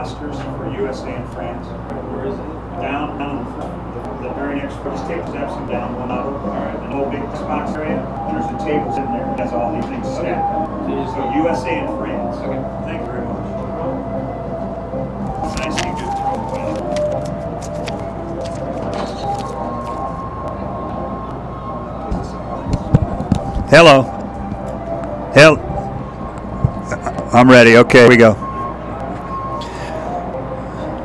rosters for USA and France. Where is it? Down the very next first table steps and down one other. All right. An old big box area. There's the tables in there. It has all these things stacked. So USA and France. Okay. Thank you very much. It's nice you just throw them away. Hello. I'm ready. Okay, here we go.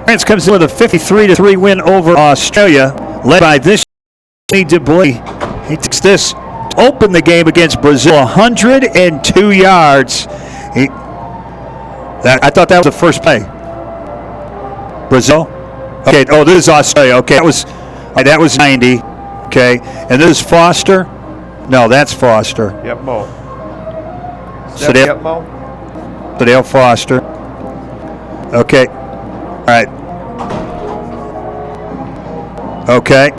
France comes in with a 53-3 win over Australia, led by this DeBoy. He takes this to open the game against Brazil, 102 yards. I thought that was the first play. Brazil? Okay, oh, this is Australia. Okay, that was 90. Okay, and this is Foster. No, that's Foster. Yep, Mo. Sadale Foster. Okay. All right. Okay.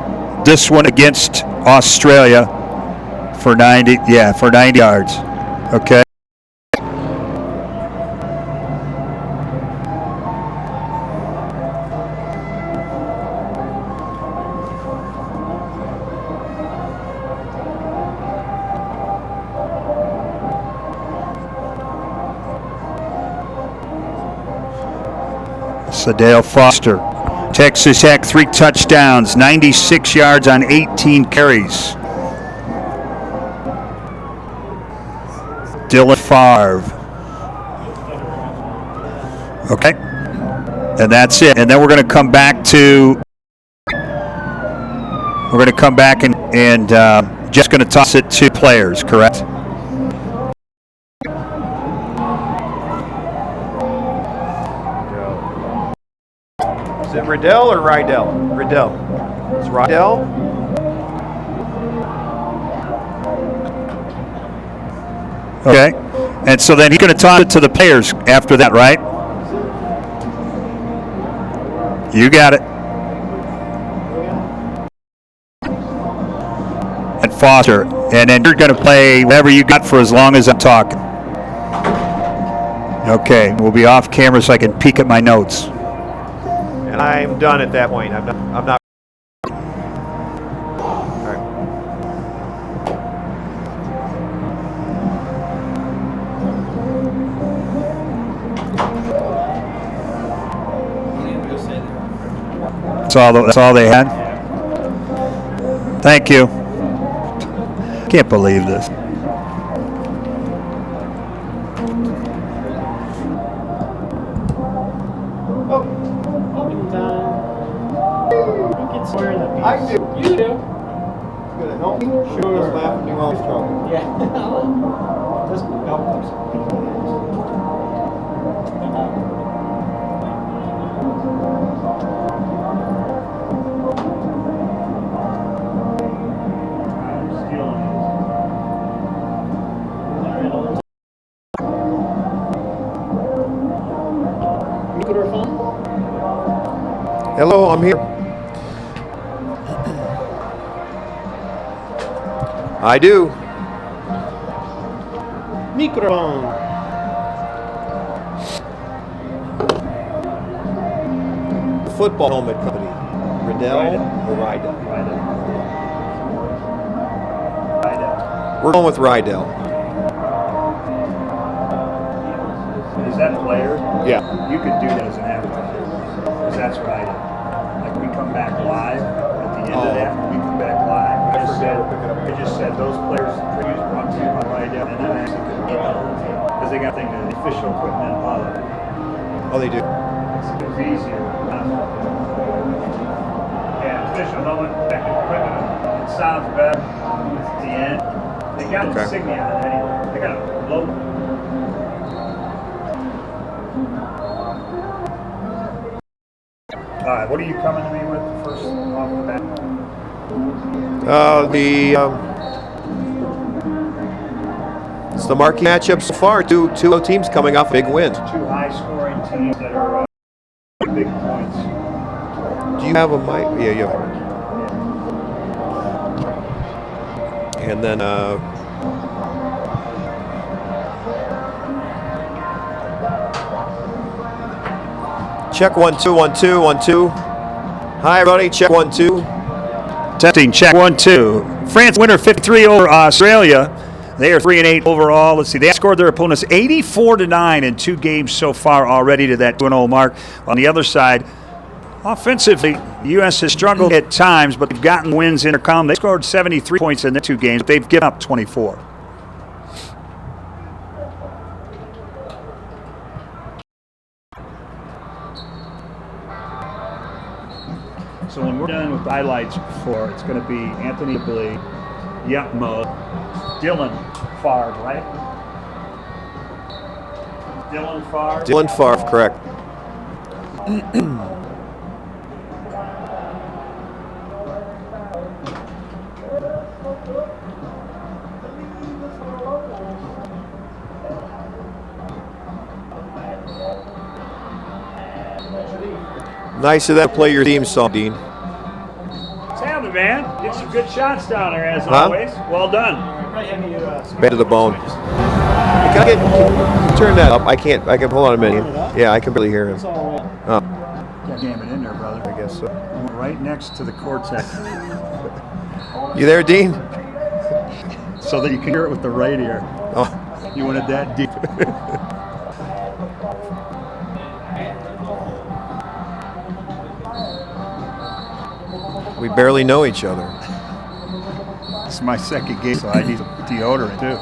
This one against Australia for 90. Yeah, for 90 yards. Okay. Sadale Foster. Texas Tech, 3 touchdowns, 96 yards on 18 carries. Dylan Favre. Okay. And that's it. And then we're going to come back and just going to toss it to players, correct? Is it Riddell or Rydell? Riddell. It's Rydell. Okay. And so then he's going to toss it to the players after that, right? You got it. And Foster. And then you're going to play whatever you got for as long as I'm talking. Okay. We'll be off camera so I can peek at my notes. And I'm done at that point. I'm not. All right. That's all they had. Thank you. Can't believe this. I do. You do. Gonna help me? Sure. Just laugh at me while I'm struggling. Yeah. Just help us. Hello, I'm here. I do. Microphone. The football helmet company. Riddell or Rydell? We're going with Rydell. Is that player? Yeah. You could do that as an advertiser. Because that's what I did. Like we come back live at the end of that. We come back live. I just said those players produced brought to you by Rydell, and then I actually could get them because they got the official equipment and all of it. Oh, they do. It was easier. Yeah, official helmet, back equipment. It sounds better at the end. They got an insignia on it anyway. They got a logo. All right, what are you coming to me with first off the bat? It's the marquee matchup so far. Two teams coming off big wins. 2 high-scoring teams that are big points. Do you have a mic? Yeah, you have. And then Check 1 2 1 2 1 2. Hi everybody. Check 1 2. Testing, check 1 2. France winner 53 over Australia. They are 3-8 overall. Let's see, they scored their opponents 84-9 in 2 games so far already to that 2-0 mark. On the other side, offensively, the U.S. has struggled at times, but they've gotten wins in their column. They scored 73 points in the 2 games, but they've given up 24. So when we're done with the highlights for, it's going to be Anthony Blee, yep, Mo, Dylan Favre, right? Dylan Favre. Dylan Favre, correct. Nice of that to play your theme song, Dean. What's happening, man? Get some good shots down there, as always. Well done. Bad to the bone. Can you turn that up? I can hold on a minute. Yeah, I can barely hear him. Oh. Jam it in there, brother. I guess so. Right next to the cortex. You there, Dean? So that you can hear it with the right ear. Oh. You want it that deep. We barely know each other. This is my second game, so I need deodorant too.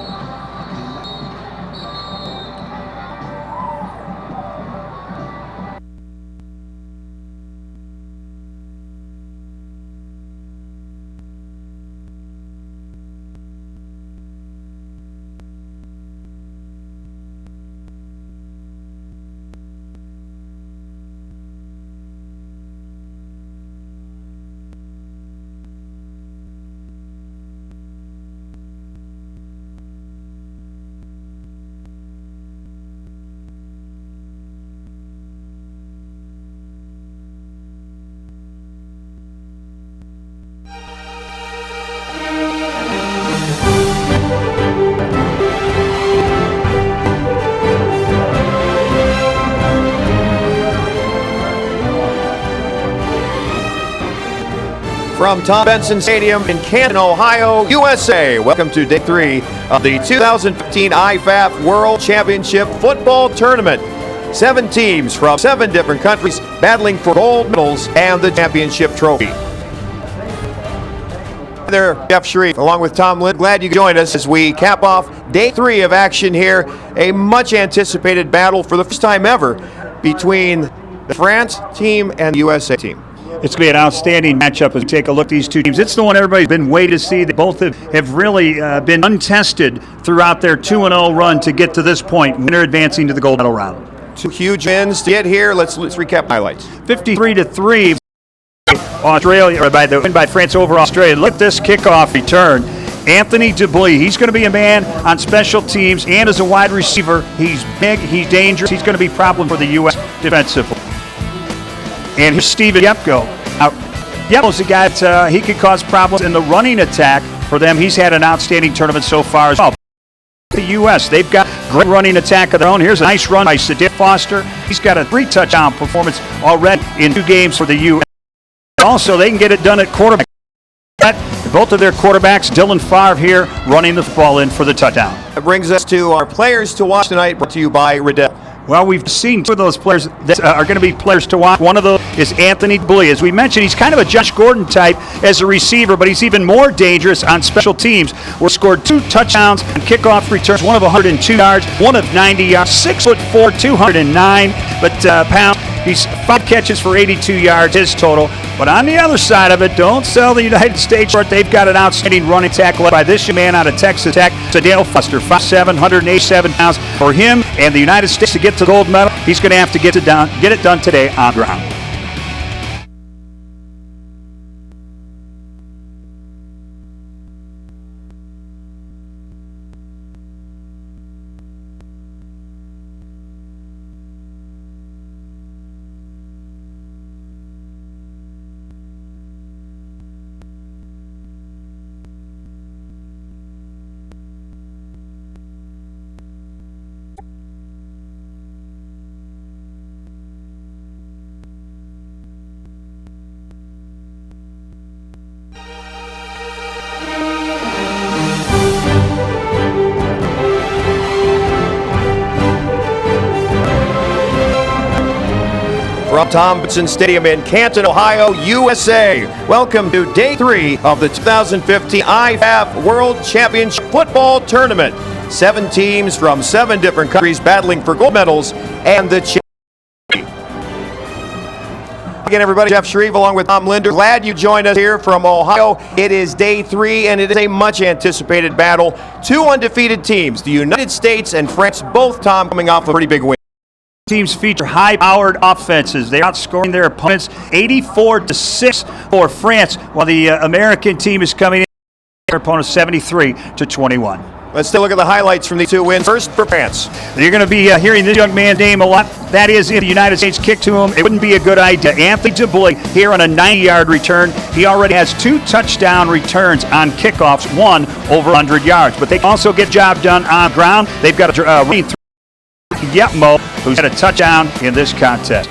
From Tom Benson Stadium in Canton, Ohio, USA. Welcome to Day 3 of the 2015 IFAF World Championship Football Tournament. 7 teams from 7 different countries battling for gold medals and the championship trophy. Hi there, Jeff Sharif, along with Tom Lind. Glad you could join us as we cap off Day 3 of action here. A much anticipated battle for the first time ever between the France team and the USA team. It's going to be an outstanding matchup as we take a look at these 2 teams. It's the one everybody's been waiting to see. They both have really been untested throughout their 2-0 run to get to this point. Winner advancing to the gold medal round. 2 huge wins to get here. Let's recap highlights. 53-3 Australia, or by the win by France over Australia. Look at this kickoff return. Anthony Deblee, he's going to be a man on special teams and as a wide receiver. He's big, he's dangerous. He's going to be a problem for the U.S. defensively. And here's Steven Yepko. Now, Yepko's a guy that he could cause problems in the running attack for them. He's had an outstanding tournament so far as well. The U.S., they've got great running attack of their own. Here's a nice run by Sadif Foster. He's got a 3-touchdown performance already in 2 games for the U.S. Also, they can get it done at quarterback. Both of their quarterbacks, Dylan Favre here, running the ball in for the touchdown. That brings us to our players to watch tonight, brought to you by Riddell. Well, we've seen 2 of those players that are going to be players to watch. One of those is Anthony Deblee. As we mentioned, he's kind of a Josh Gordon type as a receiver, but he's even more dangerous on special teams. We're scored 2 touchdowns on kickoff returns, one of 102 yards, one of 90 yards, 6'4", 209 pounds. He's 5 catches for 82 yards, his total. But on the other side of it, don't sell the United States short. They've got an outstanding running attack led by this man out of Texas Tech, Sadif Foster, 5'7", 187 pounds. For him and the United States to get to the gold medal, he's going to have to get it done today on ground. from Tom Benson Stadium in Canton, Ohio, USA. Welcome to Day 3 of the 2015 IFAF World Championship Football Tournament. 7 teams from 7 different countries battling for gold medals and the championship. Again, everybody, Jeff Shreve along with Tom Linder. Glad you joined us here from Ohio. It is Day 3, and it is a much-anticipated battle. 2 undefeated teams, the United States and France, both, Tom, coming off a pretty big win. Teams feature high-powered offenses. They're outscoring their opponents 84-6 for France, while the American team is coming in their opponents 73-21. Let's take a look at the highlights from the 2 wins. First for France. You're going to be hearing this young man's name a lot. That is, if the United States kick to him, it wouldn't be a good idea. Anthony DeBoy here on a 90-yard return. He already has 2 touchdown returns on kickoffs, 1 over 100 yards. But they also get job done on ground. They've got a running Yepmo, who's had a touchdown in this contest.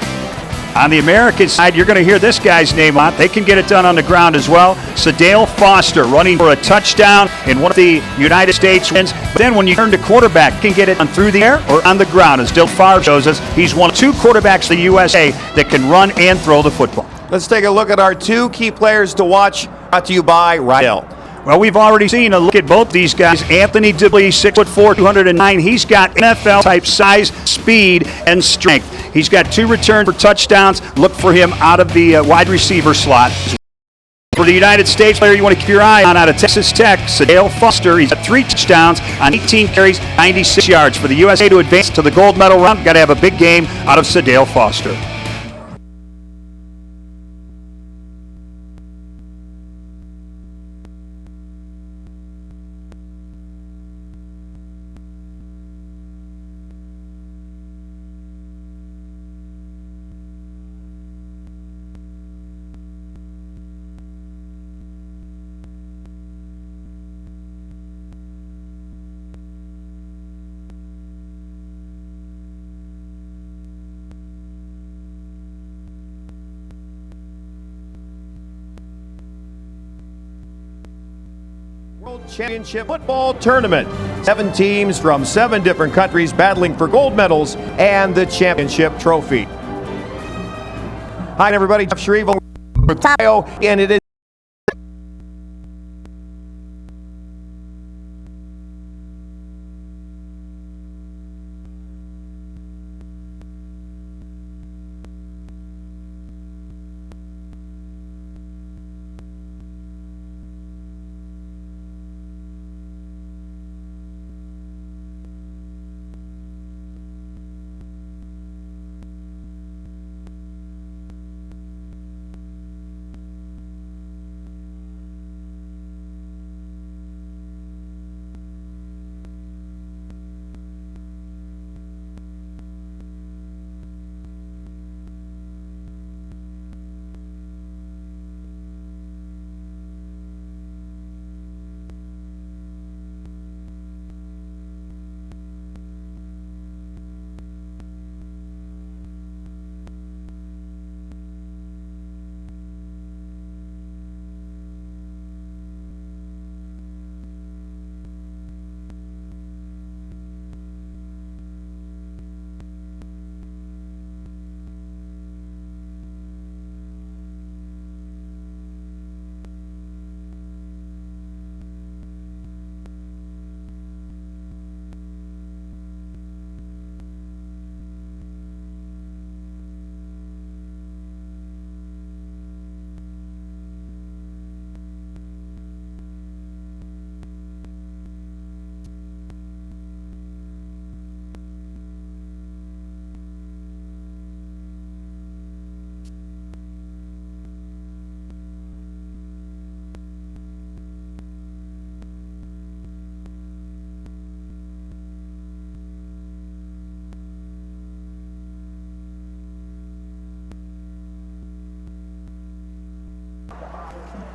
On the American side, you're going to hear this guy's name a lot. They can get it done on the ground as well. Sadale Foster running for a touchdown in one of the United States wins. But then when you turn to quarterback, you can get it on through the air or on the ground. As Dill Favre shows us, he's one of 2 quarterbacks in the USA that can run and throw the football. Let's take a look at our 2 key players to watch, brought to you by Rydell. Well, we've already seen a look at both these guys. Anthony DeBoy, 6'4", 209. He's got NFL-type size, speed, and strength. He's got 2 returns for touchdowns. Look for him out of the wide receiver slot. For the United States player you want to keep your eye on out of Texas Tech, Sadale Foster. He's got 3 touchdowns on 18 carries, 96 yards. For the USA to advance to the gold medal round, got to have a big game out of Sadale Foster. World Championship Football Tournament. 7 teams from 7 different countries battling for gold medals and the championship trophy. Hi, everybody. Jeff Shreve with Ohio, and it is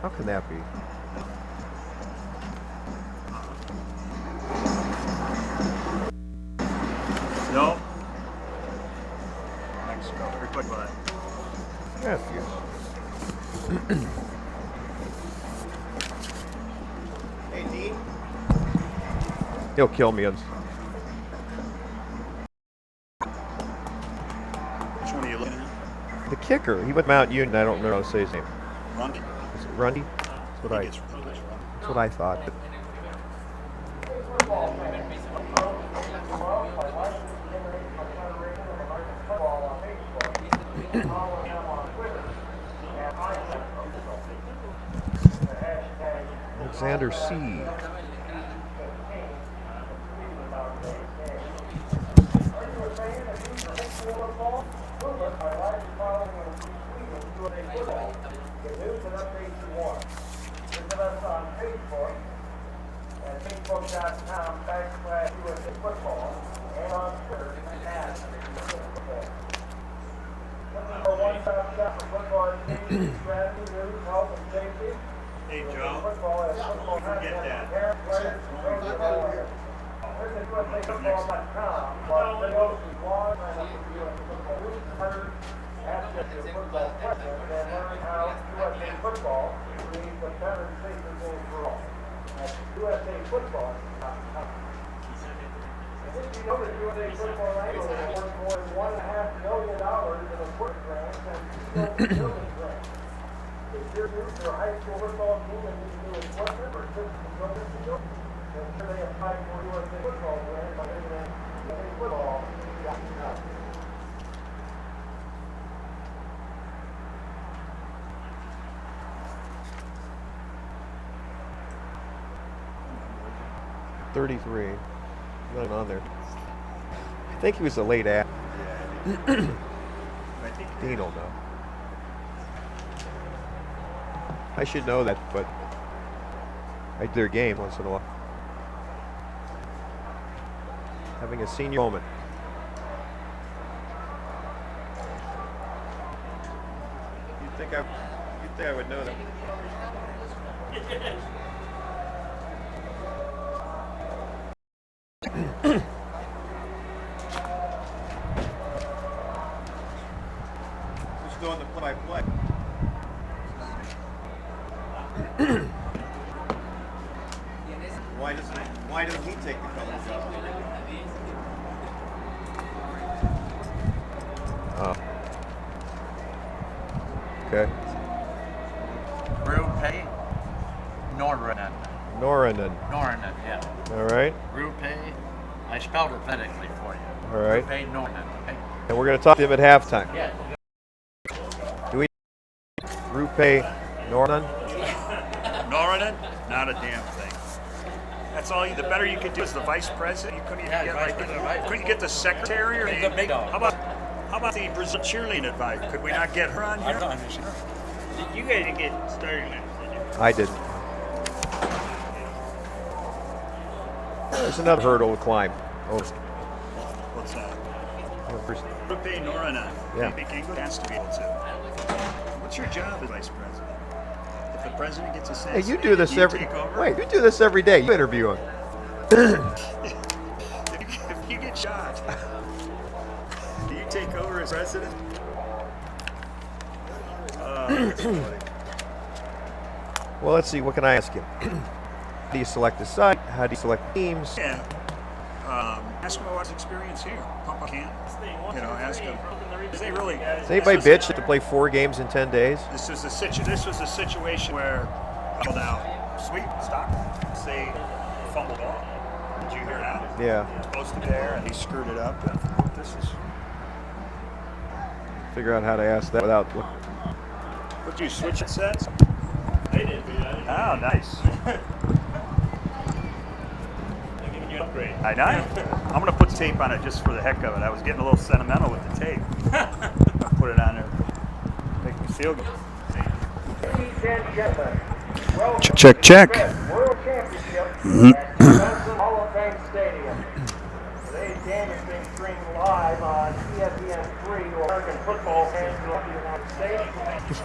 how can that be? No. Mexico. Very quick with that. Yes, Hey, Dean. He'll kill me. Which one are you looking at? The kicker. He went Mount Union. I don't know how to say his name. Rundy. Is it Rundy? That's what I thought. But Alexander C. Hey, Joe. Forget that. .33. Not on there. I think he was a late ad. Dean will know. I should know that, but I do their game once in a while. Having a senior moment. You'd think I would know that. Who's doing the play-by-play? Why doesn't he take the colors off? Oh. Okay. Rupe Norinen. Norinen. Norinen, yeah. All right. Rupe, I spelled it phonetically for you. All right. Rupe Norinen, okay? And we're going to talk to him at halftime. Yeah. Do we Rupe Norinen? Norinen? Not a damn thing. That's all. The better you could do as the vice president. You couldn't even couldn't you get the secretary or He's a big dog. How about the Brazil cheerleading advice? Could we not get her on here? I don't understand. You guys didn't get started now, did you? I didn't. There's another hurdle to climb. Oh, What's that? first- Rupe Norinen. Yeah. Speak English has to be able to. What's your job as vice president? If the president gets Hey, assassinated, you do this you every. take over? Wait, you do this every day. You interview him. If you get shot, do you take over as president? That's funny. Well, let's see. What can I ask him? How do you select the site? How do you select teams? Yeah. Ask him about his experience here. Pump a can. You know, ask him. They really. Does anybody bitch to play 4 games in 10 days? This was a situation where held out. Sweet stop. Say fumbled off. Did you hear that? Yeah. Supposed to be there, and he screwed it up. And this is. Figure out how to ask that without. Would you switch it sets? They did, dude. Oh, nice. They're giving you an upgrade. I know. I'm gonna put tape on it just for the heck of it. I was getting a little sentimental with the tape. I'll put it on there. Make me feel good. Check, check. World Championship at Johnson Hall of Fame Stadium. Today's game is being streamed live on ESPN3 or American Football fans throughout the United States.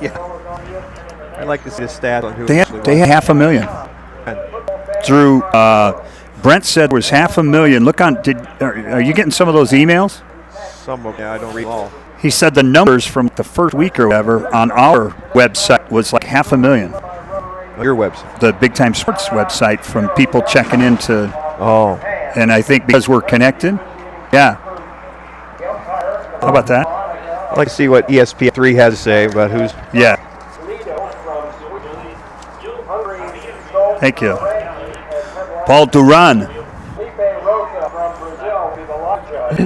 Yeah. As well as on ESPN. I'd like to see the stat on who. They actually had watched. 500,000. Through Brent said was 500,000. Look on. Are you getting some of those emails? Some of them. Yeah, I don't read all. He said the numbers from the first week or whatever on our website was like 500,000. Your website. The Big Time Sports website from people checking into, Oh. and I think because we're connected. Yeah. How about that? I'd like to see what ESPN3 has to say about who's. Yeah. Lido from Sweden. Hungary. Thank you. Paul Duran. Felipe Rosa from Brazil will be the law judge.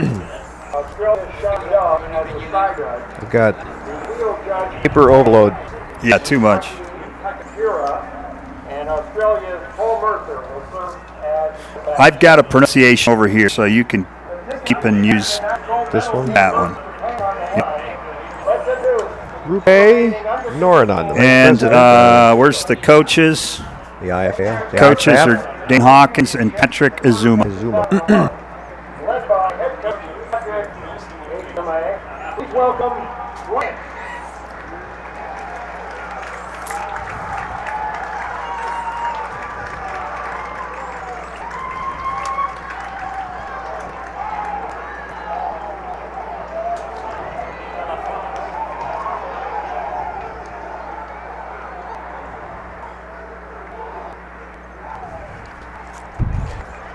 Australia shut up as the side judge. I've got The wheel judge paper overload. Yeah, too much. Takakura, and Australia's Paul Mercer will serve as the I've got a pronunciation over here, so you can keep and use This one. that one. Rupe Noranon. the vice And president where's the coaches? of the IFA. The Coaches IFAF. are Dan Hawkins and Patrick Azuma. Zuma. led by head coach Patrick Azuma. Please welcome Lance.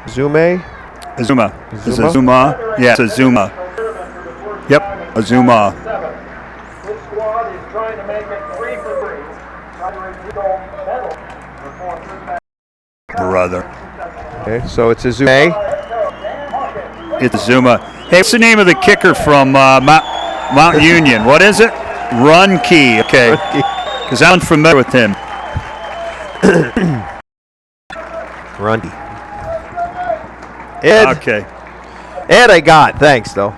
Zume. Azuma. Is Azuma? Azuma? Yeah, it's Azuma. Yep, Azuma. This squad is trying to make it 3 for 3. Trying to reach gold medal before first Brother. Okay, so it's a Zume. It's Azuma. Hey, what's the name of the kicker from Mount Union? What is it? Run Key. Okay. Because I'm familiar with him. Rundy. Ed. Okay. Ed, I got. Thanks, though.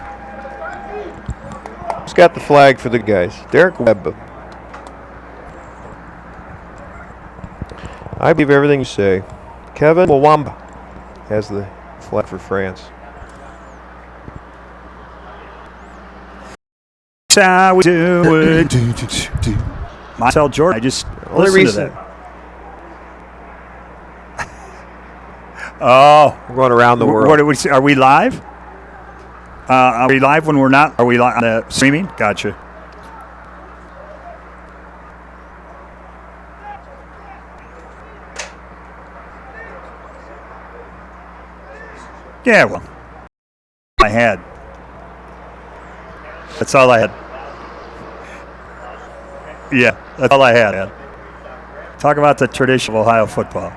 Just got the flag for the guys. Derek Webb. I believe everything you say. Kevin Mwamba has the flag for France. That's how we do it. Marcel Jordan. I just Only listened reason- to that. Oh. We're going around the world. What are we? Are we live? Are we live when we're not? Are we live on the streaming? Gotcha. Yeah, well, I had. That's all I had. Yeah, that's all I had, man. Talk about the tradition of Ohio football.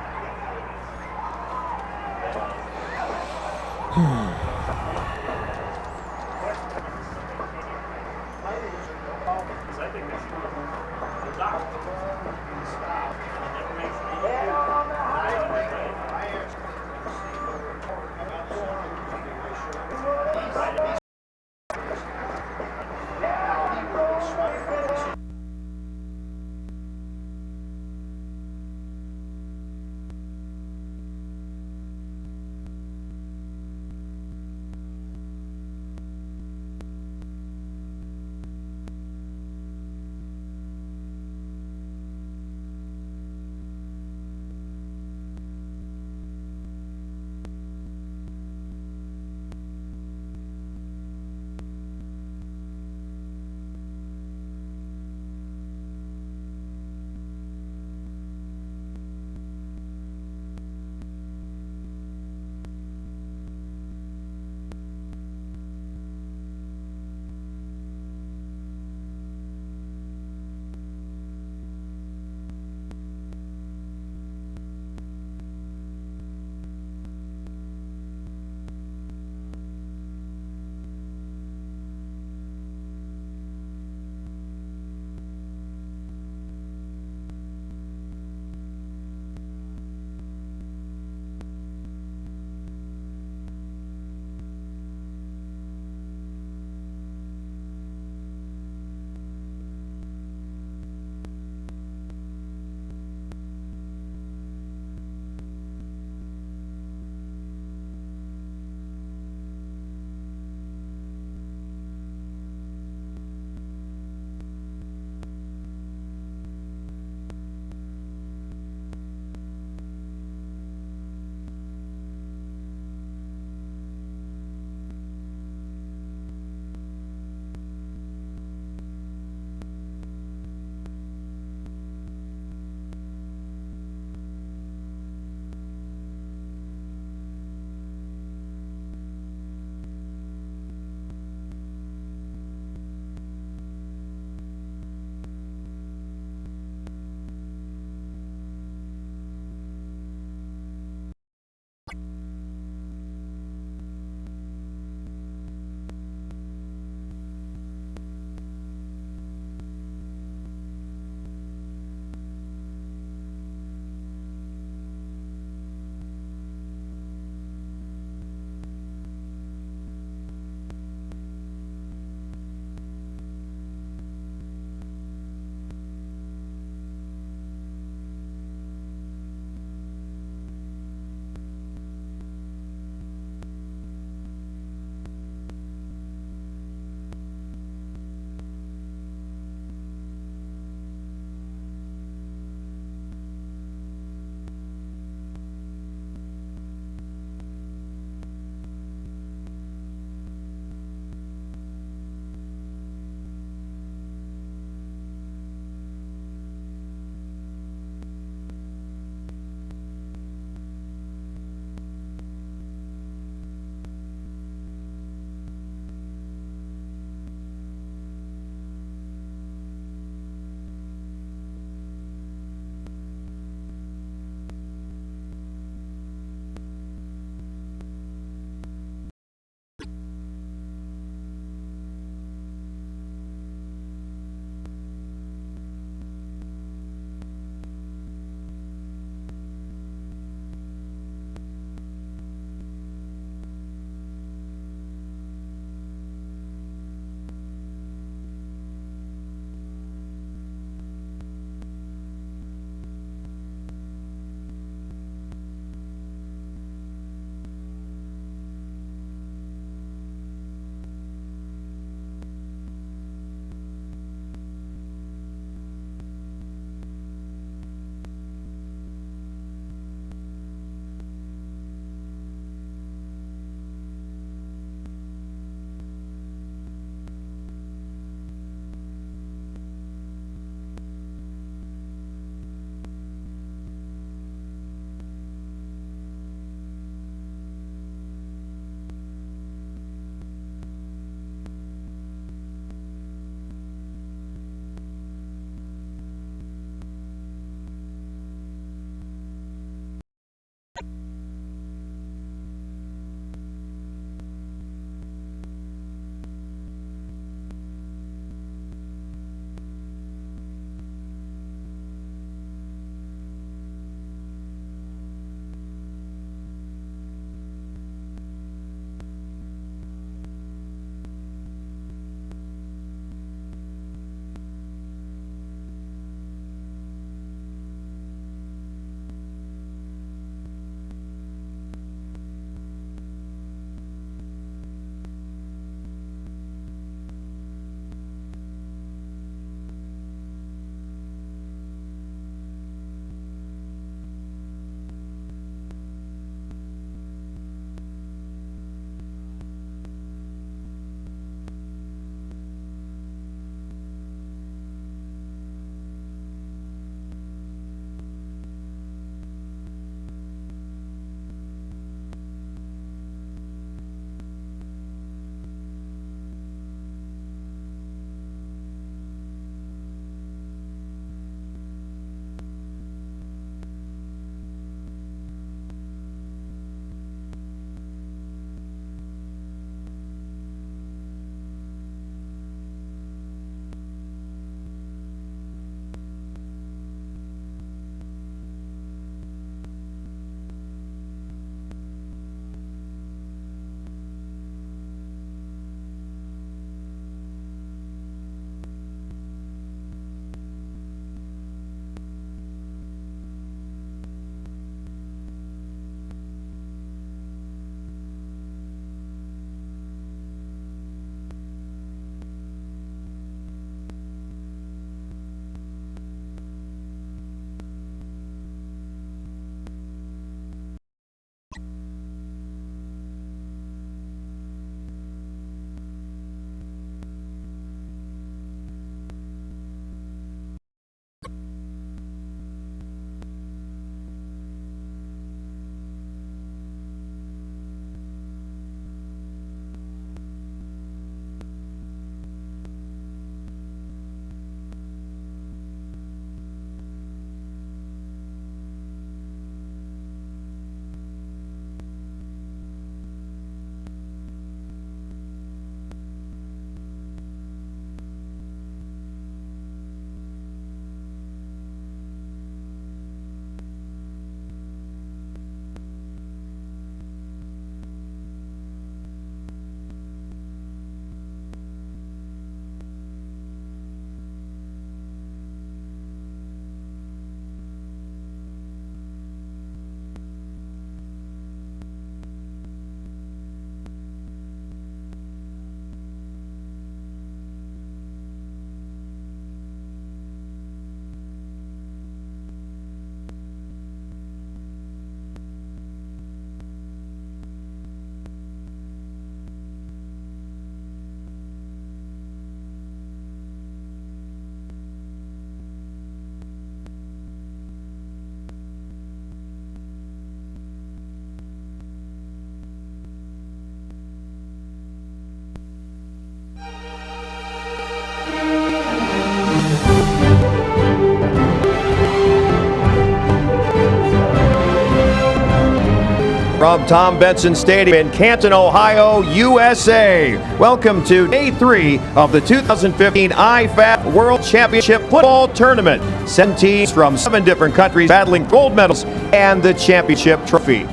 from Tom Benson Stadium in Canton, Ohio, USA. Welcome to Day 3 of the 2015 IFAF World Championship Football Tournament. 7 teams from 7 different countries battling gold medals and the championship trophy.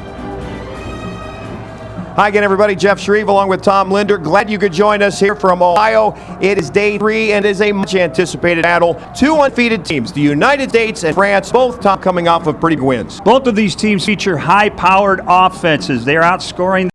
Hi again, everybody. Jeff Shreve along with Tom Linder. Glad you could join us here from Ohio. It is Day 3 and it is a much anticipated battle. 2 undefeated teams, the United States and France, both coming off of pretty good wins. Both of these teams feature high-powered offenses. They're outscoring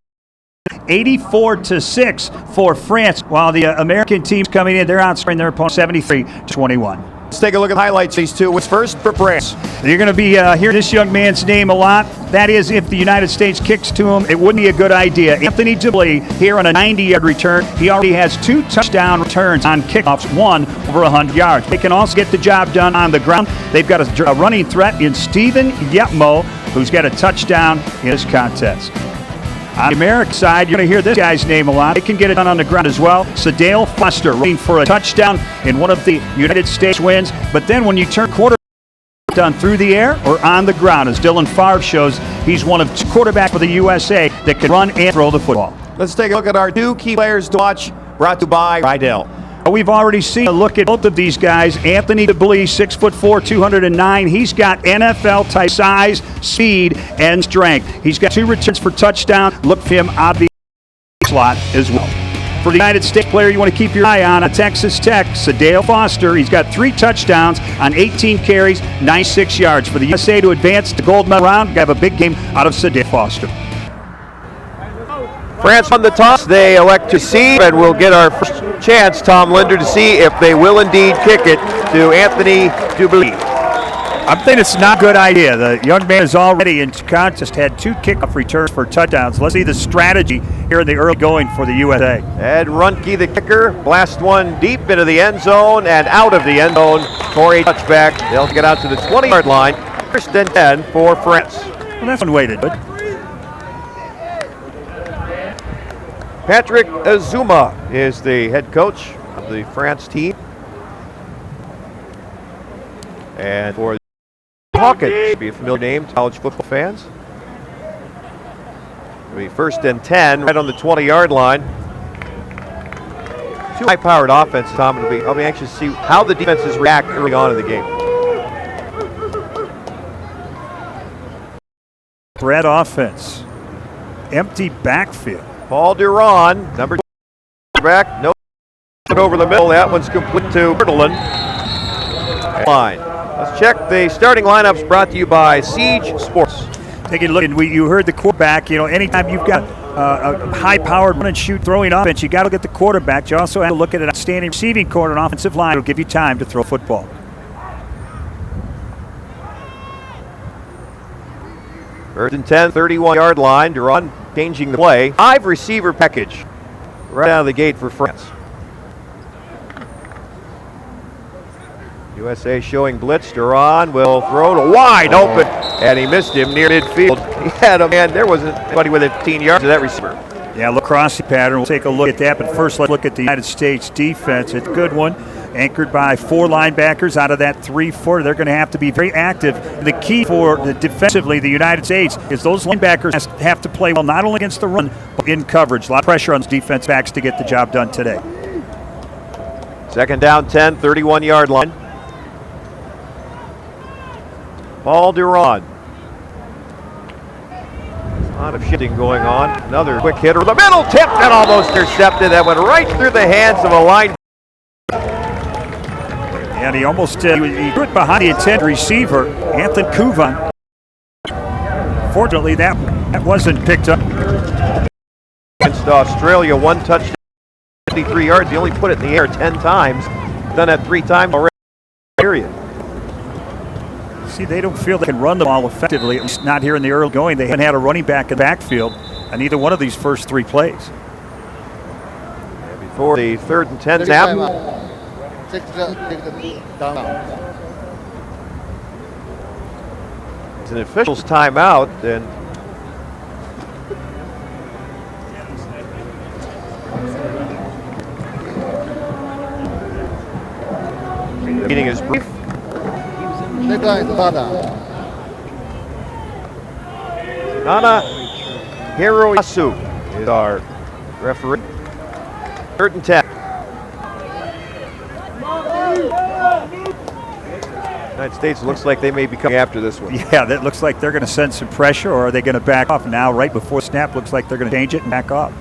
84-6 for France, while the American teams coming in, they're outscoring their opponent 73-21. Let's take a look at the highlights of these two. What's first for France? You're going to be hearing this young man's name a lot. That is, if the United States kicks to him, it wouldn't be a good idea. Anthony Dubley here on a 90-yard return. He already has 2 touchdown returns on kickoffs, 1 over 100 yards. They can also get the job done on the ground. They've got a running threat in Stephen Yetmo, who's got a touchdown in this contest. On the American side, you're going to hear this guy's name a lot. They can get it done on the ground as well. Sadale Foster running for a touchdown in one of the United States wins. But then when you turn quarterback done through the air or on the ground, as Dylan Favre shows, he's one of 2 quarterbacks for the USA that can run and throw the football. Let's take a look at our 2 key players to watch, brought to you by Rydell. We've already seen a look at both of these guys. Anthony Dubley, 6'4", 209. He's got NFL-type size, speed, and strength. He's got 2 returns for touchdown. Look for him, obviously, slot as well. For the United States player you want to keep your eye on, Texas Tech, Sadale Foster. He's got 3 touchdowns on 18 carries, 96 yards. For the USA to advance to gold medal round, we have a big game out of Sadale Foster. France won the toss. They elect to see, and we'll get our first chance, Tom Linder, to see if they will indeed kick it to Anthony Dubley. I'm thinking it's not a good idea. The young man is already in contest, had 2 kickoff returns for touchdowns. Let's see the strategy here in the early going for the USA. Ed Runke, the kicker, blast one deep into the end zone and out of the end zone for a touchback. They'll get out to the 20-yard line. First and 10 for France. Well, that's unweighted, but Patrick Azuma is the head coach of the France team. And for Hawkins, should be a familiar name to college football fans. It'll be first and 10 right on the 20-yard line. 2 high-powered offenses, Tom. I'll be anxious to see how the defenses react early on in the game. Red offense. Empty backfield. Paul Duran, number 2 back, no over the middle. That one's complete to Bertolin. Line. Let's check the starting lineups brought to you by Siege Sports. Taking a look, and you heard the quarterback. You know, anytime you've got a high-powered run-and-shoot throwing offense, you got to look at the quarterback. You also have to look at an outstanding receiving core and offensive line. It'll give you time to throw football. First and 10, 31-yard line. Duran changing the play. 5 receiver package right out of the gate for France. USA showing blitz. Duran will throw to wide open, and he missed him near midfield. He had a man. There wasn't anybody within 15 yards of that receiver. Yeah, lacrosse pattern. We'll take a look at that, but first let's look at the United States defense. It's a good one, anchored by 4 linebackers out of that 3-4. They're going to have to be very active. The key for defensively the United States is those linebackers have to play well, not only against the run, but in coverage. A lot of pressure on defense backs to get the job done today. Second down 10, 31-yard line. Paul Duran. A lot of shifting going on. Another quick hitter. The middle tipped and almost intercepted. That went right through the hands of a line. And he almost he threw it behind the intended receiver, Anthony Kuvan. Fortunately, that wasn't picked up. Against Australia, 1 touchdown, 53 yards. He only put it in the air 10 times. Done that 3 times already. Period. See, they don't feel they can run the ball effectively, at least not here in the early going. They haven't had a running back in the backfield on either one of these first 3 plays. And before the 3rd and 10 snap. It's an official's timeout, and the meeting is brief. Nana Hiroyasu is our referee. 3rd and 10. United States looks like they may be coming after this one. Yeah, that looks like they're going to send some pressure, or are they going to back off now? Right before snap, looks like they're going to change it and back off.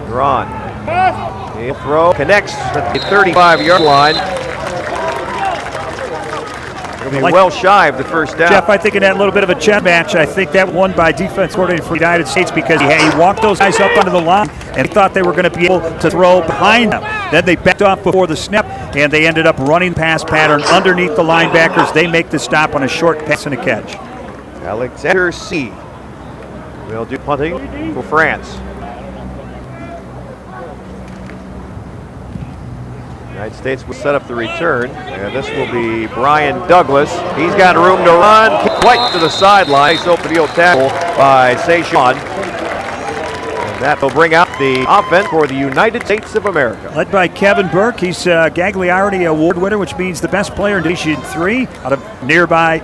Ron. He'll throw, connects at the 35-yard line. It'll be well shy of the first down. Jeff, I think in that little bit of a chess match, I think that won by defense coordinator for the United States because he walked those guys up under the line and thought they were going to be able to throw behind them. Then they backed off before the snap, and they ended up running pass pattern underneath the linebackers. They make the stop on a short pass and a catch. Alexander C. will do punting for France. United States will set up the return, and this will be Brian Douglas. He's got room to run, quite to the sideline. He's open field tackle by Sean. And that will bring out the offense for the United States of America. Led by Kevin Burke. He's a Gagliardi Award winner, which means the best player in Division III out of nearby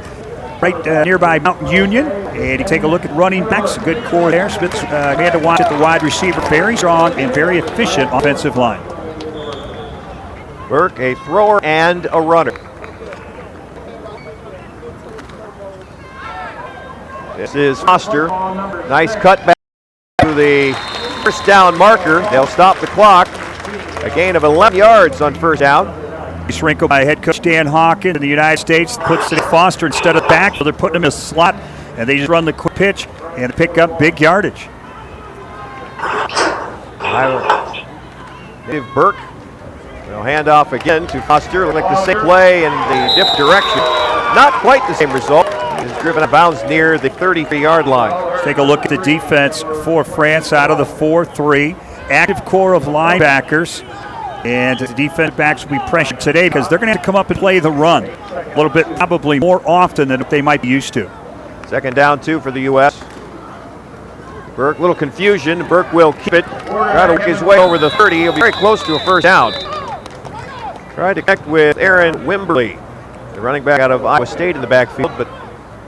Mount Union. And you take a look at running backs, a good core there. Smith's had to watch at the wide receiver. Very strong and very efficient offensive line. Burke, a thrower and a runner. This is Foster. Nice cut back to the first down marker. They'll stop the clock. A gain of 11 yards on first down. He's wrinkled by head coach Dan Hawkins in the United States. Puts it Foster instead of back, so they're putting him in a slot, and they just run the quick pitch and pick up big yardage. Dave Burke. They'll hand off again to Foster. Like the same play in the different direction. Not quite the same result. Is driven out of bounds near the 33-yard line. Let's take a look at the defense for France out of the 4-3. Active core of linebackers. And the defensive backs will be pressured today because they're going to have to come up and play the run a little bit, probably more often than they might be used to. 2nd down 2 for the U.S. Burke, little confusion. Burke will keep it. Try to work his way over the 30. He'll be very close to a first down. Tried to connect with Aaron Wimberly, the running back out of Iowa State in the backfield, but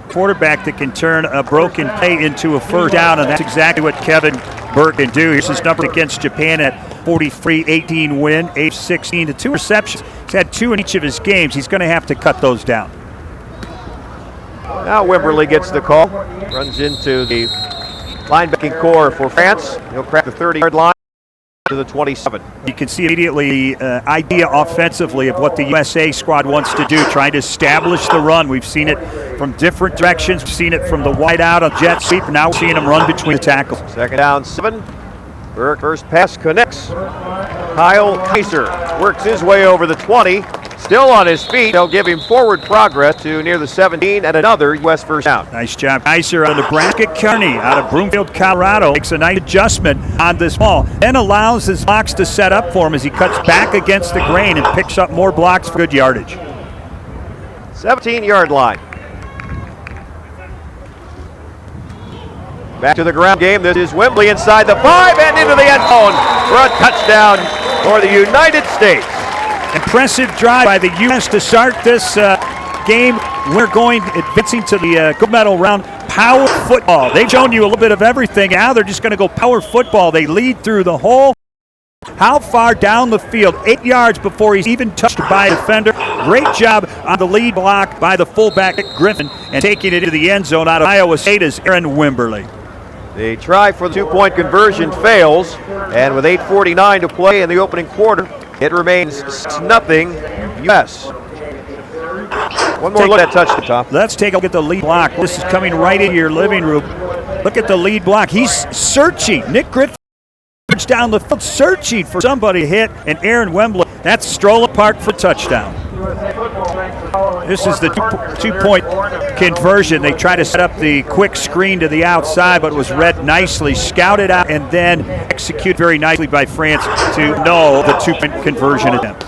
quarterback that can turn a broken play into a first down, and that's exactly what Kevin Burke can do. Here's his number against Japan at 43-18 win, age 16 to 2 receptions. He's had 2 in each of his games. He's going to have to cut those down. Now Wimberly gets the call, runs into the linebacking core for France. He'll crack the 30-yard line to the 27. You can see immediately the idea offensively of what the USA squad wants to do, trying to establish the run. We've seen it from different directions. We've seen it from the wide out on jet sweep. Now we're seeing them run between the tackles. 2nd down 7. Burke, first pass connects. Kyle Kaiser works his way over the 20. Still on his feet. They'll give him forward progress to near the 17 and another U.S. first down. Nice job. Kaiser out of Nebraska. Kearney out of Broomfield, Colorado makes a nice adjustment on this ball. Then allows his blocks to set up for him as he cuts back against the grain and picks up more blocks for good yardage. 17-yard line. Back to the ground game. This is Wembley inside the 5 and into the end zone for a touchdown for the United States. Impressive drive by the U.S. to start this game. We're advancing to the gold medal round. Power football. They've shown you a little bit of everything. Now they're just going to go power football. They lead through the hole. How far down the field? 8 yards before he's even touched by a defender. Great job on the lead block by the fullback Griffin, and taking it into the end zone out of Iowa State is Aaron Wimberly. The try for the 2-point conversion fails, and with 8:49 to play in the opening quarter, it remains 6-0 U.S. One more look at that touchdown, Tom. Let's take a look at the lead block. This is coming right into your living room. Look at the lead block. He's searching. Nick Griffin down the field searching for somebody to hit, and Aaron Wembley, that's Stroller Park for touchdown. This is the two-point conversion. They try to set up the quick screen to the outside, but it was read nicely, scouted out, and then executed very nicely by France to know the two-point conversion attempt.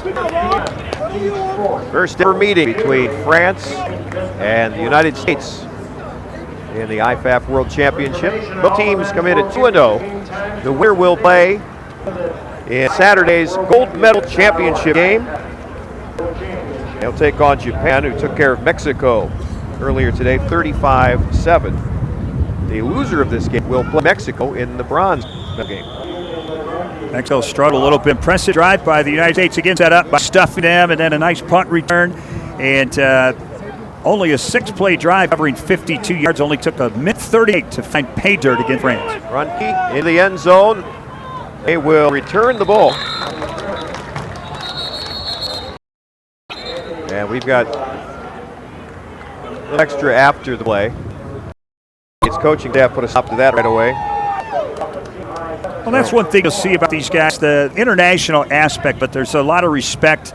First ever meeting between France and the United States in the IFAF World Championship. Both teams come in at 2-0. The winner will play in Saturday's gold medal championship game. They'll take on Japan, who took care of Mexico earlier today, 35-7. The loser of this game will play Mexico in the bronze game. Mexico struggled a little bit. Impressive drive by the United States again, set up by stuffing them, and then a nice punt return. And only a 6-play drive covering 52 yards. Only took a minute 38 to find pay dirt against France. Runke in the end zone. They will return the ball. And we've got a little extra after the play. It's coaching staff put a stop to that right away. Well, that's one thing you'll see about these guys, the international aspect, but there's a lot of respect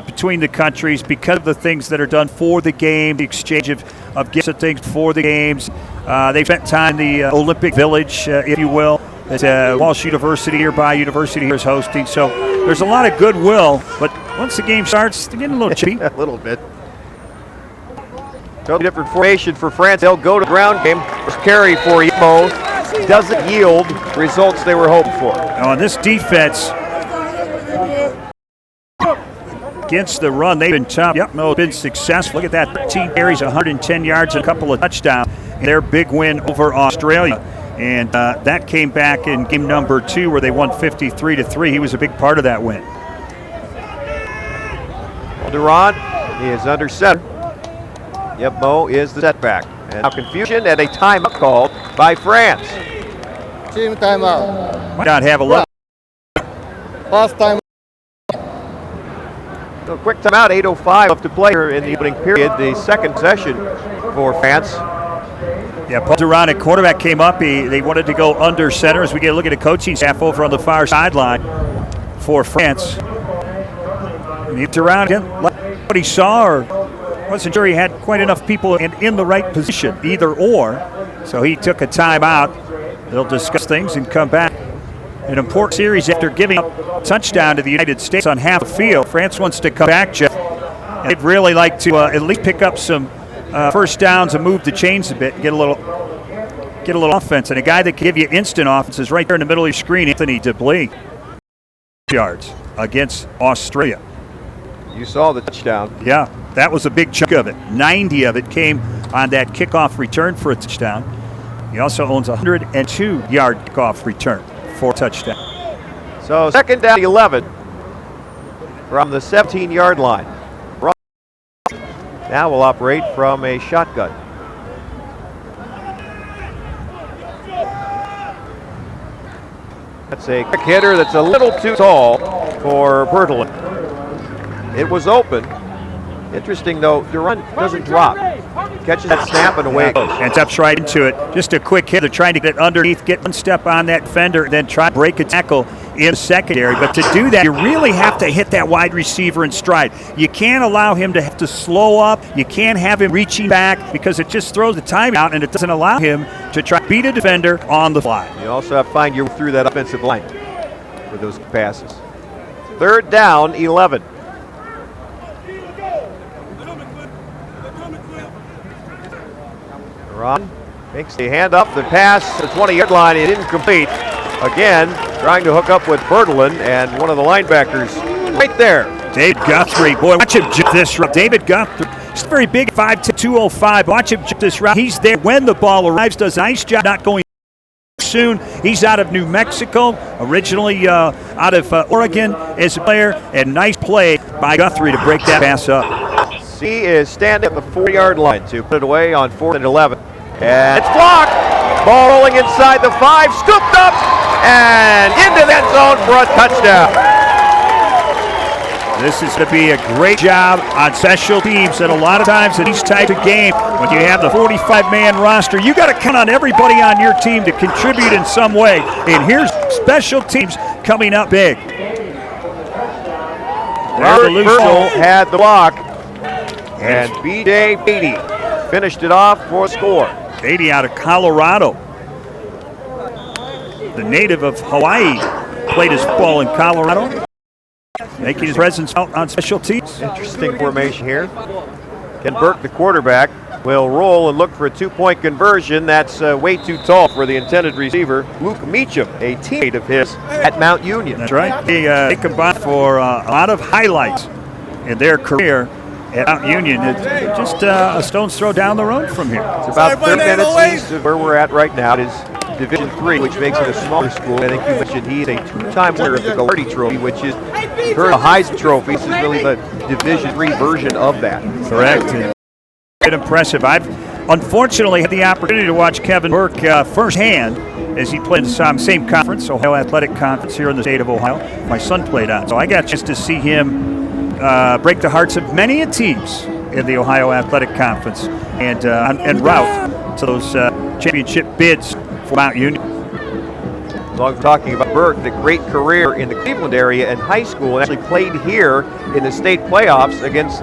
between the countries because of the things that are done for the game, the exchange of gifts and things for the games. They spent time in the Olympic Village, if you will, that Walsh University here is hosting. So there's a lot of goodwill, but once the game starts, they're getting a little chippy. A little bit. Totally different formation for France. They'll go to the ground game. First carry for Yemo doesn't yield results they were hoping for. Now on this defense, against the run, they've been tough. Yep, no, been successful. Look at that, 13 carries, 110 yards, and a couple of touchdowns. Their big win over Australia. And that came back in game number 2 where they won 53-3. He was a big part of that win. Durant is under center. Yep, Mo is the setback. And now confusion and a timeout called by France. Team timeout. Why not have a look? First time. So a quick timeout, 8:05 left to play here in the opening period. The second possession for France. Yeah, Paul Durant at quarterback came up. They wanted to go under center as we get a look at the coaching staff over on the far sideline for France. And Durant, again, like what he saw, or wasn't sure he had quite enough people in the right position, either or. So he took a timeout. They'll discuss things and come back. An important series after giving up a touchdown to the United States on half the field. France wants to come back, Jeff. And they'd really like to at least pick up some first downs and move the chains a bit and get a little offense. And a guy that can give you instant offense is right there in the middle of your screen, Anthony DeBlee. Yards against Australia. You saw the touchdown. Yeah, that was a big chunk of it. 90 of it came on that kickoff return for a touchdown. He also owns a 102-yard kickoff return for a touchdown. So second down, 11 from the 17-yard line. Now we'll operate from a shotgun. That's a quick hitter that's a little too tall for Bertolin. It was open. Interesting, though, Durant doesn't drop. Catches that snap and away it goes. And steps right into it. Just a quick hit. They're trying to get underneath, get one step on that defender, then try to break a tackle in secondary. But to do that, you really have to hit that wide receiver in stride. You can't allow him to have to slow up. You can't have him reaching back because it just throws the time out and it doesn't allow him to try to beat a defender on the fly. You also have to find your way through that offensive line for those passes. Third down, 11. Ron makes the hand up, the pass to the 20-yard line, it incomplete. Again, trying to hook up with Bertolin, and one of the linebackers right there. David Guthrie, boy, watch him jump this route. David Guthrie, he's very big, 5'10", 205. Watch him jump this route. He's there when the ball arrives, does a nice job not going soon. He's out of New Mexico, originally out of Oregon as a player, and nice play by Guthrie to break that pass up. He is standing at the 4-yard line to put it away on 4th and 11. And it's blocked. Ball rolling inside the 5, scooped up and into that zone for a touchdown. This is going to be a great job on special teams, and a lot of times in these types of games, when you have the 45-man roster, you got to count on everybody on your team to contribute in some way. And here's special teams coming up big. Robert Burtle had the block, and B.J. Beatty finished it off for a score. Beatty out of Colorado. The native of Hawaii played his football in Colorado, making his presence out on special teams. Interesting formation here. Ken Burke, the quarterback, will roll and look for a 2-point conversion. That's way too tall for the intended receiver, Luke Meacham, a teammate of his at Mount Union. That's right. They combined for a lot of highlights in their career. at Mount Union. It's just a stone's throw down the road from here. It's about 30 minutes east of where we're at right now. It is Division III, which makes it a smaller school. I think you mentioned he is a two-time winner of the Gagliardi Trophy, which is for the Heisman Trophy. This is really the Division III version of that. Correct. Bit impressive. I've unfortunately had the opportunity to watch Kevin Burke firsthand as he played in the same conference, Ohio Athletic Conference here in the state of Ohio. My son played on, so I got just to see him break the hearts of many teams in the Ohio Athletic Conference and en route to those championship bids for Mount Union. As long as we're talking about Burke, the great career in the Cleveland area in high school, and actually played here in the state playoffs against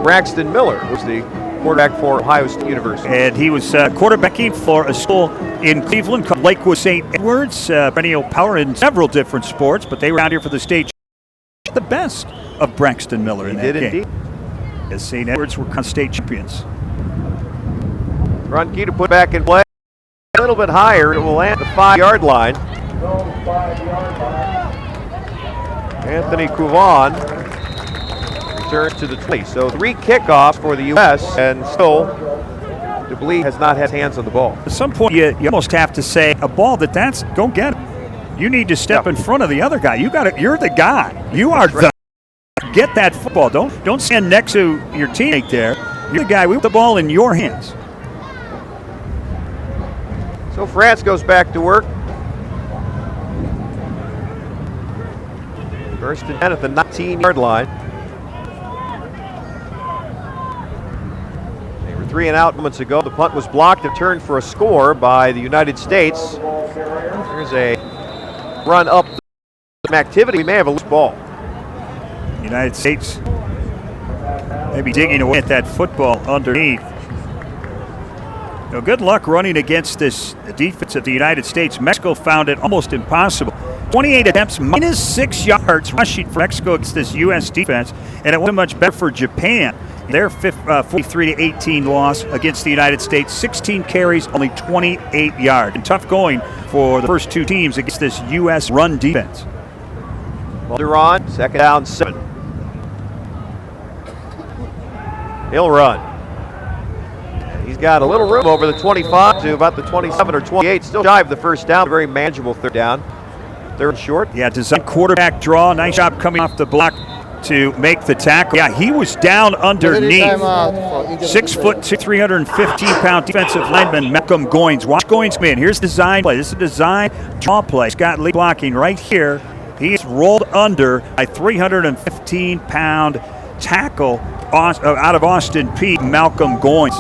Braxton Miller, who's the quarterback for Ohio State University. And he was quarterbacking for a school in Cleveland called Lakewood St. Edwards, perennial power in several different sports, but they were out here for the state. The best of Braxton Miller in that game. Indeed. As St. Edwards were state champions. Runke to put back in play. A little bit higher. It will land at the 5-yard line. Anthony Couvon returns to the 20. So 3 kickoffs for the U.S. and still DeBlee has not had hands on the ball. At some point, you almost have to say a ball that's go get it. You need to step in front of the other guy. You got it. You're the guy. You are the get that football. Don't stand next to your teammate there. You're the guy. We put the ball in your hands. So France goes back to work. First and 10 at the 19-yard line. They were 3 and out moments ago. The punt was blocked and turned for a score by the United States. There's a run up some activity. We may have a loose ball. United States maybe digging away at that football underneath. Good luck running against this defense of the United States. Mexico found it almost impossible. 28 attempts, minus 6 yards rushing for Mexico against this U.S. defense, and it wasn't much better for Japan. Their 43-18 loss against the United States. 16 carries, only 28 yards. And tough going for the first 2 teams against this U.S. run defense. Duran, 2nd down, 7. He'll run. He's got a little room over the 25 to about the 27 or 28. Still shy of the first down. Very manageable 3rd down. 3rd short. Yeah, design quarterback draw. Nice job coming off the block to make the tackle. Yeah, he was down underneath. 6'2", 315-pound defensive lineman Malcolm Goins. Watch Goins come in. Here's the design play. This is a design draw play. Scott Lee blocking right here. He is rolled under a 315-pound tackle out of Austin Peay, Malcolm Goins.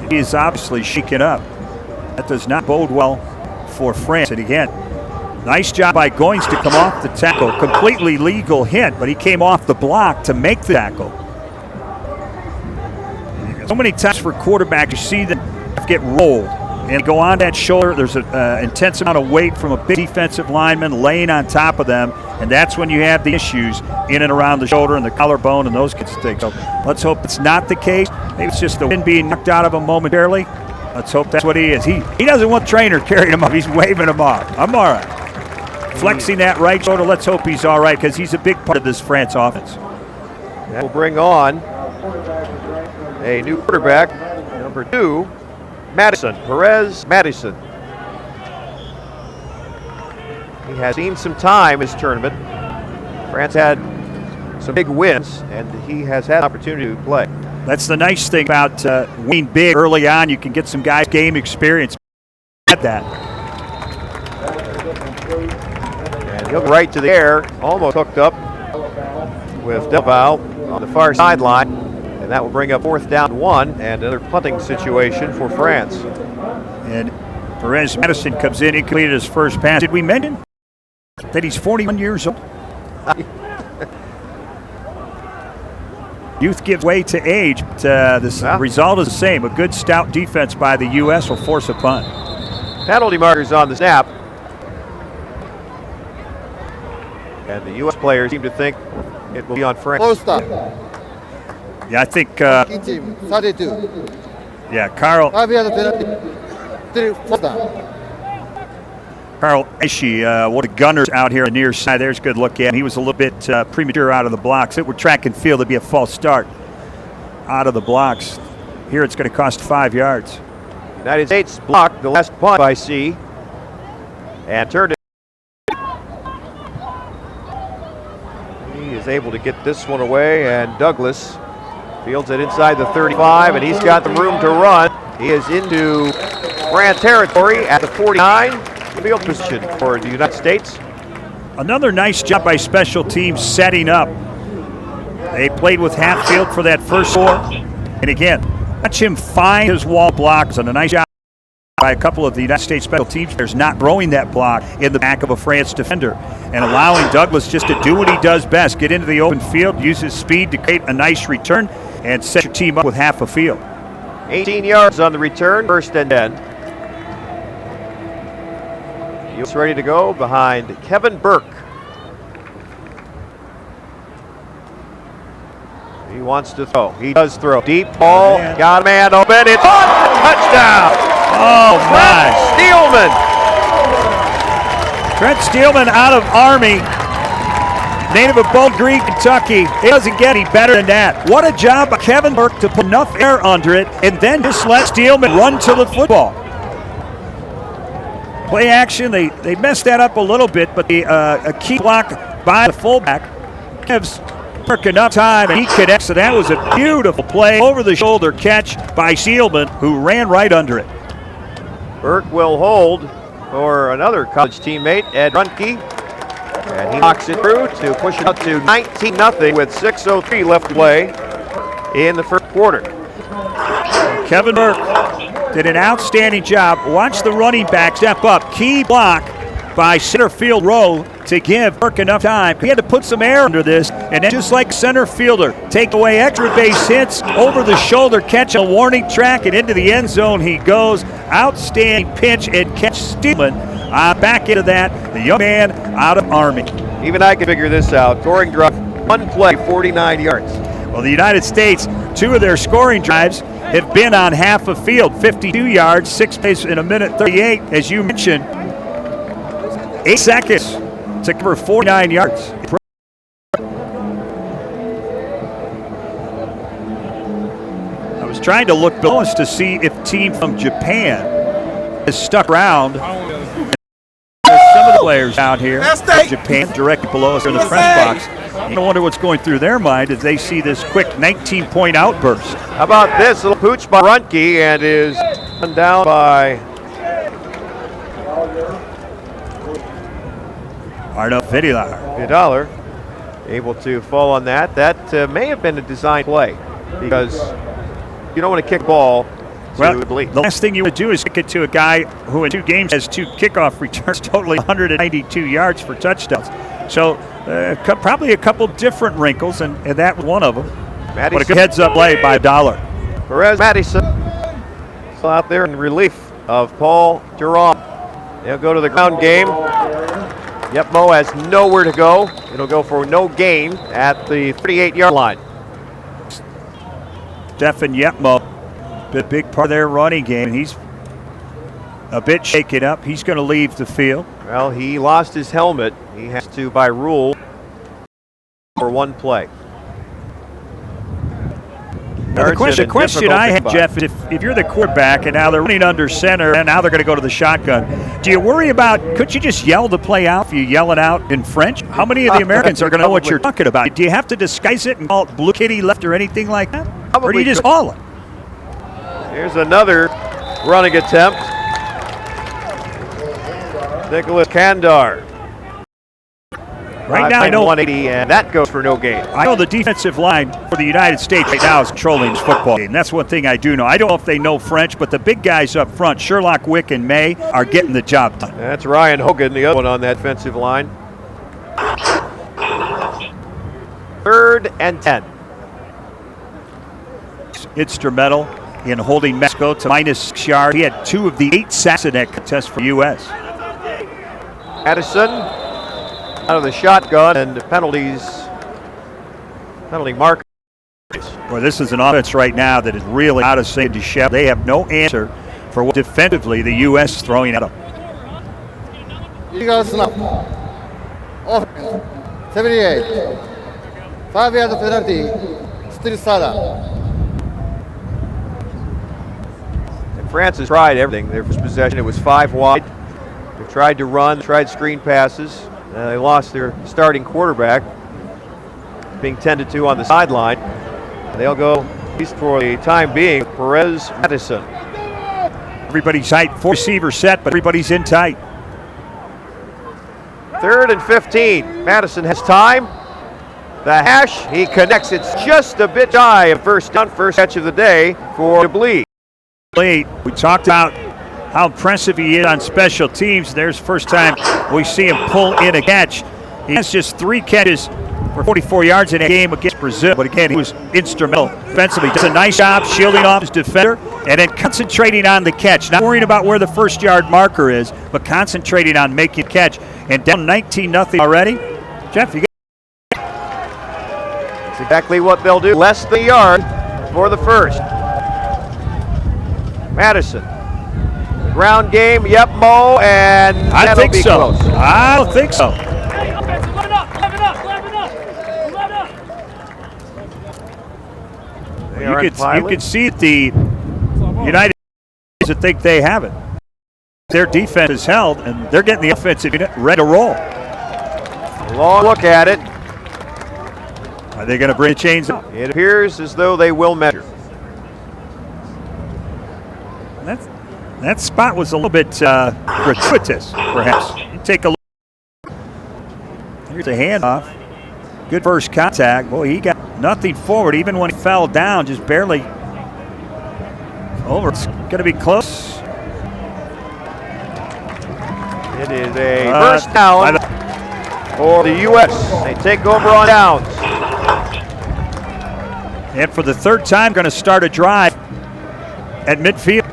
He is obviously shaken up. That does not bode well for France. And again, nice job by Goins to come off the tackle. Completely legal hit, but he came off the block to make the tackle. So many times for quarterbacks, you see them get rolled and go on that shoulder. There's an intense amount of weight from a big defensive lineman laying on top of them, and that's when you have the issues in and around the shoulder and the collarbone and those kinds of things. So let's hope it's not the case. Maybe it's just the wind being knocked out of him momentarily. Let's hope that's what he is. He doesn't want the trainer carrying him up. He's waving him off. I'm all right. Flexing that right shoulder. Let's hope he's all right because he's a big part of this France offense. That will bring on a new quarterback, number 2, Madison, Perez Madison. He has seen some time this tournament. France had some big wins, and he has had an opportunity to play. That's the nice thing about winning big early on. You can get some guys game experience. Had that. And he'll go right to the air, almost hooked up with Delval on the far sideline. And that will bring up 4th down 1 and another punting situation for France. And Perez Madison comes in. He completed his first pass. Did we mention that he's 41 years old? Youth gives way to age, but the result is the same. A good stout defense by the U.S. will force a punt. Penalty markers on the snap. And the U.S. players seem to think it will be on France. First down. Yeah, I think. Team 32. Yeah, Carl. 5 yards penalty. 3 first down. Carl Eschy, one of the gunners out here on the near side. There's a good look at him. He was a little bit premature out of the blocks. It would track and field. It'd be a false start out of the blocks. Here it's going to cost 5 yards. United States blocked the last punt by C and turned it. He is able to get this one away, and Douglas fields it inside the 35, and he's got the room to run. He is into Grant territory at the 49. Field position for the United States. Another nice job by special teams setting up. They played with half field for that first score. And again, watch him find his wall blocks, and a nice job by a couple of the United States special teams players not throwing that block in the back of a France defender and allowing Douglas just to do what he does best, get into the open field, use his speed to create a nice return, and set your team up with half a field. 18 yards on the return, first and 10. He's ready to go behind Kevin Burke. He wants to throw. He does throw. Deep ball. Got a man open. It's on. Touchdown. Oh, my. Steelman. Trent Steelman out of Army. Native of Bowling Green, Kentucky. It doesn't get any better than that. What a job by Kevin Burke to put enough air under it and then just let Steelman run to the football. Play action, they messed that up a little bit, but a key block by the fullback gives Burke enough time, and he connects. So that was a beautiful play, over-the-shoulder catch by Steelman, who ran right under it. Burke will hold for another college teammate, Ed Runke, and he knocks it through to push it up to 19-0 with 6:03 left to play in the first quarter. Kevin Burke did an outstanding job. Watch the running back step up. Key block by center field row to give Burke enough time. He had to put some air under this, and then just like center fielder, take away extra base hits, over the shoulder catch a warning track, and into the end zone he goes. Outstanding pitch and catch. Steelman back into that. The young man out of Army. Even I can figure this out. Scoring drive, one play, 49 yards. Well, the United States, 2 of their scoring drives have been on half a field, 52 yards, 6 plays in a minute 38, as you mentioned. 8 seconds to cover 49 yards. I was trying to look below us to see if team from Japan is stuck around. There's some of the players out here from Japan directly below us in the press box. I wonder what's going through their mind as they see this quick 19-point outburst. How about this little pooch by Runke, and is down by Arno Vidal, able to fall on that. That may have been a design play, because you don't want to kick ball to the last thing you would do is kick it to a guy who in 2 games has 2 kickoff returns, totally 192 yards for touchdowns. So probably a couple different wrinkles, and that was one of them. Madison. But a good heads-up play by Dollar. Perez Madison still out there in relief of Paul Durham. They'll go to the ground game. Yepmo has nowhere to go. It'll go for no gain at the 38-yard line. Stephen Yepmo, a big part of their running game. He's a bit shaken up. He's going to leave the field. Well, he lost his helmet. He has to, by rule, for 1 play. Now the question I have, Jeff, is if you're the quarterback and now they're running under center and now they're going to go to the shotgun, do you worry about, could you just yell the play out if you yell it out in French? How many of the Americans are going to know what you're talking about? Do you have to disguise it and call it blue kitty left or anything like that? Or do you just call it? Here's another running attempt. Nicholas Kandar. Right now, I know 180, and that goes for no gain. I know the defensive line for the United States right now is controlling this football game. That's one thing I do know. I don't know if they know French, but the big guys up front, Sherlock, Wick, and May, are getting the job done. That's Ryan Hogan, the other one on that defensive line. 3rd and 10. Instrumental in holding Mexico to -6 yards. He had 2 of the 8 sacks in that contest for the U.S. Addison out of the shotgun, and the penalty mark. Well, this is an offense right now that is really out of sync. They have no answer for what defensively the U.S. is throwing at them. Illegal snap. Offense 78. 5-yard penalty. Still Sada. And France has tried everything. Their first possession, it was 5 wide. They tried to run, tried screen passes. They lost their starting quarterback, being tended to on the sideline. They'll go, at least for the time being, Perez Madison. Everybody's tight. 4 receiver set, but everybody's in tight. 3rd and 15. Madison has time. The hash, he connects. It's just a bit shy of first down, first catch of the day for DeBlee. We talked about how impressive he is on special teams. There's the first time we see him pull in a catch. He has just 3 catches for 44 yards in a game against Brazil. But again, he was instrumental defensively. Does a nice job shielding off his defender and then concentrating on the catch. Not worrying about where the first yard marker is, but concentrating on making a catch. And down 19-0 already. Jeff, you got That's exactly what they'll do. Less than a yard for the first. Madison. Ground game, yep, Mo, and I think be so. Close. I don't think so. You could see that the United States think they have it. Their defense is held, and they're getting the offensive unit ready to roll. Long look at it. Are they going to bring the chains up? It appears as though they will measure. That spot was a little bit gratuitous, perhaps. You take a look. Here's a handoff. Good first contact. Boy, he got nothing forward, even when he fell down, just barely over. It's going to be close. It is a first down for the U.S. They take over on downs. And for the 3rd time, going to start a drive at midfield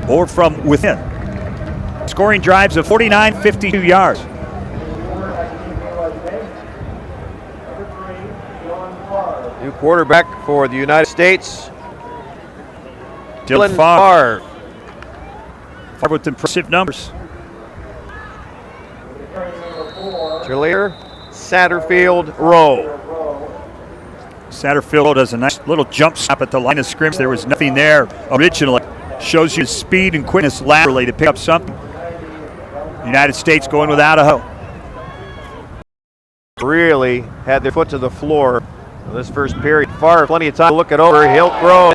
or from within. Scoring drives of 49, 52 yards. New quarterback for the United States, Dylan Favre. Favre with impressive numbers. Jaleel Satterfield Rowe. Satterfield does a nice little jump stop at the line of scrimmage. There was nothing there originally. Shows you his speed and quickness laterally to pick up something. The United States going without a hope. Really had their foot to the floor in this first period. Favre, plenty of time to look it over. He'll throw.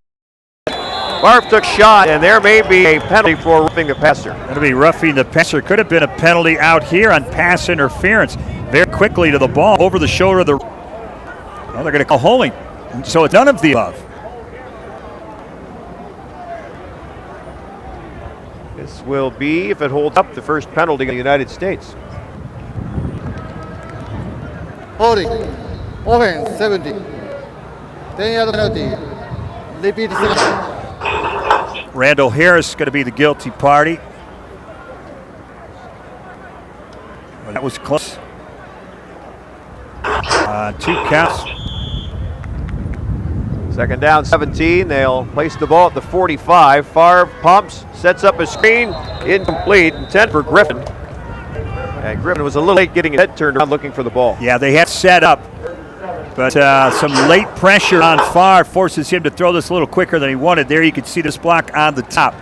Favre took shot, and there may be a penalty for roughing the passer. That'll be roughing the passer. Could have been a penalty out here on pass interference. Very quickly to the ball, over the shoulder of the. Well, they're going to call holding. So it's none of the above. This will be, if it holds up, the first penalty in the United States. Holding. Offense 70. 10-yard penalty. Repeat 70. Randall Harris going to be the guilty party. Well, that was close. 2 counts. Second down, 17. They'll place the ball at the 45. Favre pumps, sets up a screen, incomplete, intent for Griffin. And Griffin was a little late getting his head turned around looking for the ball. Yeah, they had set up, but some late pressure on Favre forces him to throw this a little quicker than he wanted. There you can see this block on the top.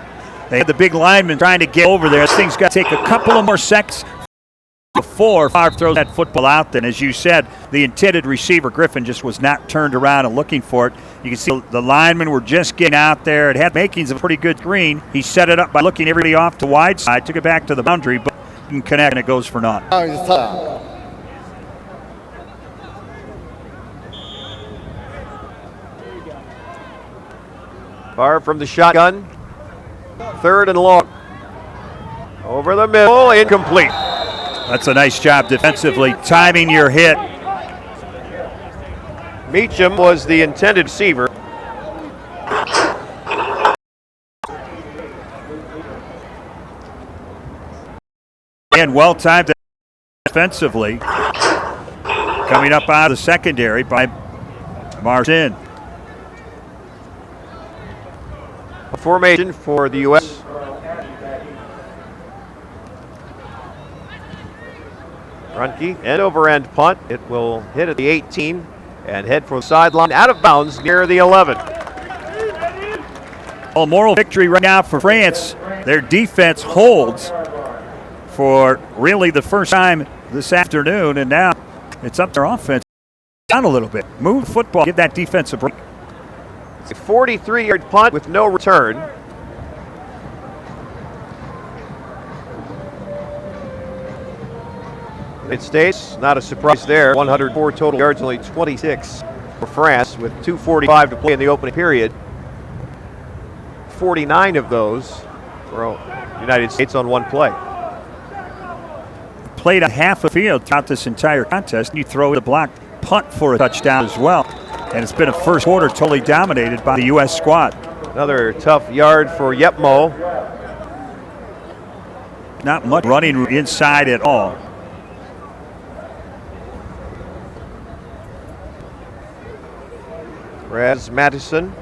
They had the big lineman trying to get over there. This thing's got to take a couple of more seconds before Favre throws that football out. Then, as you said, the intended receiver, Griffin, just was not turned around and looking for it. You can see the linemen were just getting out there. It had makings of a pretty good screen. He set it up by looking everybody off to wide side, took it back to the boundary, but didn't connect, and it goes for naught. Now it's Sada. Favre from the shotgun. 3rd and long. Over the middle, incomplete. That's a nice job defensively, timing your hit. Meacham was the intended receiver. And well timed defensively. Coming up out of the secondary by Martin. A formation for the U.S. Runke, end over end punt. It will hit at the 18 and head for the sideline out of bounds near the 11. A moral victory right now for France. Their defense holds for really the first time this afternoon, and now it's up to their offense down a little bit. Move the football, give that defense a break. It's a 43-yard punt with no return. United States, not a surprise there. 104 total yards, only 26 for France with 2:45 to play in the opening period. 49 of those for United States on one play. Played a half a field throughout this entire contest. You throw the block punt for a touchdown as well. And it's been a first quarter totally dominated by the U.S. squad. Another tough yard for Yepmo. Not much running inside at all. Raz Mattison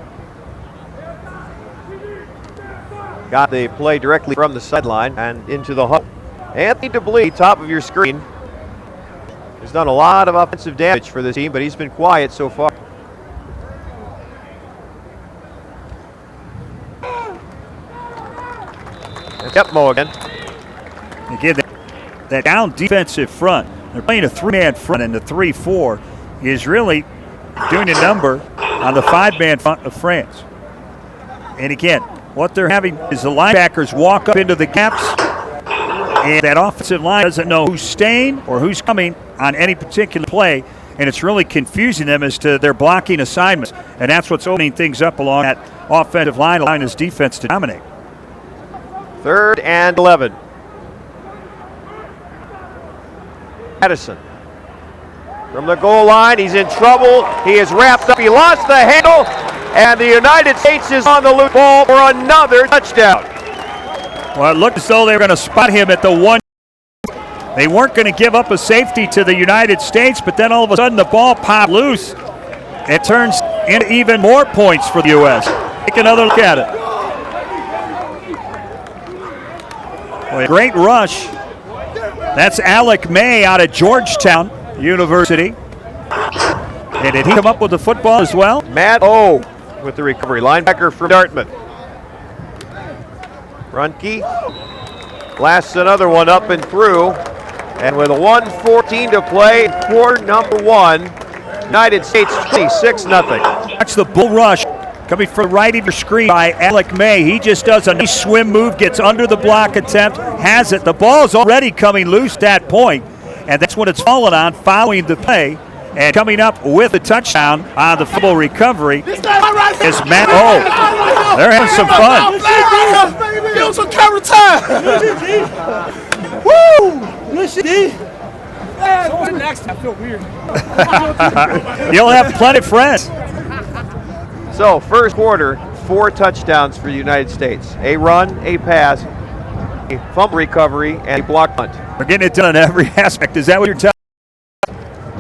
got the play directly from the sideline and into the huddle. Anthony DeBlee, top of your screen, has done a lot of offensive damage for this team, but he's been quiet so far. It's Yepmo again. Again, that down defensive front. They're playing a three-man front, and the 3-4 is really doing a number on the five-man front of France. And again, what they're having is the linebackers walk up into the gaps, and that offensive line doesn't know who's staying or who's coming on any particular play, and it's really confusing them as to their blocking assignments. And that's what's opening things up along that offensive line, allowing his defense to dominate. 3rd and 11. Addison from the goal line. He's in trouble. He is wrapped up. He lost the handle, and the United States is on the loose ball for another touchdown. Well, it looked as though they were going to spot him at the 1. They weren't going to give up a safety to the United States, but then all of a sudden the ball popped loose. It turns into even more points for the U.S. Take another look at it. Boy, great rush. That's Alec May out of Georgetown University. And did he come up with the football as well? Matt O with the recovery. Linebacker from Dartmouth. Runke blasts another one up and through. And with a 1:14 to play, quarter number 1, United States 26-0. That's the bull rush coming from the right of your screen by Alec May. He just does a nice swim move, gets under the block attempt, has it. The ball's already coming loose at that point, and that's what it's fallen on following the play. And coming up with a touchdown on the football recovery is Matt O. They're having some fun. Give some camera time. Woo! Listen, next, I feel weird. You'll have plenty of friends. So, first quarter, 4 touchdowns for the United States. A run, a pass, a fumble recovery, and a block punt. They're getting it done in every aspect. Is that what you're telling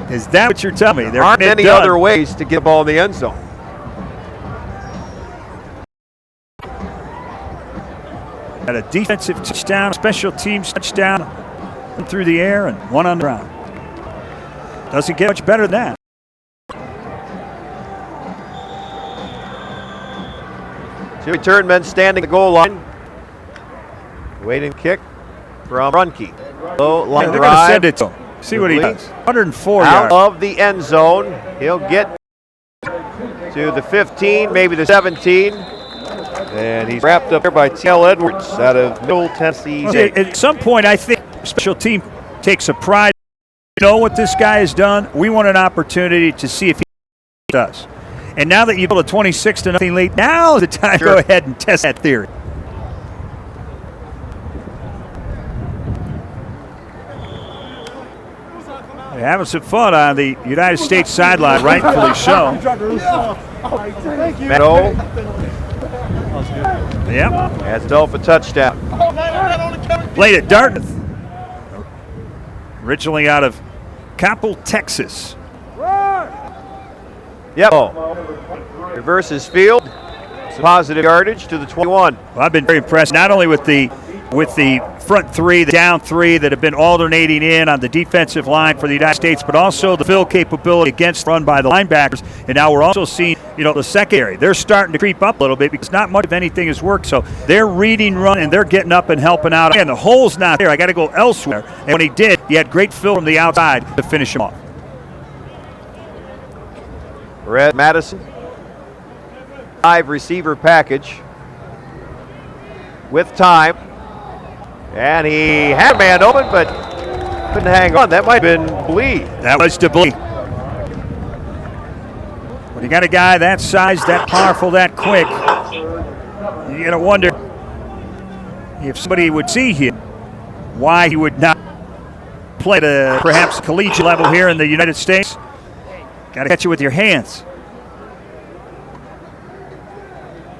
me? Is that what you're telling me? There aren't any other ways to get the ball in the end zone. At a defensive touchdown, special teams touchdown, one through the air and one on the ground. Doesn't get much better than that. Two return men standing at the goal line. Waiting kick from Runke. Low line They're going to drive. send it to him. See what he does. 104 Out yards. of the end zone. He'll get to the 15, maybe the 17. And he's wrapped up there by T.L. Edwards out of Middle Tennessee. At some point, I think special team takes a pride. You know what this guy has done? We want an opportunity to see if he does. And now that you've built a 26-0 lead, now is the time to go ahead and test that theory. They're having some fun on the United States sideline, rightfully so. Meadow Yep. has Dolph a touchdown. Played at Dartmouth. Originally out of Coppell, Texas. Yep. Reverses field. Some positive yardage to the 21. Well, I've been very impressed not only with the with the front three, the down three that have been alternating in on the defensive line for the United States, but also the fill capability against run by the linebackers. And now we're also seeing, the secondary. They're starting to creep up a little bit because not much of anything has worked. So they're reading run and they're getting up and helping out. And the hole's not there. I got to go elsewhere. And when he did, he had great fill from the outside to finish him off. Red Madison, 5 receiver package with time. And he had a man open, but couldn't hang on. That might have been Blee. That was DeBlee. When you got a guy that size, that powerful, that quick, you got to wonder if somebody would see him, why he would not play at perhaps collegiate level here in the United States. Got to catch it with your hands.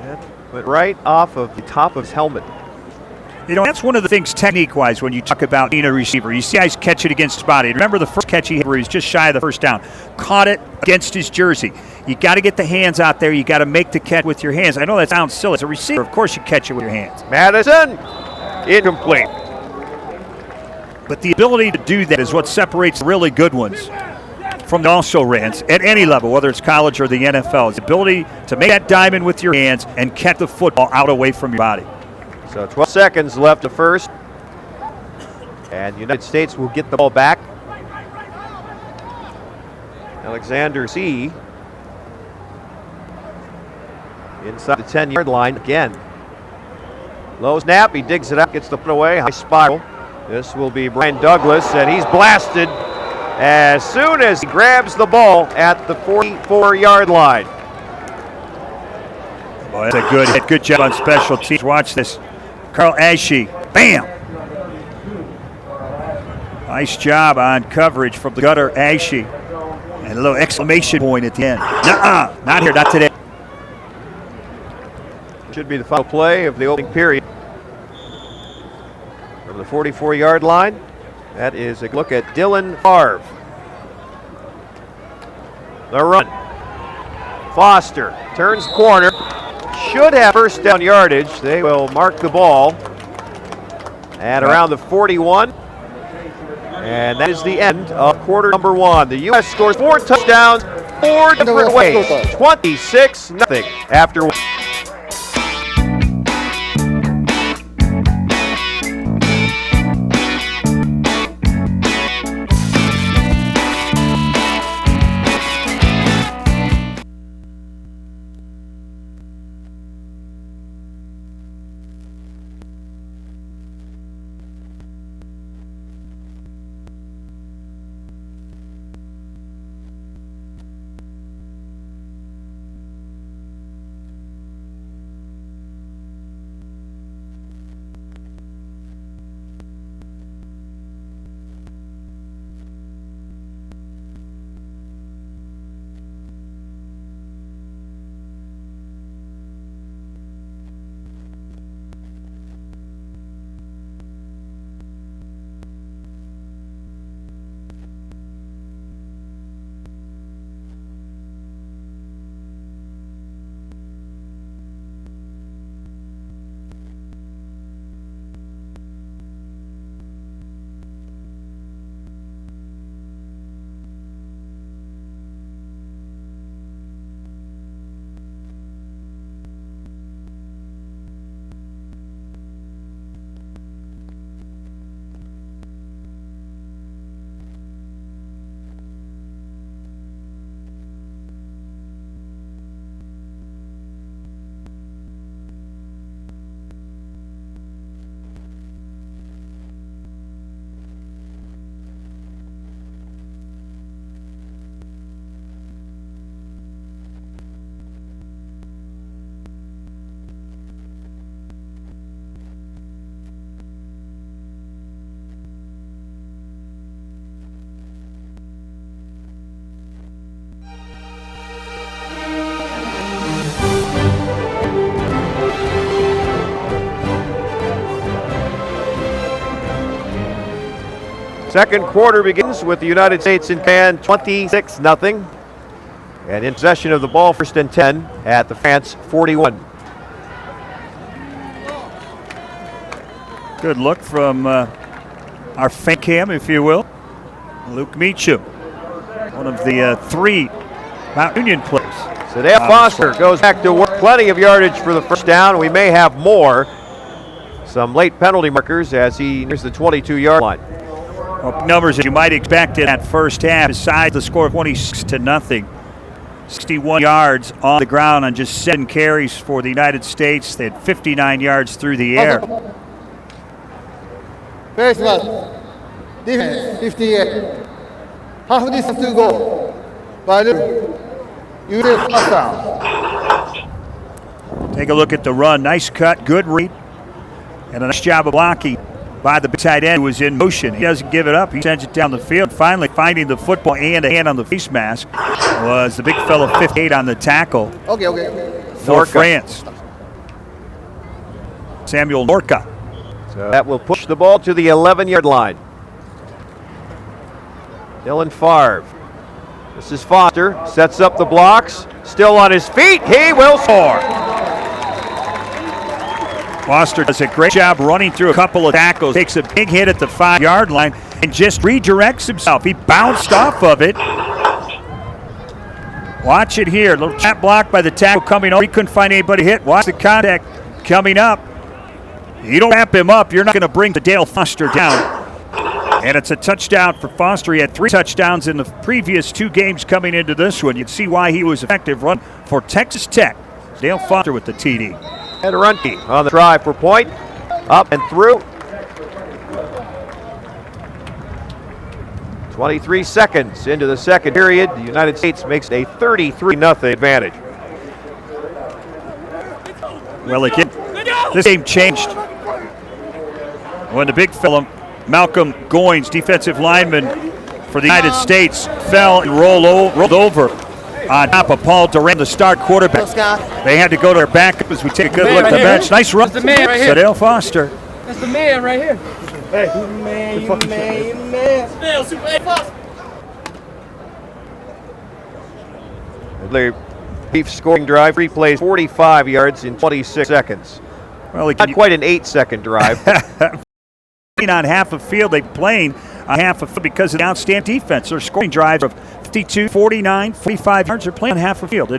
That went right off of the top of his helmet. That's one of the things technique-wise when you talk about being a receiver. You see guys catch it against his body. Remember the first catch he had where he was just shy of the first down. Caught it against his jersey. You got to get the hands out there. You got to make the catch with your hands. I know that sounds silly. As a receiver, of course you catch it with your hands. Madison, incomplete. But the ability to do that is what separates the really good ones from the also-rans at any level, whether it's college or the NFL. It's the ability to make that diamond with your hands and catch the football out away from your body. So 12 seconds left to first. And the United States will get the ball back. Alexander C. inside the 10-yard line again. Low snap, he digs it up, gets the put away, high spiral. This will be Brian Douglas, and he's blasted as soon as he grabs the ball at the 44-yard line. Boy, that's a good hit. Good job on special teams. Watch this. Carl Ashe, bam! Nice job on coverage from the gutter, Ashe. And a little exclamation point at the end. Nuh-uh, not here, not today. Should be the final play of the opening period. From the 44-yard line, that is a look at Dylan Favre. The run. Foster turns corner. Should have first down yardage. They will mark the ball at around the 41. And that is the end of quarter number 1. The U.S. scores 4 touchdowns, 4 different ways. 26-0 after 1. Second quarter begins with the United States in command, 26-0. And in possession of the ball, 1st and 10 at the France 41. Good look from our fan cam, if you will. Luke Meacham, one of the 3 Mount Union players. So Dale Foster goes back to work. Plenty of yardage for the first down. We may have more. Some late penalty markers as he nears the 22-yard line. Well, numbers as you might expect in that first half, besides the score of 26-0. 61 yards on the ground on just 7 carries for the United States. They had 59 yards through the air. First one. Defense, 58. Half distance to go. By little. You did first down. Take a look at the run. Nice cut, good read, and a nice job of blocking by the tight end who was in motion. He doesn't give it up. He sends it down the field. Finally finding the football and a hand on the face mask was the big fellow 58 on the tackle. Okay. For France. Samuel Norca. So that will push the ball to the 11-yard line. Dylan Favre. This is Foster. Sets up the blocks. Still on his feet. He will score. Foster does a great job running through a couple of tackles. Takes a big hit at the 5-yard line and just redirects himself. He bounced off of it. Watch it here. Little trap block by the tackle coming over. He couldn't find anybody to hit. Watch the contact coming up. You don't wrap him up, you're not going to bring the Dale Foster down. And it's a touchdown for Foster. He had 3 touchdowns in the previous 2 games coming into this one. You'd see why he was effective. Run for Texas Tech. Dale Foster with the TD. And Runke on the drive for point. Up and through. 23 seconds into the second period. The United States makes a 33-0 advantage. Well, again, this game changed when the big fella, Malcolm Goins, defensive lineman for the United States, fell and rolled over on top of Paul Duran, the star quarterback. They had to go to their backup as we take a good look at the bench. Nice run. That's the man right here. Dale Foster. That's the man right here. Hey, man. Super A+. The Chiefs scoring drive replays 45 yards in 26 seconds. Well, Not quite an 8-second drive. on half a field, they're playing on half a field because of the outstanding defense. Their scoring drives of 52, 49, 45 yards. They're playing on half a field.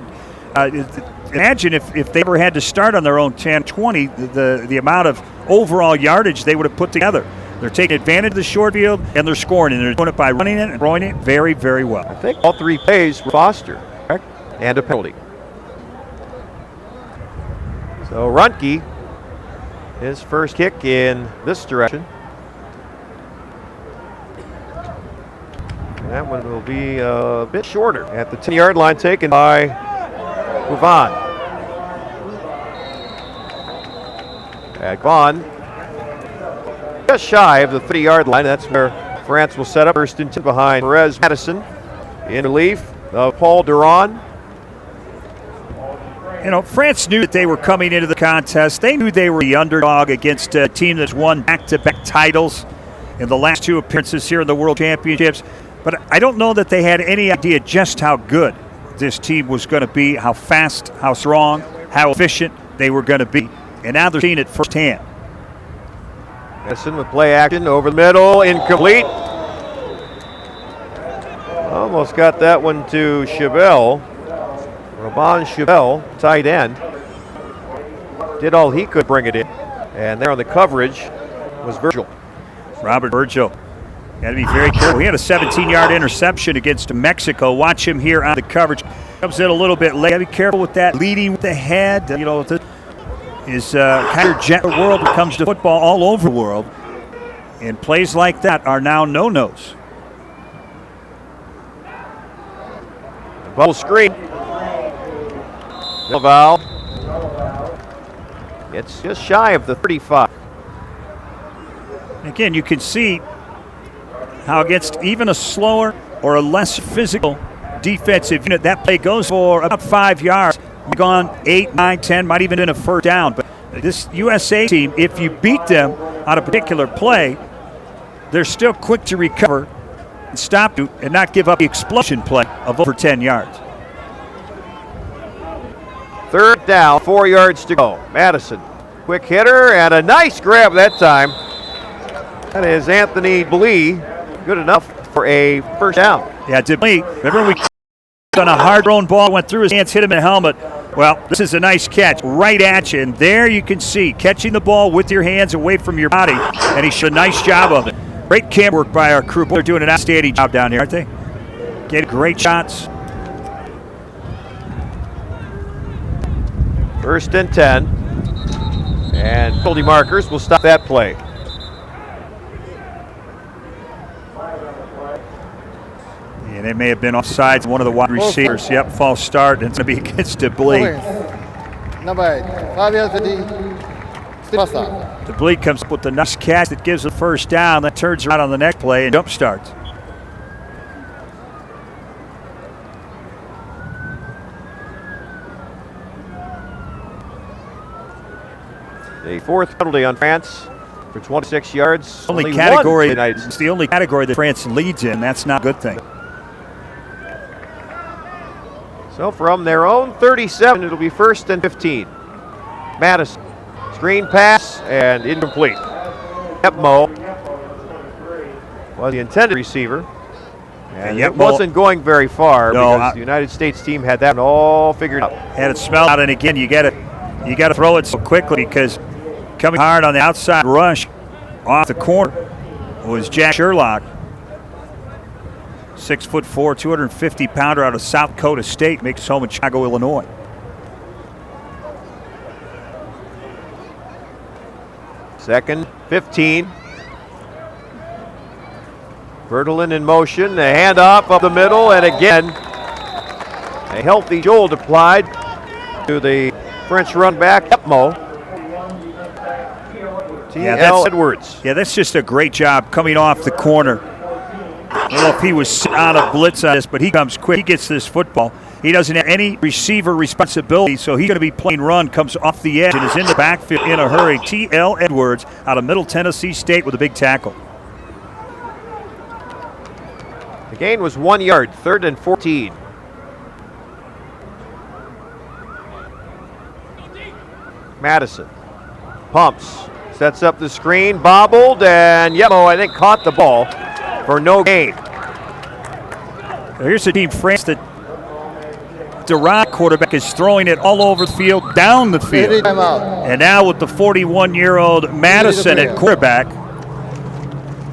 Imagine if they ever had to start on their own 10, 20, the amount of overall yardage they would have put together. They're taking advantage of the short field, and they're scoring, and they're doing it by running it and throwing it very, very well. I think all 3 plays were Foster, correct? And a penalty. So Runke, his first kick in this direction. That one will be a bit shorter at the 10-yard line, taken by Vaughn. At Vaughn, just shy of the 30-yard line. That's where France will set up first and 10 behind Perez Madison. In relief of Paul Duran. You know, France knew that they were coming into the contest. They knew they were the underdog against a team that's won back-to-back titles in the last 2 appearances here in the World Championships. But I don't know that they had any idea just how good this team was going to be, how fast, how strong, how efficient they were going to be. And now they're seeing it firsthand. Madison with play action over the middle, incomplete. Almost got that one to Chabelle. Robin Chabelle, tight end, did all he could bring it in. And there on the coverage was Virgil. Robert Virgil. Got to be very careful. He had a 17-yard interception against Mexico. Watch him here on the coverage. Comes in a little bit late. Got to be careful with that. Leading with the head. You know, this is kind of jet world when it comes to football all over the world. And plays like that are now no-nos. Bubble screen. Laval. It's just shy of the 35. Again, you can see how against even a slower or a less physical defensive unit, that play goes for about 5 yards. Gone 8, 9, 10, might even in a first down. But this USA team, if you beat them on a particular play, they're still quick to recover and stop you and not give up the explosion play of over 10 yards. 3rd down, 4 yards to go. Madison, quick hitter and a nice grab that time. That is Anthony Blee. Good enough for a first down. Yeah, Blee. Remember we on a hard-thrown ball, went through his hands, hit him in the helmet. Well, this is a nice catch right at you, and there you can see catching the ball with your hands away from your body, and he did a nice job of it. Great camera work by our crew. They're doing an outstanding job down here, aren't they? Getting great shots. First and 10. And penalty markers will stop that play. And it may have been offsides, one of the wide receivers. Yep, false start, and it's going to be against Blee. Number 8, 5 yards to the Blee comes up with the nice catch that gives the first down, that turns around on the next play and jump starts. The fourth penalty on France for 26 yards. Only category, it's the only category that France leads in. That's not a good thing. So from their own 37, it'll be first and 15. Madison, screen pass and incomplete. Yepmo was the intended receiver. And it wasn't going very far because the United States team had that all figured out. Had it smelled out, and again, you got to throw it so quickly because coming hard on the outside rush off the corner was Jack Sherlock. 6'4", 250-pounder out of South Dakota State, makes home in Chicago, Illinois. Second, 15. Bertolin in motion, a handoff up the middle, and again, a healthy jolt applied to the French run back, Epmo. T.L. Edwards. Yeah, that's just a great job coming off the corner. I don't know if he was on a blitz on this, but he comes quick. He gets this football. He doesn't have any receiver responsibility, so he's going to be playing run, comes off the edge, and is in the backfield in a hurry. T.L. Edwards out of Middle Tennessee State with a big tackle. The gain was 1 yard, 3rd and 14. Madison pumps, sets up the screen, bobbled, and Yellow, I think, caught the ball for no gain. Here's the team, France, that Durant quarterback is throwing it all over the field, down the field. And now with the 41-year-old Madison at quarterback,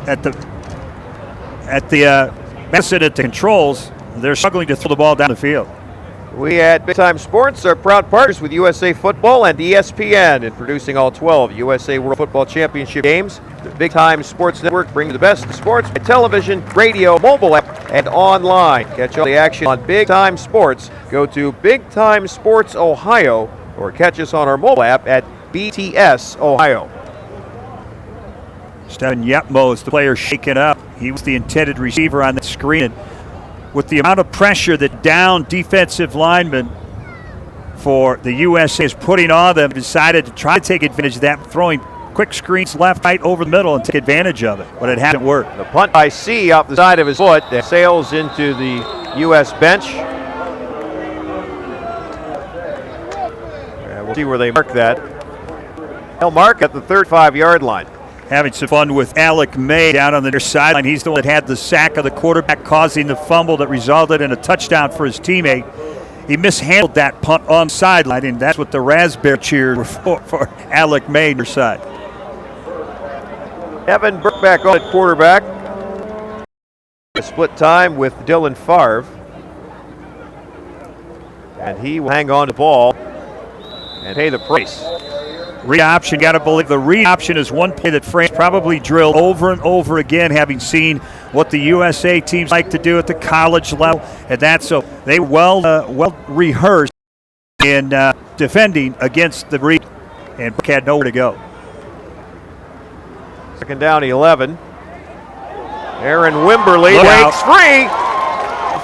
Madison at the controls, they're struggling to throw the ball down the field. We at Big Time Sports are proud partners with USA Football and ESPN in producing all 12 USA World Football Championship games. The Big Time Sports Network brings the best sports by television, radio, mobile app, and online. Catch all the action on Big Time Sports. Go to Big Time Sports Ohio or catch us on our mobile app at BTS Ohio. Steven Yepmo is the player shaken up. He was the intended receiver on the screen. With the amount of pressure that down defensive linemen for the USA is putting on them, decided to try to take advantage of that, throwing quick screens left, right, over the middle and take advantage of it, but it hasn't worked. The punt by C off the side of his foot that sails into the U.S. bench. We'll see where they mark that. They'll mark at the 35-yard line. Having some fun with Alec May down on the near sideline. He's the one that had the sack of the quarterback, causing the fumble that resulted in a touchdown for his teammate. He mishandled that punt on the sideline, and that's what the Raspberry cheered for Alec May on their side. Evan Burke back on at quarterback. A split time with Dylan Favre. And he will hang on to the ball and pay the price. Read option, got to believe the read option is one play that France probably drilled over and over again, having seen what the USA teams like to do at the college level, and that's so they well rehearsed in defending against the read, and Burke had nowhere to go. Second down, 11. Aaron Wimberly breaks free.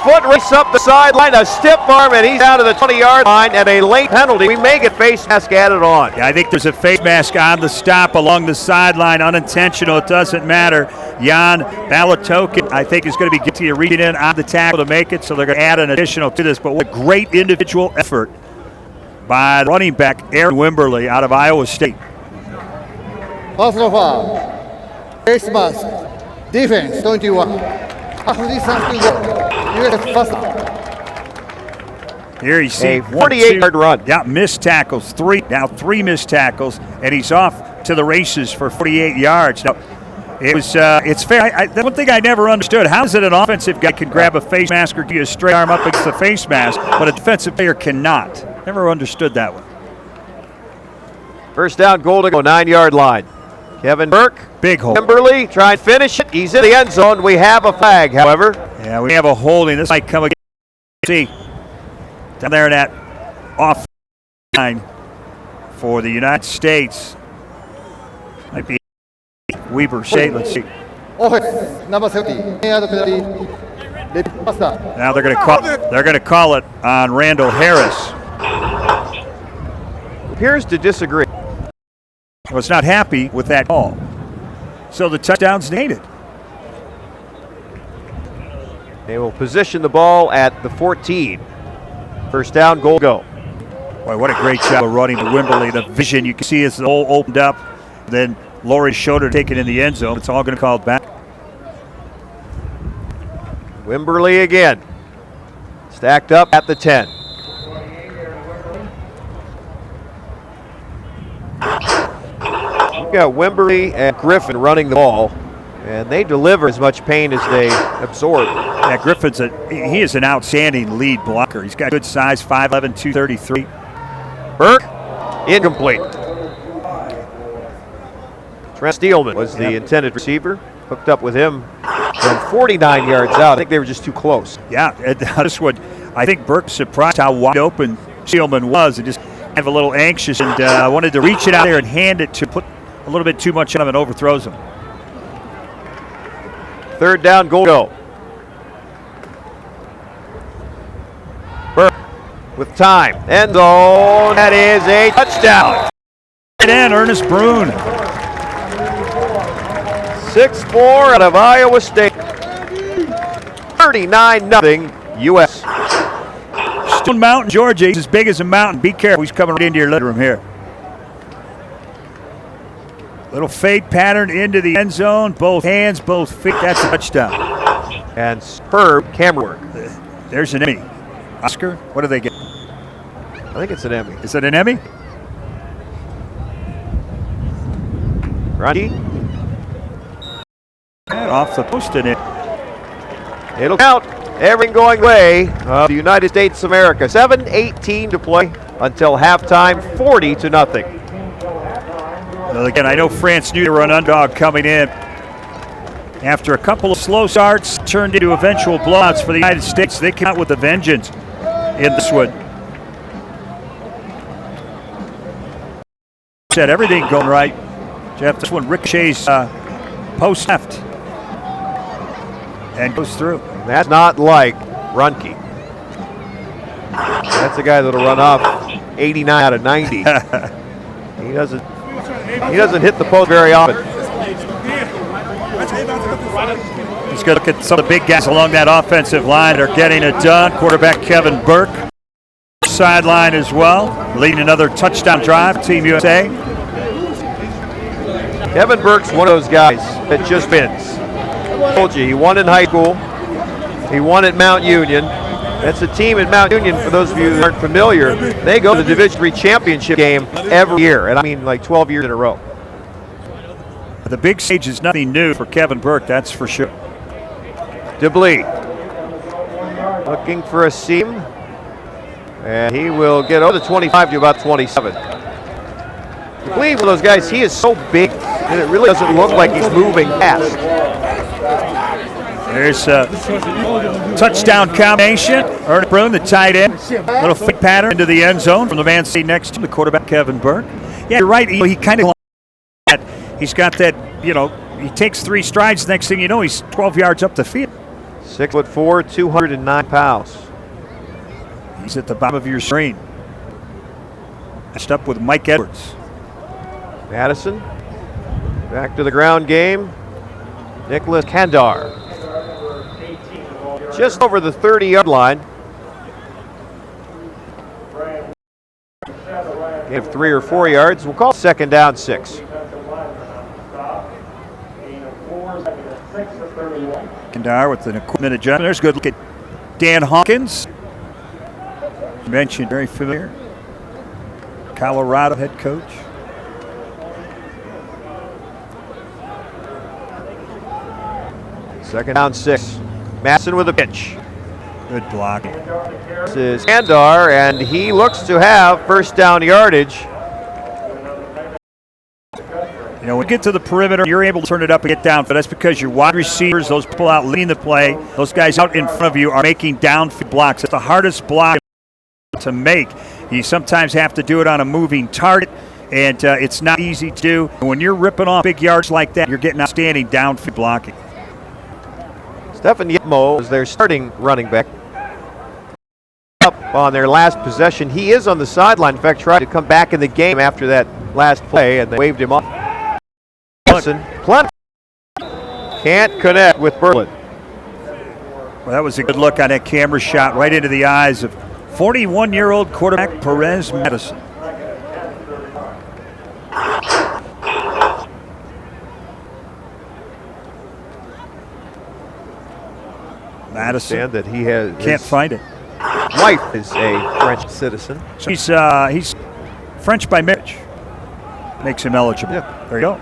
Foot race up the sideline, a stiff arm, and he's down to the 20-yard line, and a late penalty. We may get face mask added on. Yeah, I think there's a face mask on the stop along the sideline, unintentional. It doesn't matter. Jan Balatokin, I think, is going to be guilty of reaching in on the tackle to make it, so they're going to add an additional to this. But what a great individual effort by running back Aaron Wimberly out of Iowa State. Personal foul. Face mask. Defense 21. Half distance to go. US first. Here you see A 48-yard run. Yeah, missed tackles. Three missed tackles, and he's off to the races for 48 yards. Now, it's fair. The one thing I never understood, how is it an offensive guy can grab a face mask or give you a straight arm up against the face mask, but a defensive player cannot? Never understood that one. First down, goal to go, 9-yard line. Kevin Burke. Big hole. Kimberly trying to finish it. He's in the end zone. We have a flag, however. Yeah, we have a holding. This might come again. See, down there in that off line for the United States. Might be Weber Shea. Let's see. Offense number 70. 10-yard penalty. Left faster. Now they're going to call it on Randall Harris. Appears to disagree. Was not happy with that call. So the touchdown's needed. They will position the ball at the 14. First down, goal go. Boy, what a great job of running to Wimberley. The vision you can see is all opened up. Then Laurie's shoulder taken in the end zone. It's all going to call it back. Wimberley again. Stacked up at the 10. We've got Wimberley and Griffin running the ball, and they deliver as much pain as they absorb. Yeah, Griffin's he is an outstanding lead blocker. He's got good size, 5'11", 233. Burke, incomplete. Trent Steelman was the intended receiver. Hooked up with him from 49 yards out. I think they were just too close. Yeah, I think Burke's surprised how wide open Steelman was and just kind of a little anxious and wanted to reach it out there and hand it to put a little bit too much on him and overthrows him. Third down, goal go. Burke with time. End zone. That is a touchdown. And Ernest Brune. 6-4 out of Iowa State. 39-0 U.S. Stone Mountain, Georgia. He's as big as a mountain. Be careful. He's coming right into your living room here. Little fade pattern into the end zone. Both hands, both feet. That's a touchdown. And superb camera work. There's an Emmy. Oscar, what do they get? I think it's an Emmy. Is it an Emmy? Runty. And off the post in it. It'll count. Everything going way of the United States of America. 7:18 to play until halftime, 40-0. Well, again, I know France knew they were an underdog coming in. After a couple of slow starts, turned into eventual blowouts for the United States. They came out with a vengeance in this one. Said everything going right. Jeff, this one ricochets post left and goes through. That's not like Runke. That's a guy that'll run off 89 out of 90. He doesn't hit the post very often. Let's go look at some of the big guys along that offensive line that are getting it done. Quarterback Kevin Burke, sideline as well, leading another touchdown drive, Team USA. Kevin Burke's one of those guys that just wins. I told you, he won in high school. He won at Mount Union. That's a team at Mount Union, for those of you that aren't familiar, they go to the Division III championship game every year, and I mean like 12 years in a row. The big stage is nothing new for Kevin Burke, that's for sure. DeBlee looking for a seam, and he will get over the 25 to about 27. DeBlee, one of those guys, he is so big that it really doesn't look like he's moving fast. There's a touchdown combination. Ernest Brune, the tight end. Little fake pattern into the end zone from the man sitting next to him, the quarterback Kevin Burke. Yeah, you're right. He kind of he's got that, he takes 3 strides. Next thing you know, he's 12 yards up the field. 6'4", 209 pounds. He's at the bottom of your screen. Matched up with Mike Edwards. Madison back to the ground game. Nicholas Kandar. Just over the 30-yard line. Give 3 or 4 yards. We'll call second down 6. Kandar with an equipment adjustment. There's a good look at Dan Hawkins. Mentioned, very familiar. Colorado head coach. Second down 6. Masson with a pitch. Good blocking. This is Kandar, and he looks to have first down yardage. You know, when you get to the perimeter, you're able to turn it up and get down. But that's because your wide receivers, those people out leading the play, those guys out in front of you are making downfield blocks. It's the hardest block to make. You sometimes have to do it on a moving target, and it's not easy to do. And when you're ripping off big yards like that, you're getting outstanding downfield blocking. Stefan Yetmo is their starting running back. Up on their last possession. He is on the sideline. In fact, tried to come back in the game after that last play, and they waved him off. Plenty can't connect with Berlin. Well, that was a good look on that camera shot right into the eyes of 41-year-old quarterback Perez Madison. Madison That he has can't find it. Wife is a French citizen. So he's French by marriage. Makes him eligible. Yeah. There you go.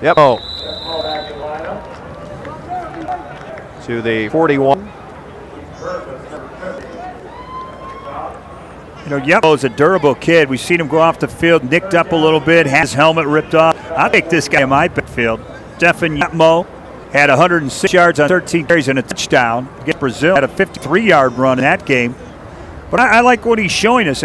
Yep. Oh. To the 41. You know, Yetmo's a durable kid. We've seen him go off the field, nicked up a little bit, had his helmet ripped off. I'll take this guy in my backfield. Stefan Yetmo had 106 yards on 13 carries and a touchdown against Brazil. Had a 53-yard run in that game. But I like what he's showing us.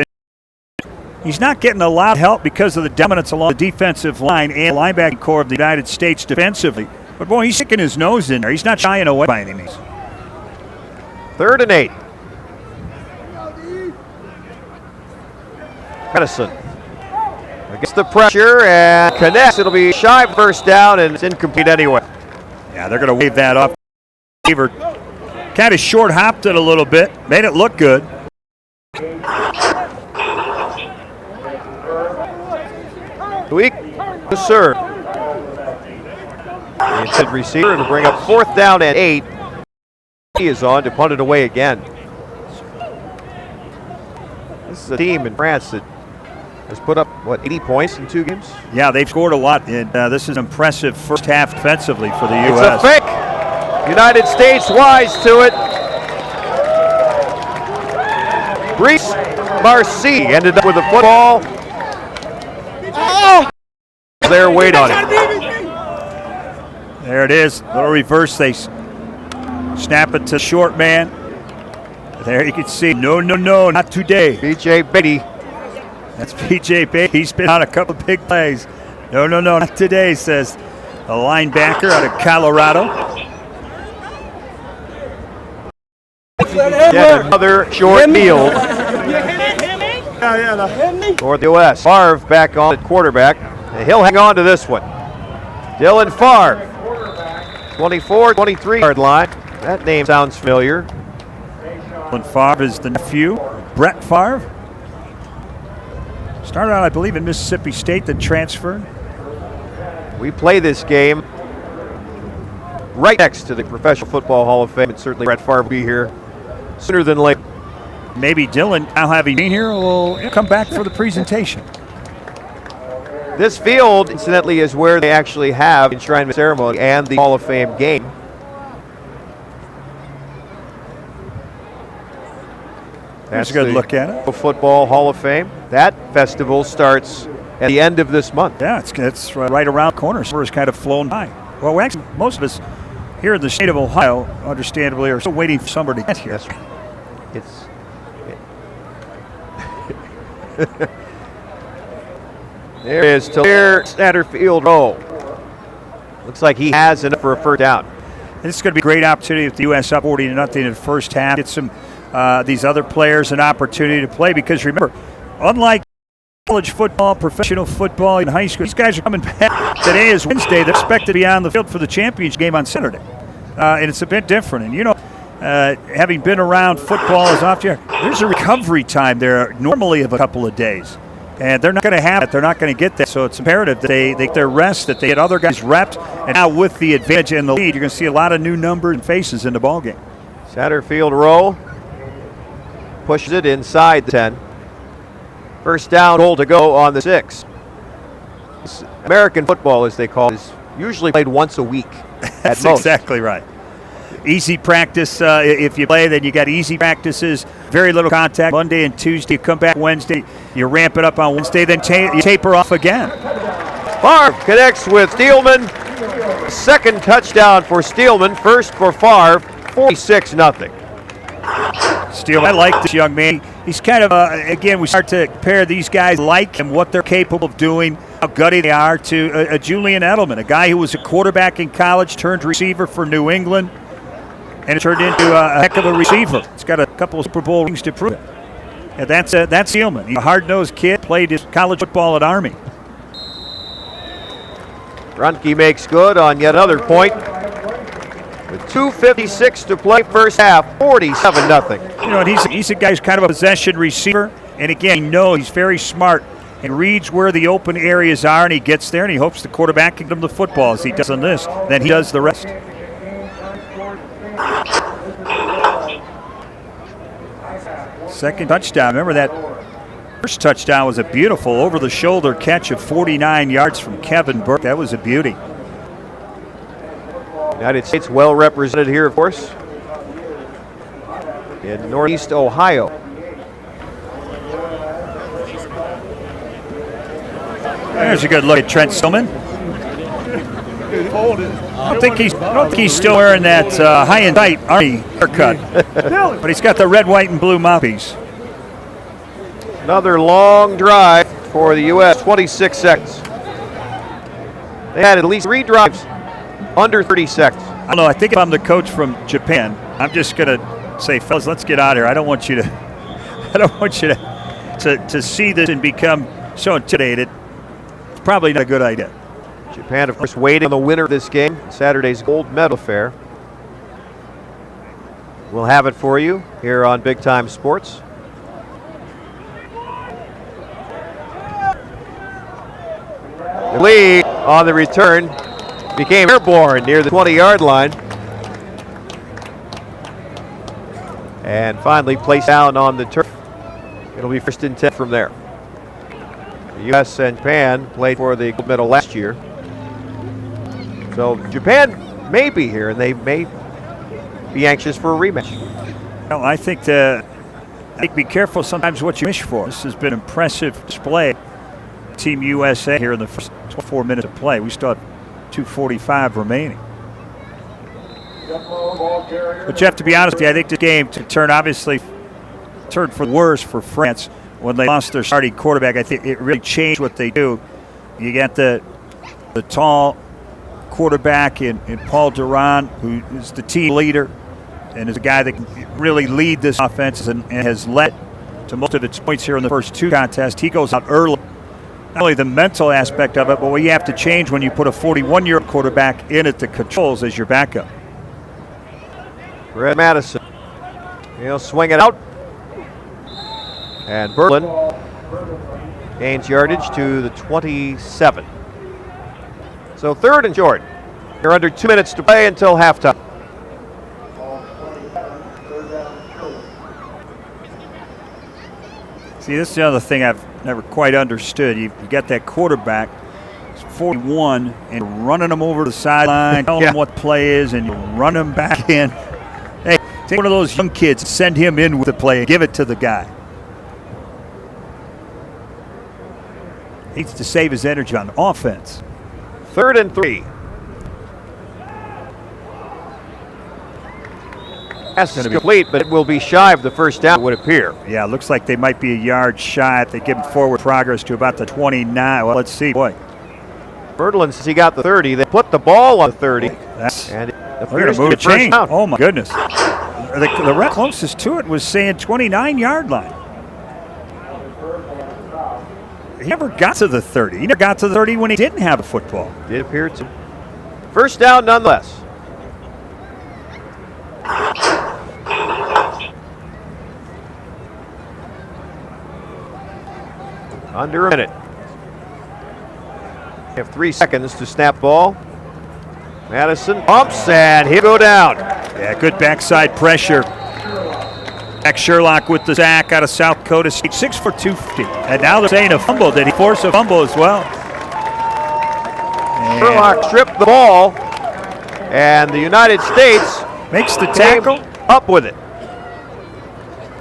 He's not getting a lot of help because of the dominance along the defensive line and linebacking core of the United States defensively. But, boy, he's sticking his nose in there. He's not shying away by any means. 3rd and 8. Madison against the pressure and connects. It'll be shy of first down, and it's incomplete anyway. Yeah, they're going to wave that off. Kind of short hopped it a little bit, made it look good. Weak to serve. The intended receiver to bring up 4th down and 8. He is on to punt it away again. This is a team in France that has put up, 80 points in 2 games? Yeah, they've scored a lot, and this is impressive first half defensively for the It's U.S. a fake. United States wise to it. Brice Marcy ended up with the football. Their weight on it. There it is, little reverse. They snap it to short man. There you can see, no, not today. B.J. Beatty. That's B.J. Beatty. He's been on a couple big plays. No, not today, says the linebacker out of Colorado. Yet another short field for the U.S. Favre back on at quarterback. And he'll hang on to this one. Dylan Favre, 23-yard line. That name sounds familiar. Dylan Favre is the nephew of Brett Favre. Started out, I believe, in Mississippi State, then transferred. We play this game right next to the Professional Football Hall of Fame, and certainly Brett Favre will be here sooner than later. Maybe Dylan, now having been here, will come back for the presentation. This field, incidentally, is where they actually have enshrinement ceremony and the Hall of Fame game. That's a good look at it. Football Hall of Fame. That festival starts at the end of this month. Yeah, it's right around the corner. Summer's kind of flown by. Well, actually, most of us here in the state of Ohio, understandably, are still waiting for summer to get here. That's right. There is Talir Satterfield Rowe. Looks like he has enough for a first down. This is going to be a great opportunity with the U.S. up 40-0 in the first half. Get some these other players an opportunity to play, because remember, unlike college football, professional football in high school, these guys are coming back. Today is Wednesday. They're expected to be on the field for the championship game on Saturday. And it's a bit different. And, you know, having been around football as often, there's a recovery time there normally of a couple of days. And they're not going to have it. They're not going to get that. So it's imperative that they get their rest, that they get other guys reps. And now with the advantage in the lead, you're going to see a lot of new numbers and faces in the ballgame. Satterfield roll. Pushes it inside the 10. First down, goal to go on the 6. American football, as they call it, is usually played once a week at That's most. exactly right. Easy practice. If you play, then you got easy practices, very little contact. Monday and Tuesday, you come back Wednesday, you ramp it up on Wednesday, then you taper off again. Favre connects with Steelman. Second touchdown for Steelman. First for Favre, 46-0. Steele, I like this young man. He's kind of, again, we start to compare these guys like him, what they're capable of doing, how gutty they are, to a Julian Edelman, a guy who was a quarterback in college, turned receiver for New England, and it turned into a heck of a receiver. He's got a couple of Super Bowl rings to prove it. And that's Steelman. He's a hard-nosed kid, played his college football at Army. Runke makes good on yet another point. With 2:56 to play first half, 47-0. You know, and he's a guy who's kind of a possession receiver. And again, he's very smart and reads where the open areas are, and he gets there, and he hopes the quarterback can give him the football as he does on this. Then he does the rest. Second touchdown. Remember that first touchdown was a beautiful over-the-shoulder catch of 49 yards from Kevin Burke. That was a beauty. United States well represented here, of course, in Northeast Ohio. There's a good look at Trent Stillman. I don't think he's still wearing that high and tight Army haircut, but he's got the red, white, and blue mouthpiece. Another long drive for the U.S., 26 seconds. They had at least 3 drives under 30 seconds. I don't know. I think if I'm the coach from Japan, I'm just going to say, fellas, let's get out of here. I don't want you to see this and become so intimidated. It's probably not a good idea. Japan, of course, waiting on the winner of this game, Saturday's gold medal affair. We'll have it for you here on Big Time Sports. The lead on the return became airborne near the 20-yard line. And finally placed down on the turf. It'll be first and 10 from there. The U.S. and Japan played for the gold medal last year. So Japan may be here, and they may be anxious for a rematch. Well, I think be careful sometimes what you wish for. This has been an impressive display. Team USA here in the first 24 minutes of play. We still have 2:45 remaining. But you have to be honest with you, I think this game turned for the worse for France when they lost their starting quarterback. I think it really changed what they do. You got the tall quarterback in Paul Duran, who is the team leader and is a guy that can really lead this offense and has led to most of its points here in the first 2 contests. He goes out early. Not only the mental aspect of it, but what you have to change when you put a 41-year-old quarterback in at the controls as your backup. Red Madison, he'll swing it out. And Berlin gains yardage to the 27. So 3rd and short. You're under 2 minutes to play until halftime. See, this is the other thing I've never quite understood. You got that quarterback, 41, and running him over the sideline, telling him what play is, and you run him back in. Hey, take one of those young kids, send him in with the play, and give it to the guy. He needs to save his energy on offense. 3rd and 3. That's complete, but it will be shy of the first down, it would appear. Yeah, it looks like they might be a yard shy if they give him forward progress to about the 29. Well, let's see. Boy. Berlin says he got the 30. They put the ball on 30. And it appears to be first down. Oh, my goodness. The rep closest to it was saying 29-yard line. He never got to the 30. He never got to the 30 when he didn't have a football. Did appear to. First down nonetheless. Under a minute. We have 3 seconds to snap ball. Madison pumps and he'll go down. Yeah, good backside pressure. Jack Sherlock with the sack out of South Dakota State, 6 for 250. And now they're saying a fumble. Did he force a fumble as well? And Sherlock stripped the ball, and the United States makes the tackle. Up with it.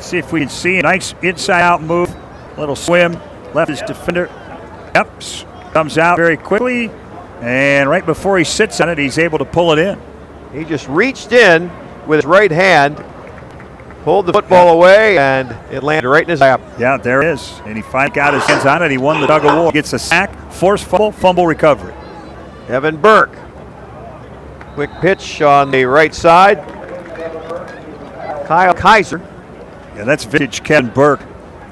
See if we can see a nice inside-out move. Little swim, left his defender. Yep, comes out very quickly. And right before he sits on it, he's able to pull it in. He just reached in with his right hand, pulled the football away, and it landed right in his lap. Yeah, there it is. And he finally got his hands on it. He won the tug of war. Gets a sack, forced fumble recovery. Evan Burke. Quick pitch on the right side. Kyle Kaiser. Yeah, that's vintage Ken Burke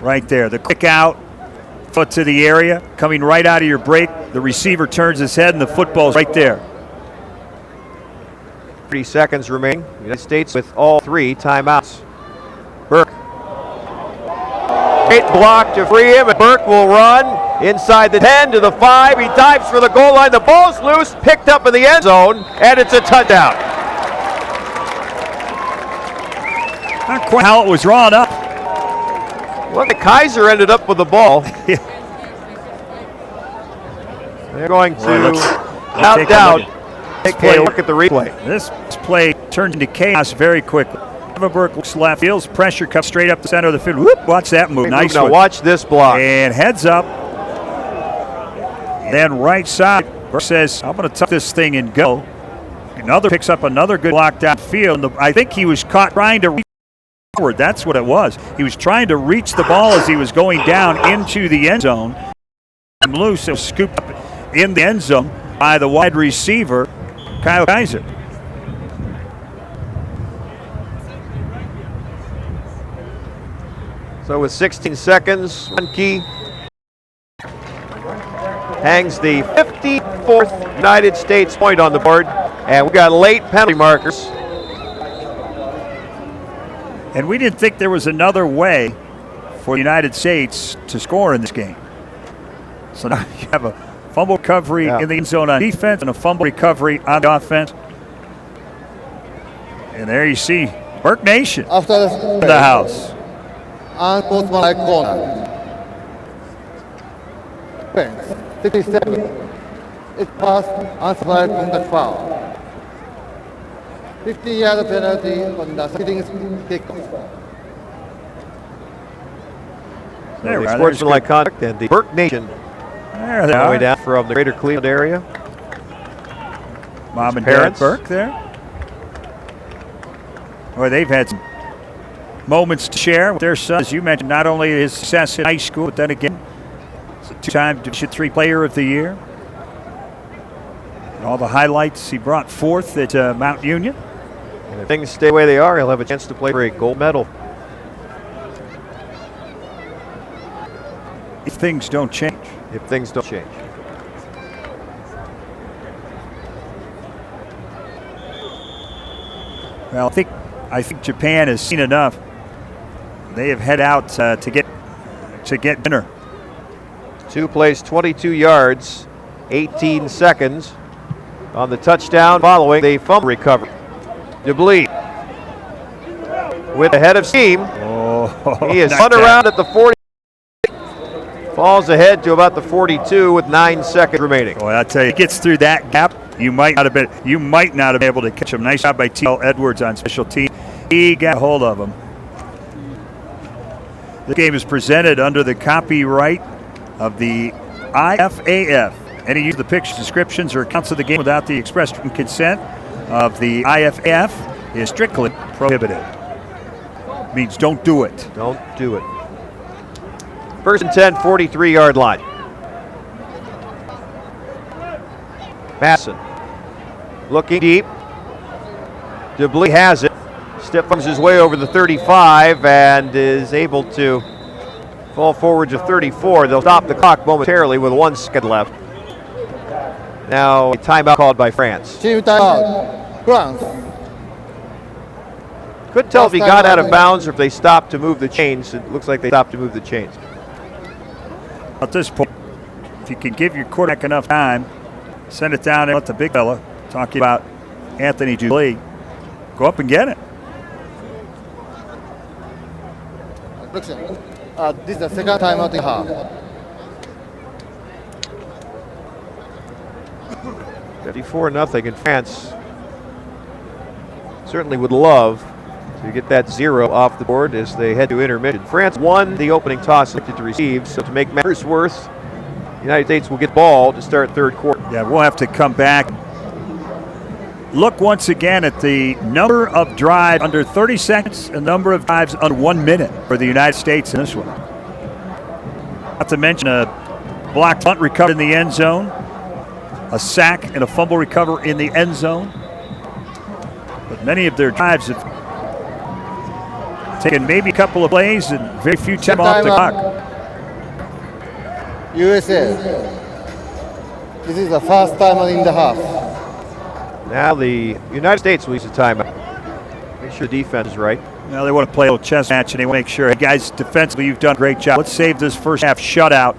right there. The quick out, foot to the area, coming right out of your break. The receiver turns his head and the football's right there. 30 seconds remaining. United States with all 3 timeouts. Burke. Great block to free him, and Burke will run inside the 10 to the 5. He dives for the goal line. The ball's loose, picked up in the end zone, and it's a touchdown. Not quite how it was drawn up. Well, the Kaiser ended up with the ball. They're going to, without doubt, take a look at the replay. This play turned into chaos very quickly. Evan Burke looks left, feels pressure, comes straight up the center of the field. Whoop, watch that move. Nice Now one. watch this block. And heads up. Then right side, Burke says, I'm going to tuck this thing and go. Another picks up another good block downfield. I think he was caught trying to reach forward. That's what it was. He was trying to reach the ball as he was going down into the end zone. And loose, it was scooped up in the end zone by the wide receiver, Kyle Kaiser. So with 16 seconds, Key hangs the 54th United States point on the board, and we got late penalty markers. And we didn't think there was another way for the United States to score in this game. So now you have a fumble recovery in the end zone on defense and a fumble recovery on the offense. And there you see Burke Nation After in the house. unsportsmanlike corner. Offense, 67. It passed unsportsmanlike conduct foul. 15-yard penalty on the sitting kickoff. There we The are. sportsmanlike conduct and the Burke Nation There they all the way are. down from the greater Cleveland area. Mom and parents. Dad Burke there. Boy, they've had some moments to share with their son. As you mentioned, not only his success in high school, but then again, he's a 2-time Division III Player of the Year. And all the highlights he brought forth at Mount Union. And if things stay the way they are, he'll have a chance to play for a gold medal. If things don't change. If things don't change. Well, I think Japan has seen enough. They have head out to get dinner. 2 plays, 22 yards, 18 seconds on the touchdown following the fumble recovery. DeBlee with the head of steam. Oh, He is not spun bad. around at the 40. Falls ahead to about the 42 with 9 seconds remaining. Boy, I tell you, it gets through that gap. You might not have been able to catch him. Nice job by T.L. Edwards on special team. He got a hold of him. This game is presented under the copyright of the IFAF. Any use of the pictures, descriptions, or accounts of the game without the express written consent of the IFAF is strictly prohibited. Means don't do it. Don't do it. First and 10, 43-yard line. Masson looking deep. DeBlee has it. Step arms his way over the 35 and is able to fall forward to 34. They'll stop the clock momentarily with 1 second left. Now a timeout called by France. Team timeout. France. Couldn't tell if he got out of bounds or if they stopped to move the chains. It looks like they stopped to move the chains. At this point, if you can give your quarterback enough time, send it down and let the big fella, talking about Anthony Dubley, go up and get it. This is the second time out in half. 54-0 in France. Certainly would love to get that 0 off the board as they head to intermission. France won the opening toss, elected to receive, so to make matters worse, the United States will get ball to start third quarter. Yeah, we'll have to come back. Look once again at the number of drives under 30 seconds and number of drives under 1 minute for the United States in this one. Not to mention a blocked punt recovered in the end zone, a sack and a fumble recover in the end zone. But many of their drives have taken maybe a couple of plays and very few time off the clock. USA. This is the first time in the half. Now the United States leads the timeout. Make sure the defense is right. Now they want to play a little chess match and they want to make sure, hey guys, defensively you've done a great job. Let's save this first half shutout.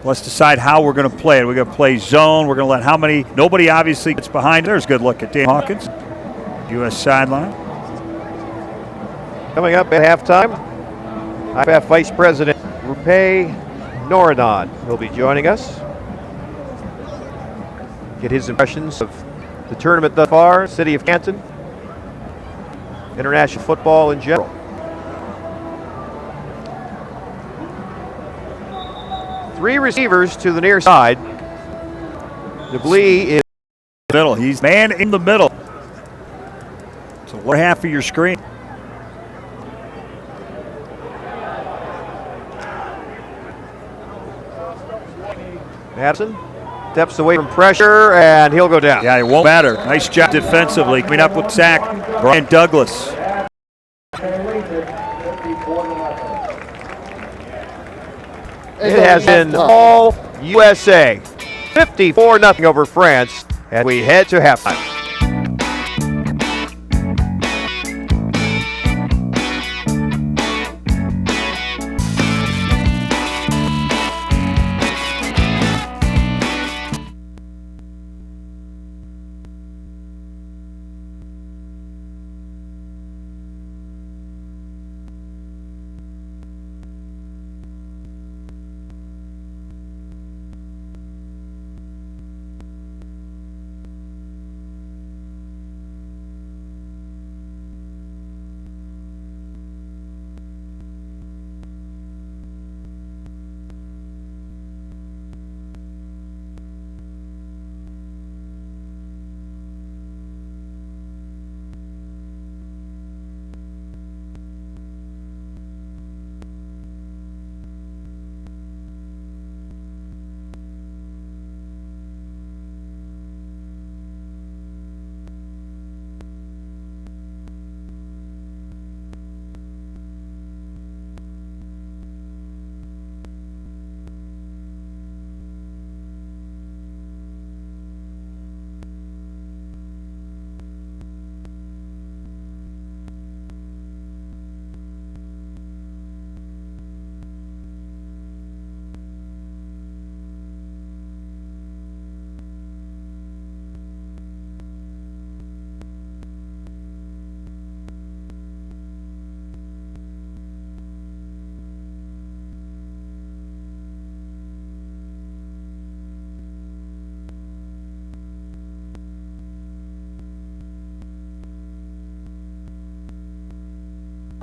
Let's decide how we're going to play it. We're going to play zone. We're going to let how many? Nobody obviously gets behind. There's a good look at Dan Hawkins. U.S. sideline. Coming up at halftime, IFAF Vice President Rupe Noradon will be joining us. Get his impressions of the tournament thus far, City of Canton, international football in general. Three receivers to the near side. Dubley is middle. He's man in the middle. So lower half of your screen. Madison steps away from pressure and he'll go down. Yeah, it won't matter. Nice job defensively. Coming up with sack, Brian Douglas. It has been all USA. 54-0 over France, and we head to halftime.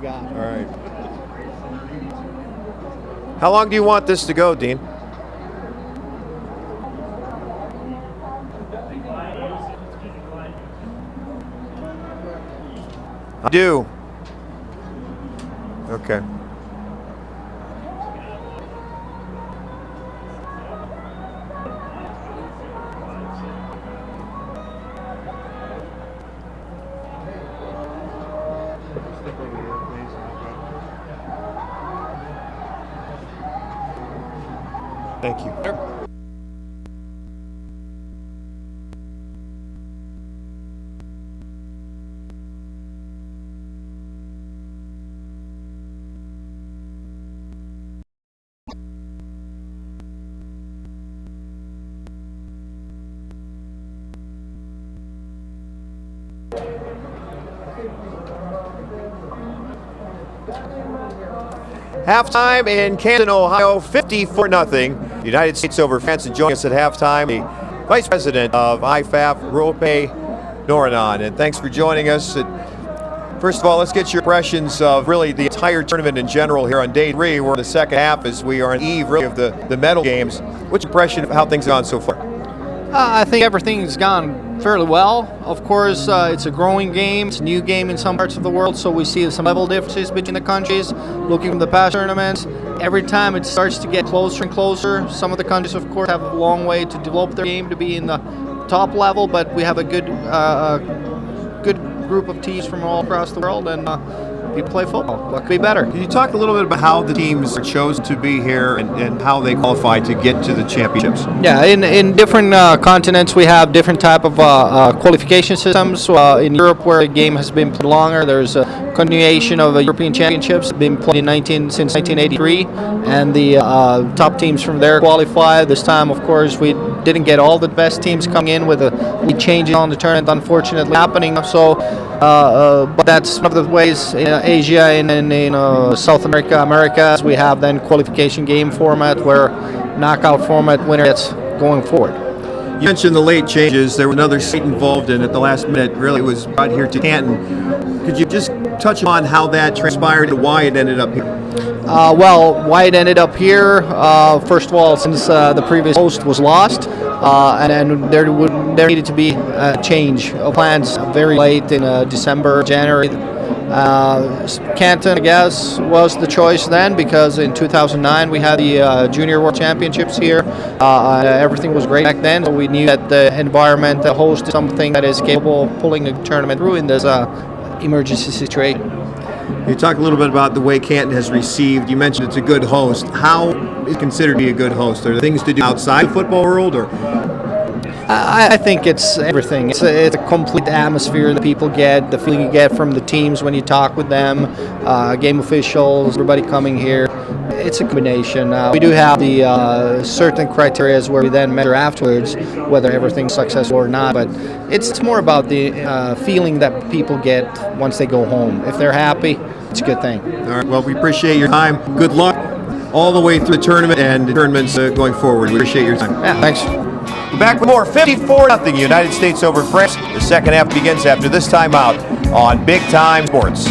All right. How long do you want this to go, Dean? I do. Okay. Thank you. Halftime in Canton, Ohio, 54-0. United States over France. And joining us at halftime, the Vice President of IFAF, Rope Noranon. And thanks for joining us. First of all, let's get your impressions of really the entire tournament in general here on day 3. We're in the second half as we are on eve really of the medal games. What's your impression of how things have gone so far? I think everything's gone fairly well. Of course, it's a growing game. It's a new game in some parts of the world, so we see some level differences between the countries. Looking from the past tournaments, every time it starts to get closer and closer. Some of the countries, of course, have a long way to develop their game to be in the top level, but we have a good group of teams from all across the world, and people play football. What could be better? Can you talk a little bit about how the teams are chosen to be here and how they qualify to get to the championships? Yeah, in different continents we have different type of qualification systems. So, in Europe, where the game has been played longer, there's a continuation of European Championships been played since 1983, and the top teams from there qualify. This time, of course, we didn't get all the best teams coming in with the changes on the tournament, unfortunately, happening. So, but that's one of the ways in Asia and in South America, Americas, we have then qualification game format where knockout format winner gets going forward. You mentioned the late changes. There was another state involved in at the last minute. Really was brought here to Canton. Could you just touch on how that transpired and why it ended up here? Well, why it ended up here, first of all, since the previous host was lost, and then there needed to be a change of plans very late in December, January. Canton, I guess, was the choice then because in 2009 we had the Junior World Championships here. Everything was great back then, so we knew that the environment, the host, is something that is capable of pulling a tournament through in this emergency situation. You talk a little bit about the way Canton has received. You mentioned it's a good host. How is it considered to be a good host? Are there things to do outside the football world, or? I think it's everything. It's a complete atmosphere that people get, the feeling you get from the teams when you talk with them, game officials, everybody coming here. It's a combination. We do have the certain criteria where we then measure afterwards whether everything's successful or not, but it's more about the feeling that people get once they go home. If they're happy, it's a good thing. All right, well, we appreciate your time. Good luck all the way through the tournament and the tournaments going forward. We appreciate your time. Yeah, thanks. We're back with more. 54-0 United States over France. The second half begins after this timeout on Big Time Sports.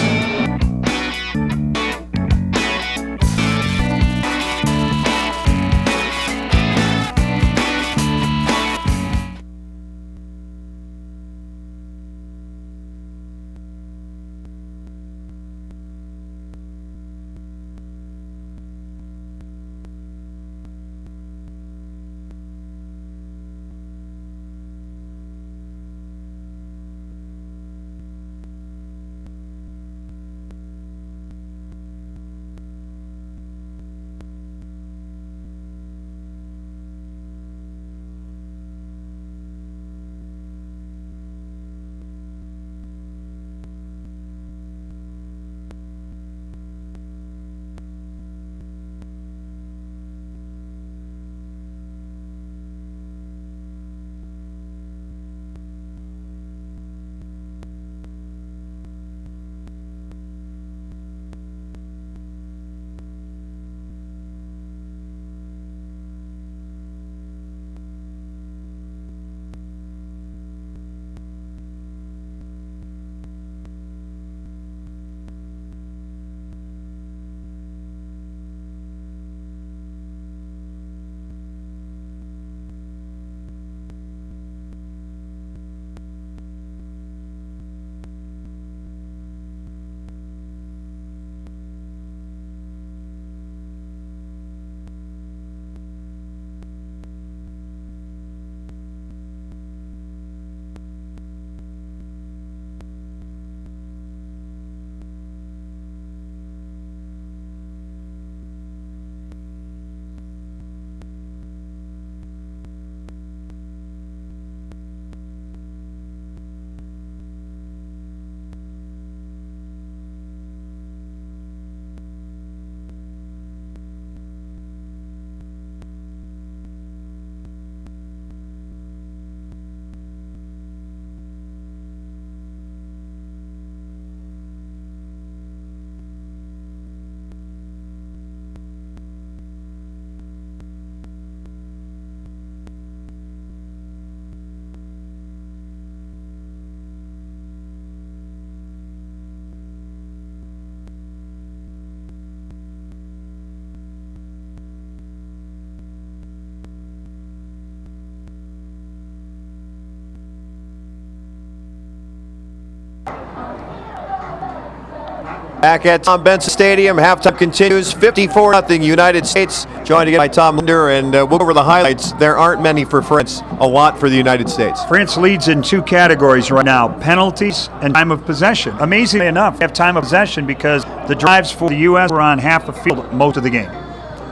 Back at Tom Benson Stadium, halftime continues, 54-0 United States. Joined again by Tom Linder, and we'll go over the highlights. There aren't many for France, a lot for the United States. France leads in 2 categories right now, penalties and time of possession. Amazingly enough, they have time of possession because the drives for the U.S. were on half the field most of the game.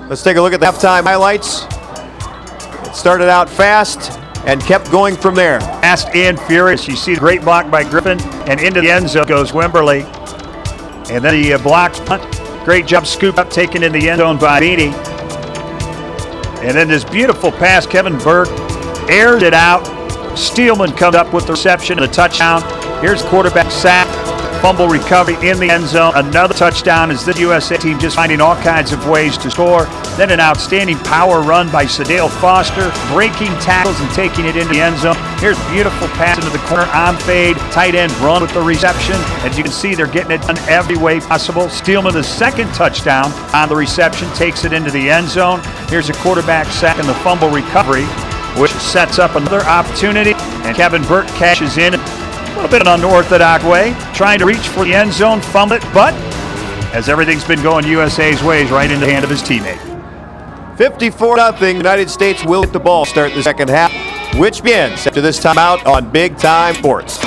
Let's take a look at the halftime highlights. It started out fast and kept going from there. Fast and furious. You see the great block by Griffin, and into the end zone goes Wimberly. And then the blocked punt. Great jump scoop up taken in the end zone by Beanie. And then this beautiful pass, Kevin Burke aired it out. Steelman comes up with the reception and a touchdown. Here's quarterback sack. Fumble recovery in the end zone. Another touchdown as the USA team just finding all kinds of ways to score. Then an outstanding power run by Sadale Foster, breaking tackles and taking it into the end zone. Here's a beautiful pass into the corner on fade. Tight end run with the reception. As you can see, they're getting it done every way possible. Steelman, the second touchdown on the reception, takes it into the end zone. Here's a quarterback sack and the fumble recovery, which sets up another opportunity. And Kevin Burke cashes in. A little bit of an unorthodox way, trying to reach for the end zone, fumble it, but as everything's been going USA's ways, right into the hand of his teammate. 54-0, United States will get the ball start the second half, which begins after this timeout on Big Time Sports.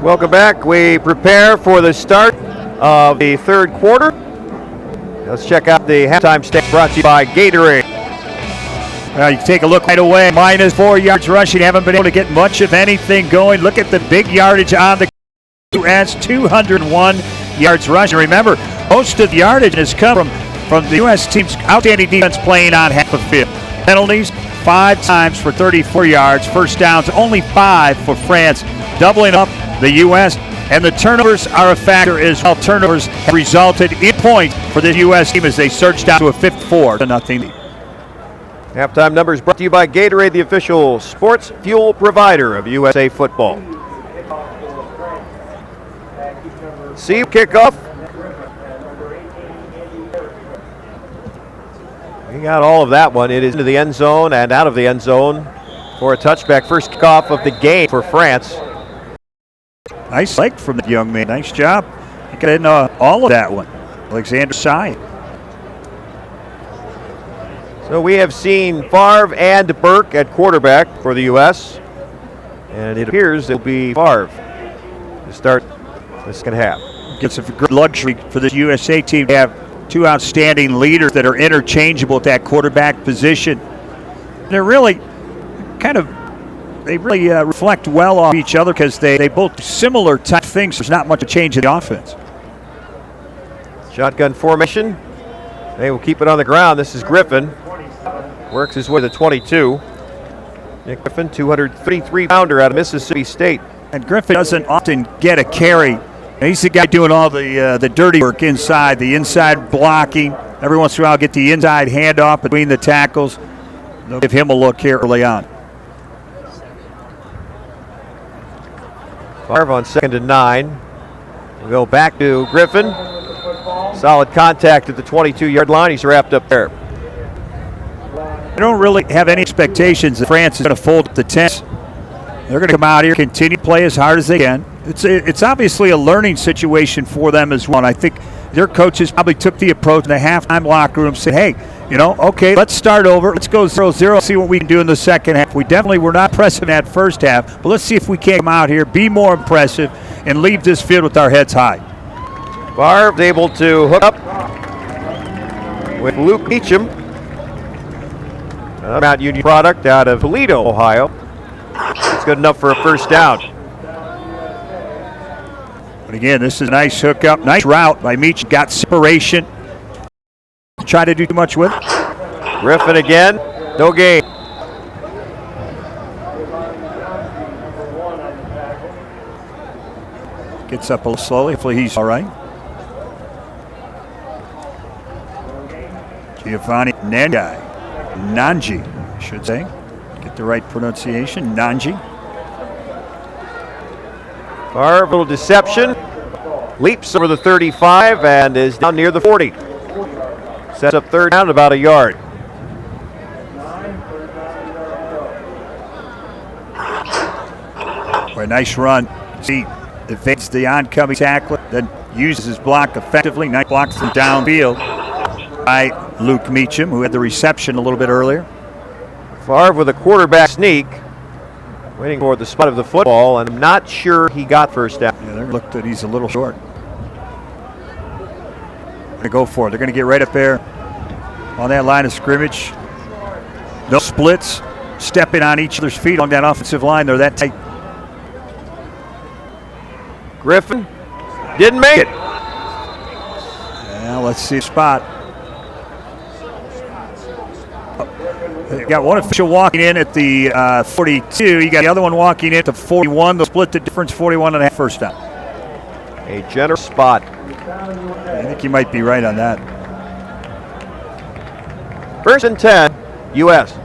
Welcome back. We prepare for the start of the third quarter. Let's check out the halftime stats brought to you by Gatorade. Well, you can take a look right away. -4 yards rushing. Haven't been able to get much of anything going. Look at the big yardage on the U.S. 201 yards rushing. Remember, most of the yardage has come from the U.S. team's outstanding defense playing on half the field. Penalties, 5 times for 34 yards. First downs, only 5 for France, doubling up the U.S. And the turnovers are a factor as well. Turnovers have resulted in points for the U.S. team as they surge down to a 54-0 lead. Halftime numbers brought to you by Gatorade, the official sports fuel provider of USA football. See kickoff. He got all of that one. It is into the end zone and out of the end zone for a touchback. First kickoff of the game for France. Nice leg from the young man. Nice job. He got in all of that one. Alexander Sy. So we have seen Favre and Burke at quarterback for the U.S. And it appears it'll be Favre to start the second half. It's a good luxury for the USA team to have two outstanding leaders that are interchangeable at that quarterback position. They're really reflect well off each other because they both do similar type things. There's not much a change in the offense. Shotgun formation. They will keep it on the ground. This is Griffin. Works his way to the 22. Nick Griffin, 233-pounder out of Mississippi State. And Griffin doesn't often get a carry. He's the guy doing all the dirty work inside, the inside blocking. Every once in a while, get the inside handoff between the tackles. They'll give him a look here early on. Favre on 2nd and 9. We'll go back to Griffin. Solid contact at the 22-yard line. He's wrapped up there. I don't really have any expectations that France is going to fold up the tents. They're going to come out here, continue to play as hard as they can. It's obviously a learning situation for them as well. And I think their coaches probably took the approach in the halftime locker room, said, hey, okay, let's start over. Let's go 0-0, see what we can do in the second half. We definitely were not impressive in that first half, but let's see if we can come out here, be more impressive, and leave this field with our heads high. Favre's able to hook up with Luke Meacham. Mount Union product out of Toledo, Ohio. It's good enough for a first down. But again, this is a nice hookup, nice route by Meacham. Got separation. Try to do too much with it. Griffin again, no gain. Gets up a little slowly. Hopefully he's all right. Giovanni Nanji, I should say. Get the right pronunciation, Nanji. Favre, a little deception. Leaps over the 35 and is down near the 40. Sets up third down about a yard. Boy, nice run. See, evades the oncoming tackler, then uses his block effectively. Nice block from downfield by Luke Meacham, who had the reception a little bit earlier. Favre with a quarterback sneak, waiting for the spot of the football, and I'm not sure he got first down. Yeah, they looked that he's a little short. Going to go for it. They're going to get right up there on that line of scrimmage. No splits, stepping on each other's feet along that offensive line. They're that tight. Griffin didn't make it. Yeah, let's see a spot. You got one official walking in at the 42. You got the other one walking in at the 41. They'll split the difference, 41.5 first down. A generous spot. I think you might be right on that. 1st and 10, U.S.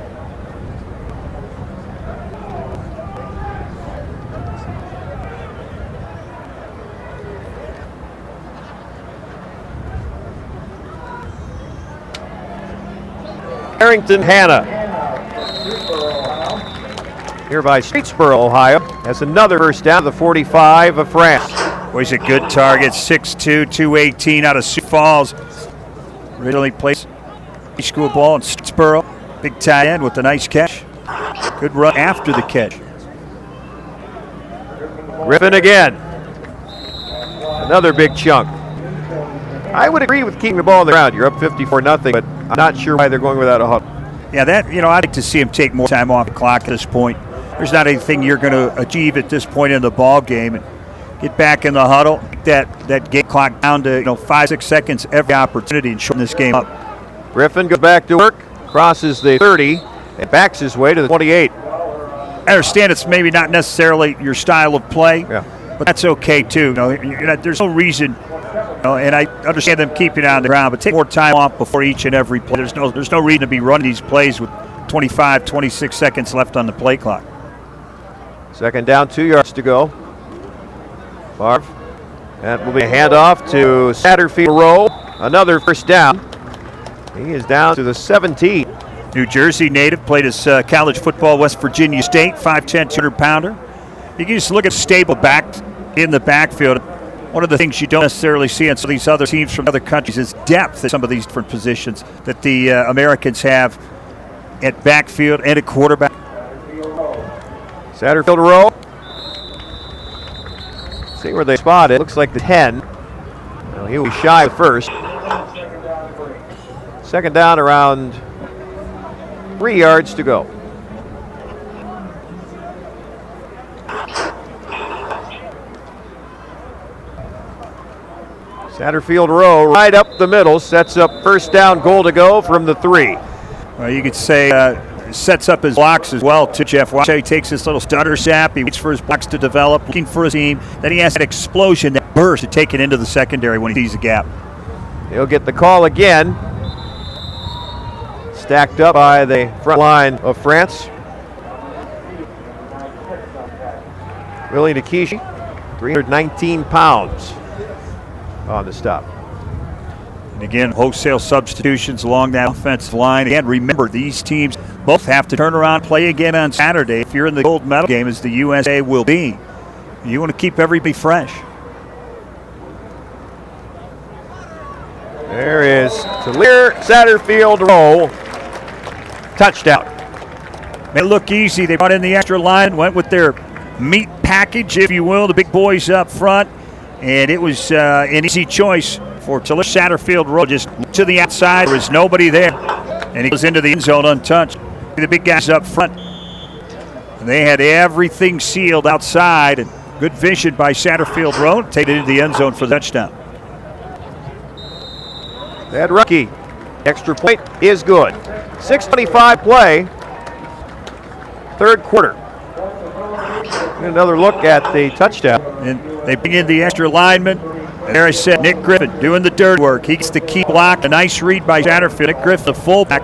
Harrington Hanna, here by Streetsboro, Ohio, has another first down to the 45 of France. Boy, he's a good target, 6'2", 218 out of Sioux Falls. Originally plays high school ball in Streetsboro. Big tight end with a nice catch. Good run after the catch. Griffin again. Another big chunk. I would agree with keeping the ball on the ground. You're up 54-0, but I'm not sure why they're going without a huddle. Yeah, I'd like to see him take more time off the clock at this point. There's not anything you're going to achieve at this point in the ball game. And get back in the huddle, get that game clock down to 5-6 seconds every opportunity and shorten this game up. Griffin goes back to work, crosses the 30, and backs his way to the 28. I understand it's maybe not necessarily your style of play, but that's okay too. There's no reason. And I understand them keeping it on the ground, but take more time off before each and every play. There's no reason to be running these plays with 25, 26 seconds left on the play clock. 2nd down, 2 yards to go. Favre That will be a handoff to Satterfield Rowe. Another first down. He is down to the 17. New Jersey native, played his college football at West Virginia State, 5'10", 200-pounder. You can just look at stable back in the backfield. One of the things you don't necessarily see on some of these other teams from other countries is depth at some of these different positions that the Americans have at backfield and at quarterback. Satterfield Rowe. See where they spot it. Looks like the 10. Well, he was shy of first. Second down, around 3 yards to go. Satterfield Rowe right up the middle, sets up first down, goal to go from the 3. Well, you could say sets up his blocks as well, too, Jeff. Watch how he takes this little stutter sap. He waits for his blocks to develop, looking for his team. Then he has that explosion, that burst to take it into the secondary when he sees a gap. He'll get the call again. Stacked up by the front line of France. Willie Nikishi, 319 pounds on the stop. And again, wholesale substitutions along that offensive line. Again, remember, these teams both have to turn around, play again on Saturday. If you're in the gold medal game, as the USA will be, you want to keep everybody fresh. There is Talir Satterfield Rowe. Touchdown. Made it look easy. They brought in the extra line, went with their meat package, if you will, the big boys up front. And it was an easy choice for Talir Satterfield Rowe. Just to the outside, there was nobody there. And he goes into the end zone untouched. The big guys up front. And they had everything sealed outside. And good vision by Satterfield Rowe. Take it into the end zone for the touchdown. That rookie. Extra point is good. 6:25 play. Third quarter. Another look at the touchdown. And they bring in the extra lineman. And there I said, Nick Griffin doing the dirty work. He gets the key block. A nice read by Satterfield. Nick Griffin, the fullback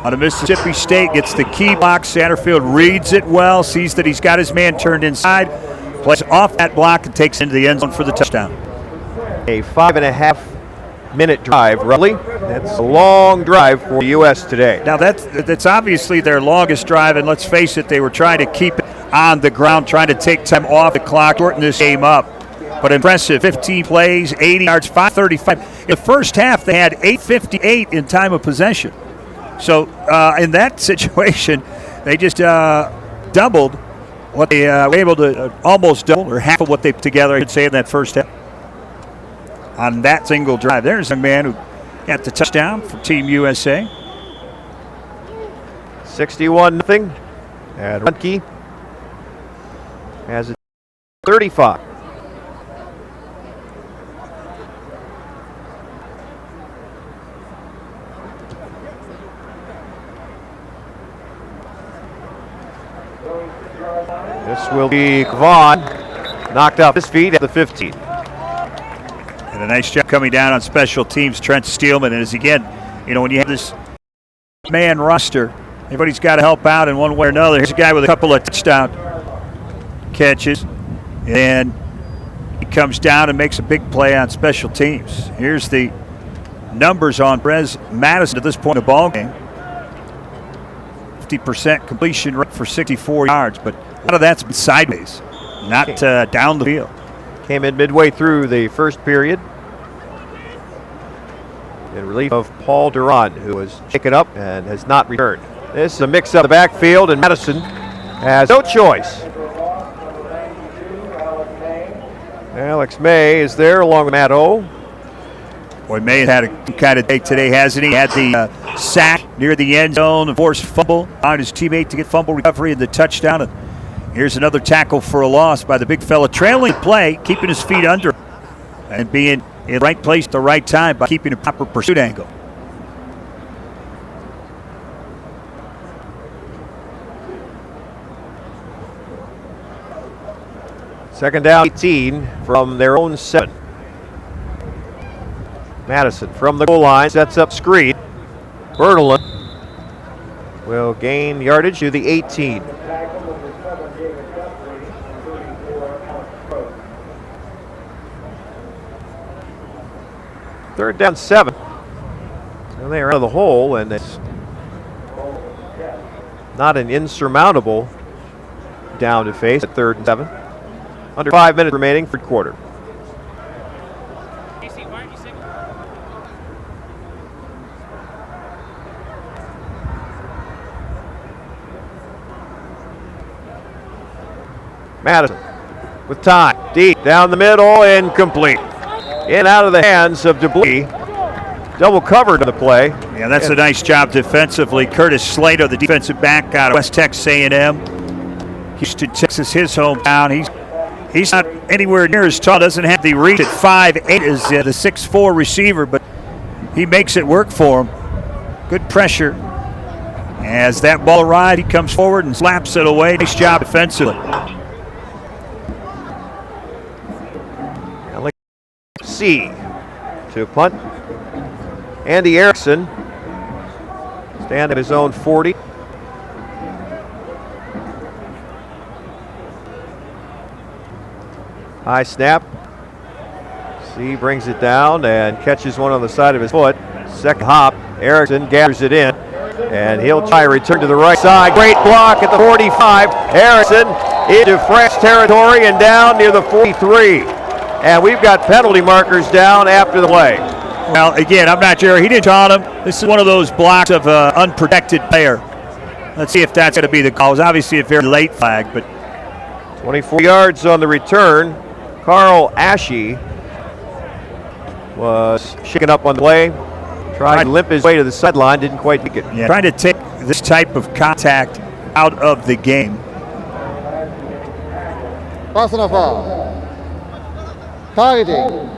out of Mississippi State, gets the key block. Satterfield reads it well, sees that he's got his man turned inside, plays off that block and takes into the end zone for the touchdown. A 5.5-minute drive, roughly. That's a long drive for the U.S. today. Now that's obviously their longest drive, and let's face it, they were trying to keep it on the ground, trying to take time off the clock, shorten this game up. But impressive, 15 plays, 80 yards, 535. In the first half, they had 8:58 in time of possession. So in that situation, they just doubled what they were able to, almost double, or half of what they put together, I should say, in that first half. On that single drive, there's a man who got the touchdown for Team USA. 61-0. And Runke has a 35. This will be Vaughn, knocked off his feet at the 15. And a nice job coming down on special teams, Trent Steelman. And as again, you know, when you have this man roster, everybody's got to help out in one way or another. Here's a guy with a couple of touchdown catches, and he comes down and makes a big play on special teams. Here's the numbers on Brez Madison at this point in the ball game. 50% completion rate for 64 yards, but a lot of that's been sideways, not down the field. Came in midway through the first period in relief of Paul Durant, who was taken up and has not returned. This is a mix-up in the backfield, and Madison has no choice. Alex May is there along with Matt O. Boy, May has had a kind of day today, hasn't he? Had the sack near the end zone, the forced fumble on his teammate to get fumble recovery and the touchdown. And here's another tackle for a loss by the big fella. Trailing play, keeping his feet under and being in the right place at the right time by keeping a proper pursuit angle. Second down, 18 from their own 7. Madison from the goal line sets up screen. Bertolin will gain yardage to the 18. Third down 7. And they are out of the hole, and it's not an insurmountable down to face at 3rd and 7. Under 5 minutes remaining for quarter. Madison with time, deep, down the middle, incomplete. In and out of the hands of Dubuis. Double covered on the play. Yeah, that's a nice job defensively. Curtis Slater, the defensive back out of West Texas A&M. Houston, Texas, his hometown. He's not anywhere near as tall, doesn't have the reach at 5'8" as the 6'4" receiver, but he makes it work for him. Good pressure. As that ball arrives, he comes forward and slaps it away. Nice job defensively. C to punt. Andy Erickson stand at his own 40. High snap. C brings it down and catches one on the side of his foot. Second hop. Erickson gathers it in, and he'll try to return to the right side. Great block at the 45. Erickson into fresh territory and down near the 43. And we've got penalty markers down after the play. Well, again, I'm not sure. He didn't taunt him. This is one of those blocks of an unprotected player. Let's see if that's going to be the call. It was obviously a very late flag, but 24 yards on the return. Carl Ashe was shaken up on the play. Tried to limp his way to the sideline, didn't quite make it. Yeah, trying to take this type of contact out of the game. Personal foul. Targeting.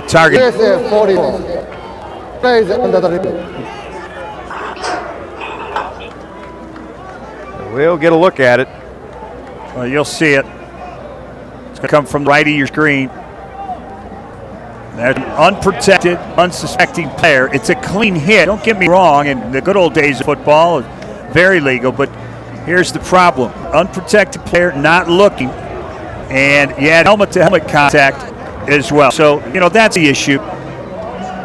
Target. USA 44. Plays under the rim. We'll get a look at it. Well, you'll see it. It's going to come from the right of your screen. There's an unprotected, unsuspecting player. It's a clean hit. Don't get me wrong. In the good old days of football, very legal. But here's the problem: unprotected player, not looking, and you had helmet-to-helmet contact as well. So that's the issue.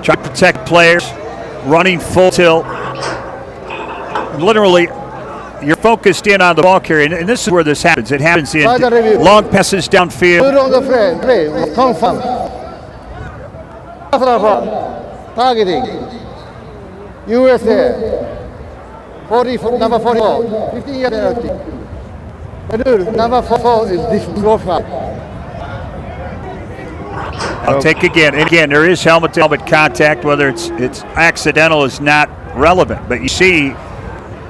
Try to protect players, running full tilt. Literally, you're focused in on the ball carrier, and this is where this happens. It happens in long passes downfield. Put on the play. Confirm. Personal foul. Targeting. USA 44, number 44. 15-year penalty. The rule number 44 is disqualified. I'll take again. And again, there is helmet-to-helmet contact. Whether it's accidental is not relevant. But you see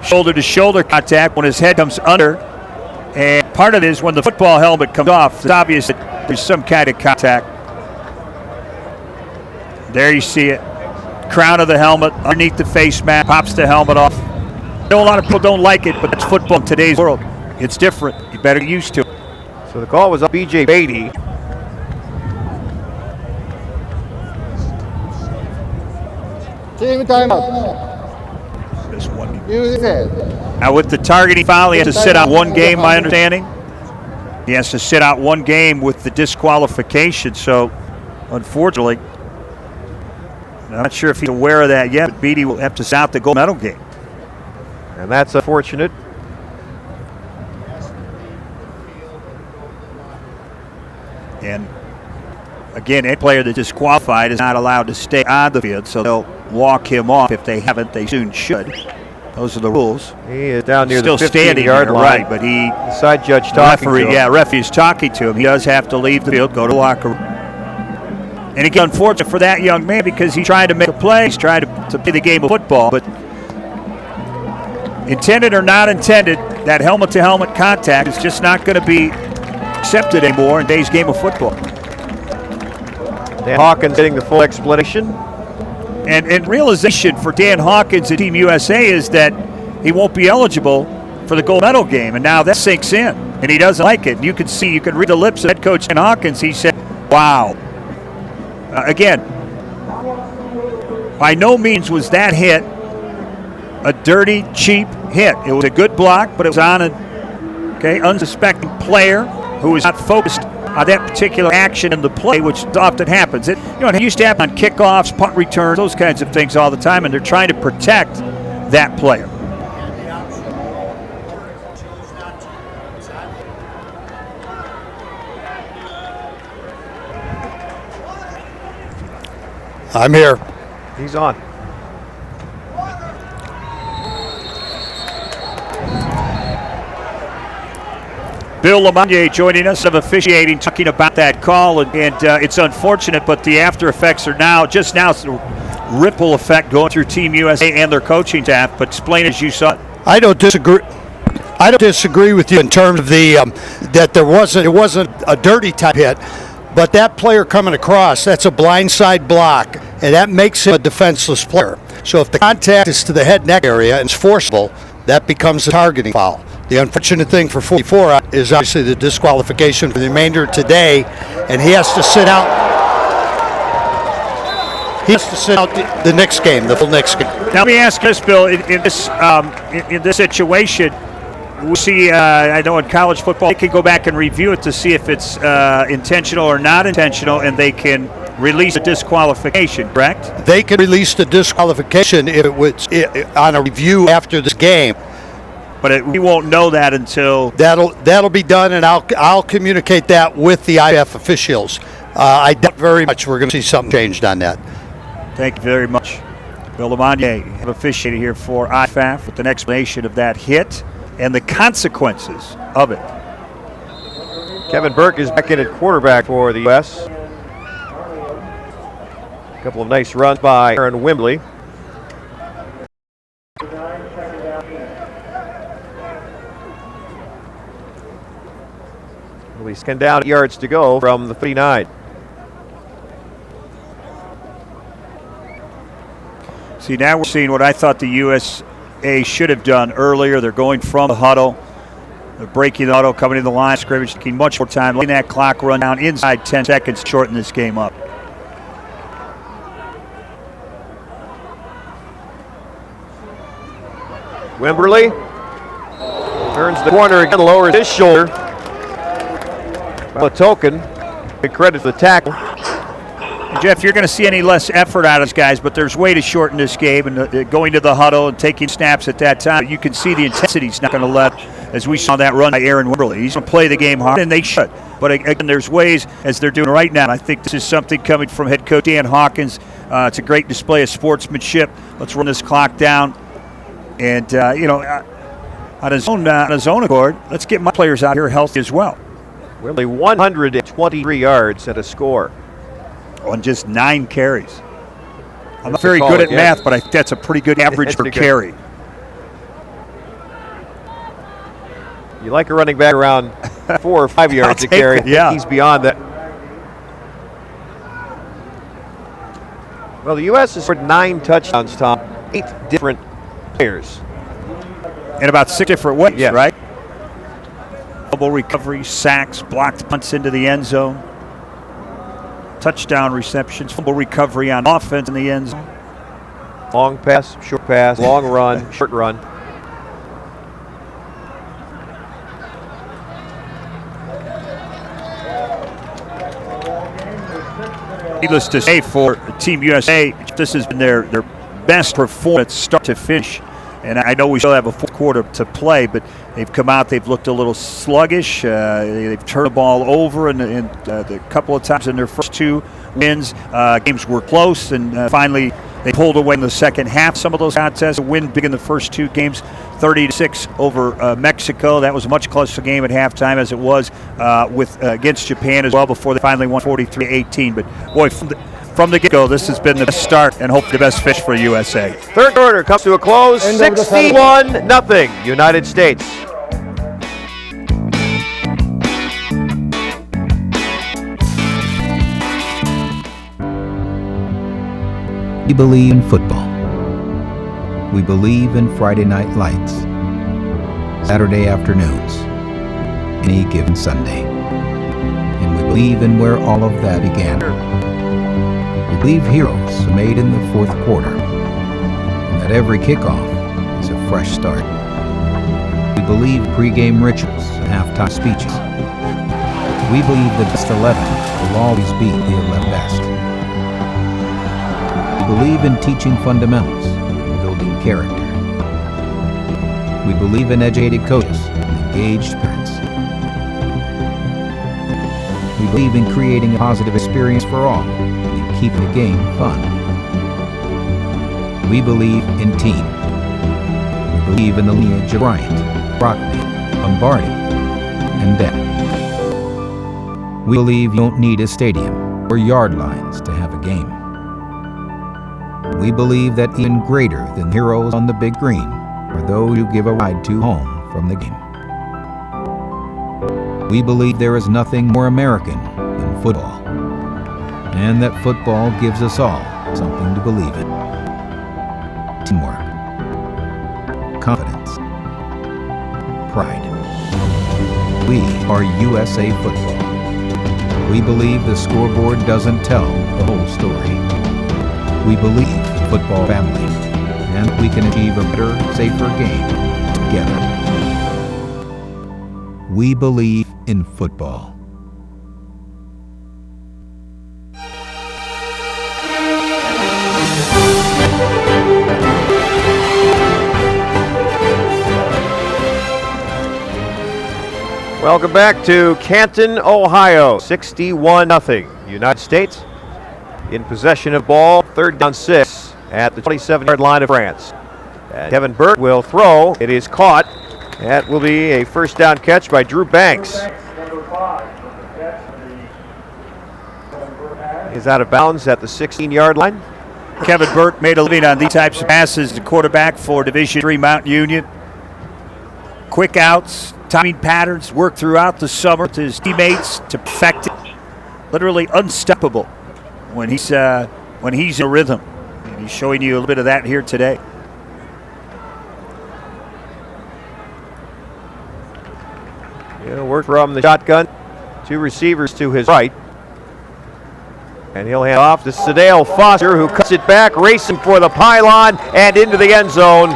shoulder-to-shoulder contact when his head comes under. And part of it is when the football helmet comes off, it's obvious that there's some kind of contact. There you see it. Crown of the helmet, underneath the face mask, pops the helmet off. I know a lot of people don't like it, but that's football in today's world. It's different. You better get used to it. So the call was up B.J. Beatty. Team timeout. This one. USA. Now with the targeting foul, he has to sit out one game, my understanding. He has to sit out one game with the disqualification. So, unfortunately, I'm not sure if he's aware of that yet, but Beatty will have to sit out the gold medal game. And that's unfortunate. And again, any player that's disqualified is not allowed to stay on the field, so they'll walk him off. If they haven't, they soon should. Those are the rules. He is down near still the 15-yard line. Right, but the side judge talking to him. Yeah, referee is talking to him. He does have to leave the field, go to the locker room. And again, unfortunate for that young man because he's trying to make a play. He's trying to play the game of football. But intended or not intended, that helmet-to-helmet contact is just not going to be accepted anymore in today's game of football. Dan Hawkins getting the full explanation. And realization for Dan Hawkins and Team USA is that he won't be eligible for the gold medal game. And now that sinks in, and he doesn't like it. And you can read the lips of head coach Dan Hawkins. He said, wow. Again, by no means was that hit a dirty, cheap hit. It was a good block, but it was on an unsuspecting player who was not focused that particular action in the play, which often happens. It used to happen on kickoffs, punt returns, those kinds of things all the time, and they're trying to protect that player. I'm here. He's on. Bill Lamonier joining us of officiating, talking about that call, and it's unfortunate, but the after effects are now a ripple effect going through Team USA and their coaching staff. But explain as you saw it. I don't disagree with you in terms of the that it wasn't a dirty type hit, but that player coming across, that's a blindside block, and that makes him a defenseless player. So if the contact is to the head neck area and it's forcible, that becomes a targeting foul. The unfortunate thing for 44 is obviously the disqualification for the remainder today, and he has to sit out. He has to sit out the next game, the full next game. Now let me ask this, Bill. In this situation, we see. I know in college football, they can go back and review it to see if it's intentional or not intentional, and they can release a disqualification. Correct? They can release the disqualification if it was on a review after this game. But we won't know that until that'll be done, and I'll communicate that with the IFAF officials. I doubt very much we're going to see something changed on that. Thank you very much, Bill Lamonier, have officiated here for IFAF with an explanation of that hit and the consequences of it. Kevin Burke is back in at quarterback for the U.S. A couple of nice runs by Aaron Wimbley. He's come down 8 yards to go from the 39. See, now we're seeing what I thought the USA should have done earlier. They're going from the huddle. They're breaking the huddle, coming to the line of scrimmage, taking much more time, letting that clock run down inside 10 seconds, shorten this game up. Wimberly turns the corner again, lowers his shoulder. Well, a token. Big credit to the tackle. And Jeff, you're going to see any less effort out of these guys, but there's way to shorten this game, and going to the huddle and taking snaps at that time. You can see the intensity's not going to let, as we saw that run by Aaron Wimberly. He's going to play the game hard, and they should. But again, there's ways, as they're doing right now. I think this is something coming from head coach Dan Hawkins. It's a great display of sportsmanship. Let's run this clock down. And, on his own accord, let's get my players out here healthy as well. Wimberly 123 yards at a score. On just 9 carries. I'm not very good at math, but I think that's a pretty good average per carry. You like a running back around 4 or 5 yards a carry. Yeah. He's beyond that. Well, the U.S. has scored 9 touchdowns, Tom. 8 different players. In about 6 different ways, yes. Right? Double recovery, sacks, blocked punts into the end zone. Touchdown receptions, fumble recovery on offense in the end zone. Long pass, short pass, long run, short run. Needless to say, for Team USA, this has been their best performance start to finish. And I know we still have a fourth quarter to play, but they've come out, they've looked a little sluggish. They've turned the ball over and a couple of times in their first 2 wins. Games were close, and finally they pulled away in the second half. Some of those contests, a win big in the first 2 games, 30-6 over Mexico. That was a much closer game at halftime as it was against Japan as well before they finally won 43-18. But boy, from the get-go, this has been the best start and hopefully the best finish for USA. Third quarter comes to a close, 61-0 United States. We believe in football. We believe in Friday night lights, Saturday afternoons, any given Sunday. And we believe in where all of that began. We believe heroes are made in the fourth quarter, and that every kickoff is a fresh start. We believe pregame rituals and halftime speeches. We believe the best 11 will always beat the 11 best. We believe in teaching fundamentals and building character. We believe in educated coaches and engaged parents. We believe in creating a positive experience for all and keeping the game fun. We believe in team. We believe in the lineage of Bryant, Brockman, Lombardi, and Denton. We believe you don't need a stadium or yard lines to have a game. We believe that even greater than heroes on the big green are those you give a ride to home from the game. We believe there is nothing more American than football, and that football gives us all something to believe in. Teamwork, confidence, pride. We are USA Football. We believe the scoreboard doesn't tell the whole story. We believe in football family, and we can achieve a better, safer game together. We believe in football. Welcome back to Canton, Ohio. 61-0. United States in possession of ball. 3rd down 6 at the 27-yard line of France. And Kevin Burt will throw. It is caught. That will be a first down catch by Drew Banks. Is out of bounds at the 16-yard line. Kevin Burt made a living on these types of passes, the quarterback for Division III Mountain Union. Quick outs, timing patterns, worked throughout the summer to his teammates to perfect it. Literally unstoppable when he's in a rhythm. And he's showing you a little bit of that here today. Work from the shotgun. 2 receivers to his right. And he'll hand off to Sadale Foster, who cuts it back, racing for the pylon and into the end zone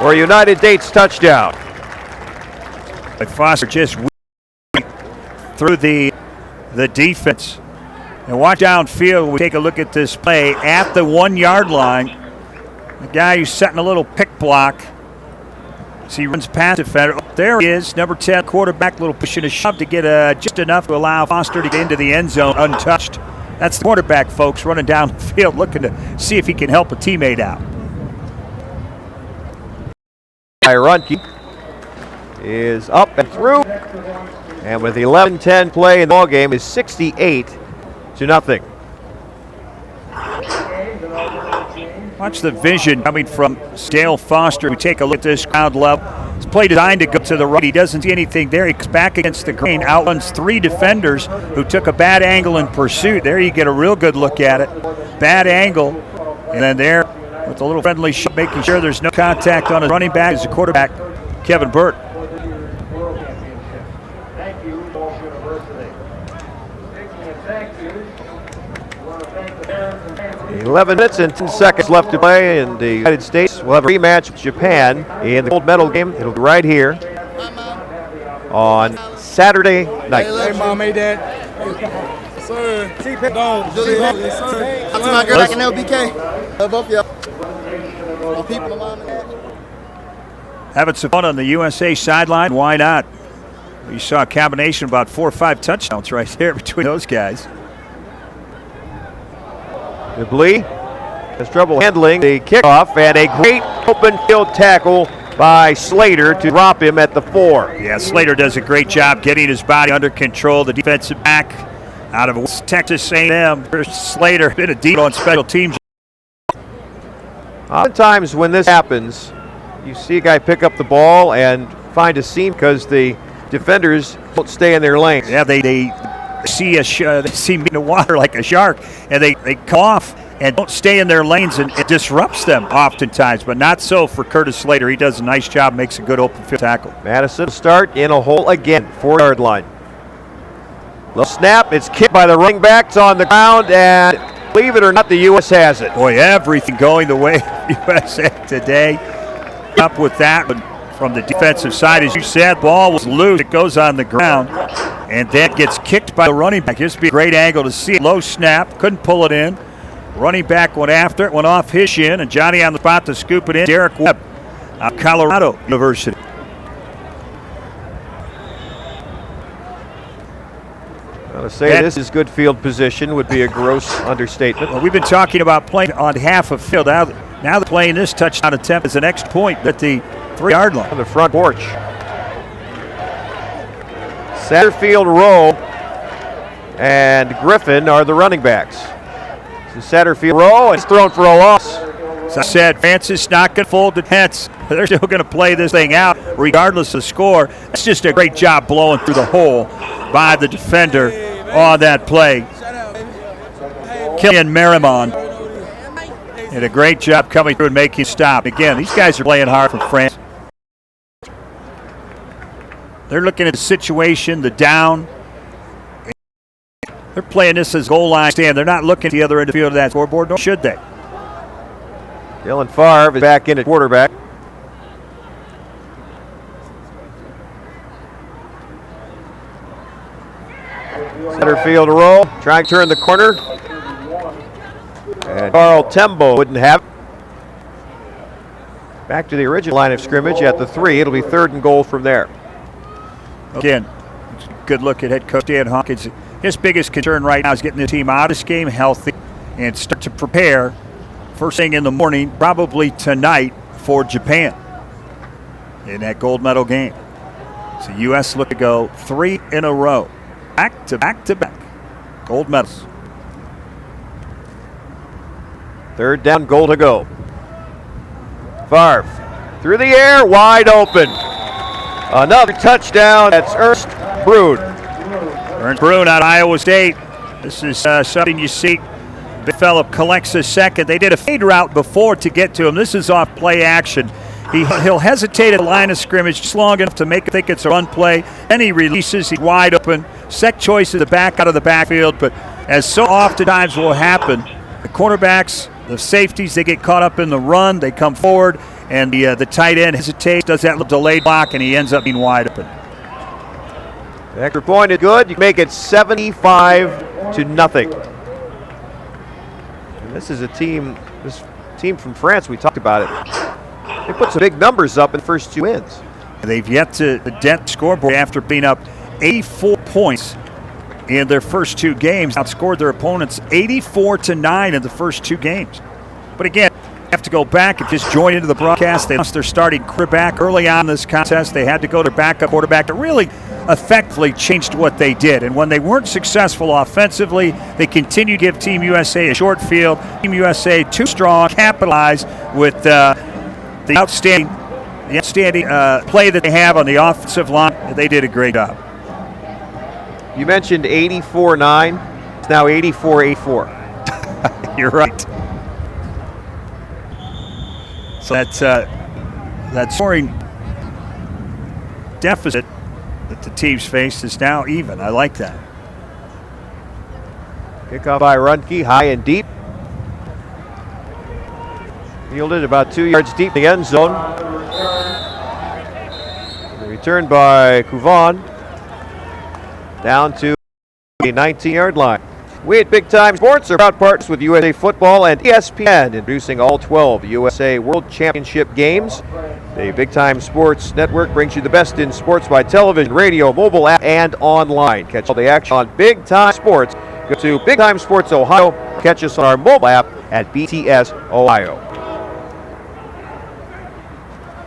for a United States touchdown. Foster just through the defense. And watch downfield. We take a look at this play at the 1-yard line. The guy who's setting a little pick block. So he runs past defender. There he is, number 10 quarterback, little push and a shove to get just enough to allow Foster to get into the end zone untouched. That's the quarterback, folks, running down the field looking to see if he can help a teammate out. Runke is up and through. And with 11-10 play in the ball game is 68-0. Watch the vision coming from Dale Foster. We take a look at this ground level. His play designed to go to the right. He doesn't see anything there. He comes back against the grain, outruns 3 defenders who took a bad angle in pursuit. There you get a real good look at it. Bad angle. And then there with a little friendly shot, making sure there's no contact on a running back is the quarterback, Kevin Burt. 11 minutes and 10 seconds left to play, and the United States will have a rematch with Japan in the gold medal game. It'll be right here on Saturday night. Hey, Mom, hey, Dad. Sir. Dog. Yes, sir. Out to my girl back in LBK. Love both y'all. My people, my mom and dad. Having some fun on the USA sideline. Why not? You saw a combination of about 4 or 5 touchdowns right there between those guys. Deblee has trouble handling the kickoff, and a great open field tackle by Slater to drop him at the 4. Yeah, Slater does a great job getting his body under control. The defensive back out of West Texas A&M, Slater, been a deep on special teams. Oftentimes when this happens, you see a guy pick up the ball and find a seam because the defenders don't stay in their lanes. Yeah, they see they see me in the water like a shark, and they come off and don't stay in their lanes, and it disrupts them oftentimes, but not so for Curtis Slater. He does a nice job, makes a good open field tackle. Madison start in a hole again, 4-yard line. Little snap, it's kicked by the running back, it's on the ground, and believe it or not, the U.S. has it. Boy, everything going the way of USA today. Up with that, but from the defensive side, as you said, ball was loose. It goes on the ground. And that gets kicked by the running back. This would be a great angle to see. Low snap, couldn't pull it in. Running back went after it, went off his shin, and Johnny on the spot to scoop it in. Derek Webb of Colorado University. To say this is good field position would be a gross understatement. Well, we've been talking about playing on half of field. Now they're playing this touchdown attempt as an extra point at the 3-yard line. On the front porch. Satterfield, Rowe, and Griffin are the running backs. So Satterfield, Rowe, is thrown for a loss. As I said, Francis not going to fold the tents. They're still going to play this thing out regardless of score. That's just a great job blowing through the hole by the defender on that play. Killian Merrimon did a great job coming through and making stop. Again, these guys are playing hard for France. They're looking at the situation, the down. They're playing this as goal line stand. They're not looking at the other end of the field of that scoreboard, nor should they. Dylan Favre is back in at quarterback. Centerfield Rowe, trying to turn the corner. And Carl Tembo wouldn't have it. Back to the original line of scrimmage at the 3. It'll be 3rd and goal from there. Again, good look at head coach Dan Hawkins. His biggest concern right now is getting the team out of this game healthy and start to prepare first thing in the morning, probably tonight, for Japan in that gold medal game. So U.S. look to go 3 in a row. Back to back to back. Gold medals. 3rd down, goal to go. Favre through the air, wide open. Another touchdown. That's Ernst Brood. Ernst Brood out of Iowa State. This is something you see. Big fellow collects a second. They did a fade route before to get to him. This is off play action. He'll hesitate at the line of scrimmage just long enough to make it think it's a run play. Then he releases. He's wide open. Set choice is the back out of the backfield. But as so oftentimes will happen, the cornerbacks, the safeties, they get caught up in the run. They come forward, and the tight end hesitates, does that little delayed block, and he ends up being wide open. The extra point is good. You can make it 75-0. And this is this team from France, we talked about it. They put some big numbers up in the first 2 wins. They've yet to dent scoreboard after being up 84 points in their first 2 games. Outscored their opponents 84-9 in the first 2 games. But again, you have to go back and just join into the broadcast. They lost their starting quarterback early on in this contest. They had to go to backup quarterback. It really effectively changed what they did. And when they weren't successful offensively, they continued to give Team USA a short field. Team USA too strong, capitalized with the outstanding play that they have on the offensive line. They did a great job. You mentioned 84-9. It's now 84-84. You're right. So that scoring deficit that the teams face is now even. I like that. Kickoff by Runke, high and deep. Fielded about 2 yards deep in the end zone. Returned by Kuvan. Down to the 19-yard line. We at Big Time Sports are proud partners with USA Football and ESPN, introducing all 12 USA World Championship games. The Big Time Sports Network brings you the best in sports by television, radio, mobile app, and online. Catch all the action on Big Time Sports. Go to Big Time Sports Ohio. Catch us on our mobile app at BTS Ohio.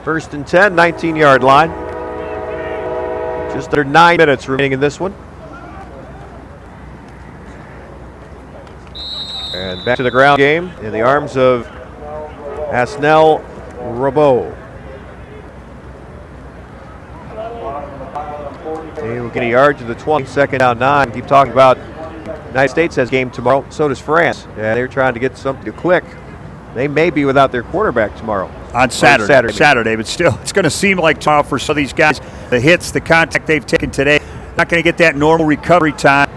1st and 10, 19-yard line. Just under 9 minutes remaining in this one. And back to the ground game in the arms of Asnel Robot. He will get a yard to the 20, 2nd down 9. Keep talking about the United States has game tomorrow. So does France. And they're trying to get something to click. They may be without their quarterback tomorrow. On Saturday, but still, it's going to seem like tomorrow for some of these guys. The hits, the contact they've taken today, not going to get that normal recovery time.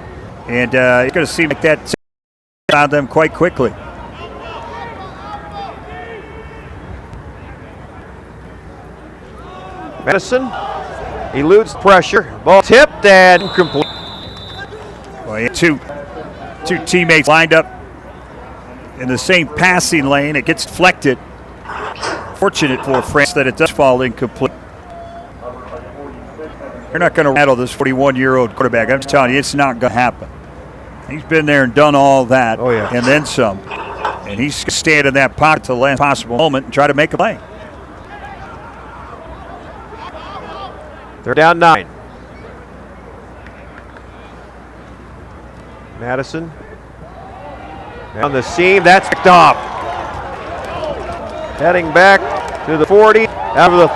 And it's going to seem like that on them quite quickly. Madison eludes pressure. Ball tipped and complete. They had two teammates lined up in the same passing lane. It gets deflected. Fortunate for France that it does fall incomplete. You're not going to rattle this 41-year-old quarterback. I'm just telling you, it's not going to happen. He's been there and done all that, and then some. And he's going to stand in that pocket to the last possible moment and try to make a play. They're down 9. Madison on the seam. That's picked off. Heading back to the 40. Out of the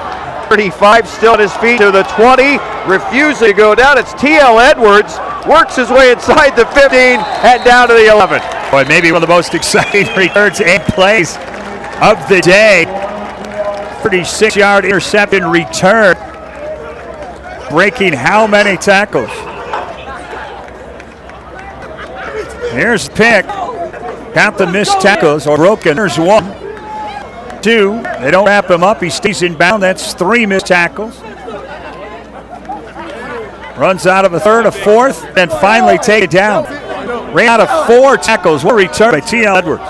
35, still on his feet to the 20. Refusing to go down. It's T.L. Edwards. Works his way inside the 15 and down to the 11. Boy, maybe one of the most exciting returns and plays of the day. 36-yard interception return. Breaking how many tackles? Here's the pick. Count the missed tackles or broken. There's 1, 2. They don't wrap him up. He stays in bound. That's 3 missed tackles. Runs out of a third, a fourth, and finally take it down. Ran out of 4 tackles. What a return by T.L. Edwards.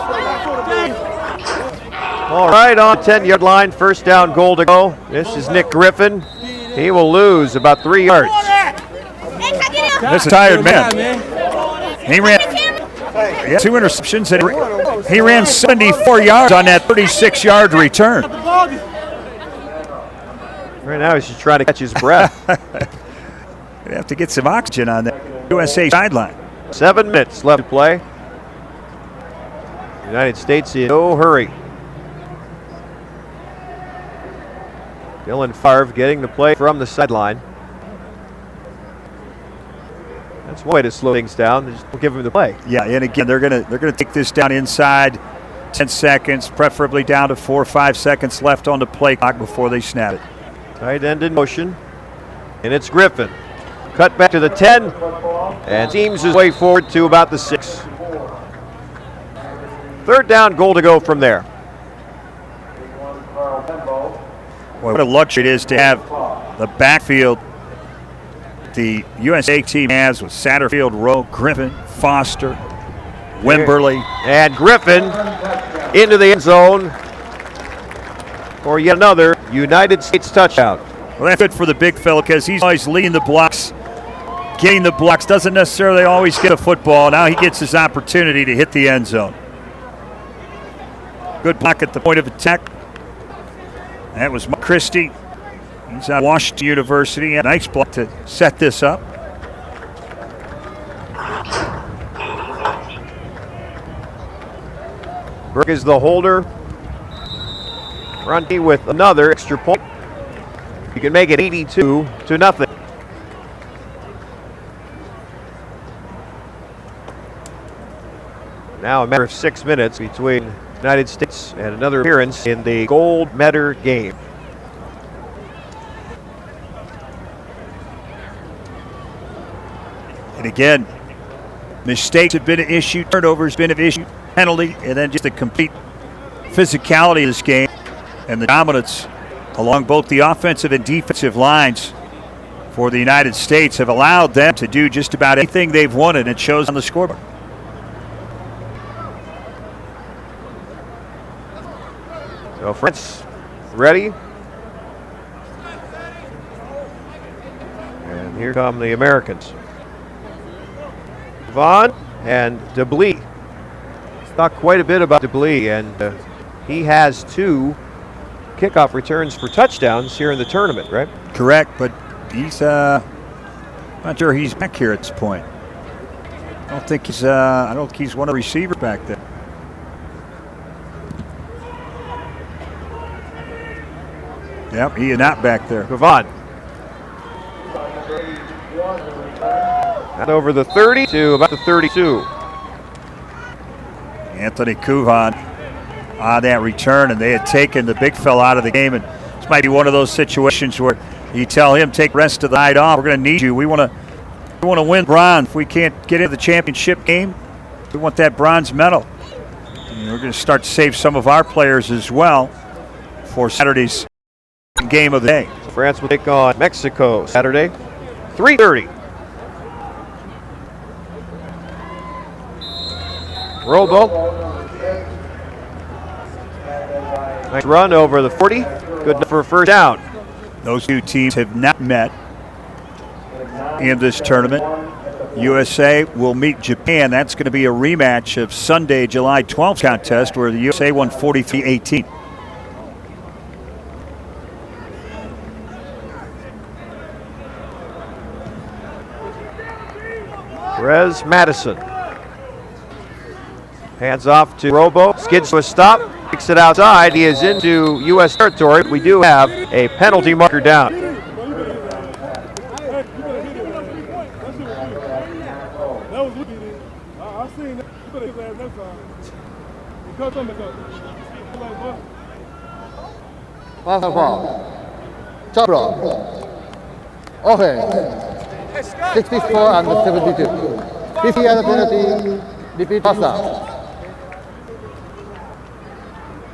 All right, on 10-yard line, first down, goal to go. This is Nick Griffin. He will lose about 3 yards. This is a tired man. He ran 2 interceptions, and he ran 74 yards on that 36-yard return. Right now, he's just trying to catch his breath. They have to get some oxygen on that USA sideline. 7 minutes left to play. United States in no hurry. Dylan Favre getting the play from the sideline. That's one way to slow things down. Just give him the play. Yeah, and again, they're gonna take this down inside 10 seconds, preferably down to 4 or 5 seconds left on the play clock before they snap it. Tight end in motion, and it's Griffin. Cut back to the 10, and seams his way forward to about the 6. Third down, goal to go from there. Boy, what a luxury it is to have the backfield the USA team has with Satterfield, Rowe, Griffin, Foster, Wimberly. And Griffin into the end zone for yet another United States touchdown. Well, that's good for the big fella because he's always leading the blocks, getting the blocks, doesn't necessarily always get a football. Now he gets his opportunity to hit the end zone. Good block at the point of attack. That was Mark Christie. He's at Washington University. A nice block to set this up. Burke is the holder. Runty with another extra point. You can make it 82-0. Now a matter of 6 minutes between United States and another appearance in the gold medal game. And again, mistakes have been an issue, turnovers been an issue, penalty, and then just the complete physicality of this game and the dominance along both the offensive and defensive lines for the United States have allowed them to do just about anything they've wanted. It shows on the scoreboard. So France ready. And here come the Americans. Vaughn and DeBlee. Thought quite a bit about DeBlee, and he has 2 kickoff returns for touchdowns here in the tournament, right? Correct, but he's not sure he's back here at this point. I don't think he's one of the receivers back there. Yep, he is not back there. Vaughn. And over the 30 to about the 32. Anthony Kuvan on that return, and they had taken the big fella out of the game. And this might be one of those situations where you tell him, take rest of the night off. We're going to need you. We want to win bronze. If we can't get into the championship game, we want that bronze medal. And we're going to start to save some of our players as well for Saturday's game of the day. France will take on Mexico Saturday, 3:30. Robo. Nice run over the 40. Good enough for a first down. Those two teams have not met in this tournament. USA will meet Japan. That's going to be a rematch of Sunday, July 12th contest where the USA won 43-18. Perez Madison. Hands off to Robo. Skids to a stop. Kicks it outside. He is into U.S. territory. We do have a penalty marker down. Okay. 64 and 72. 50 yard penalty. Repeat pass down.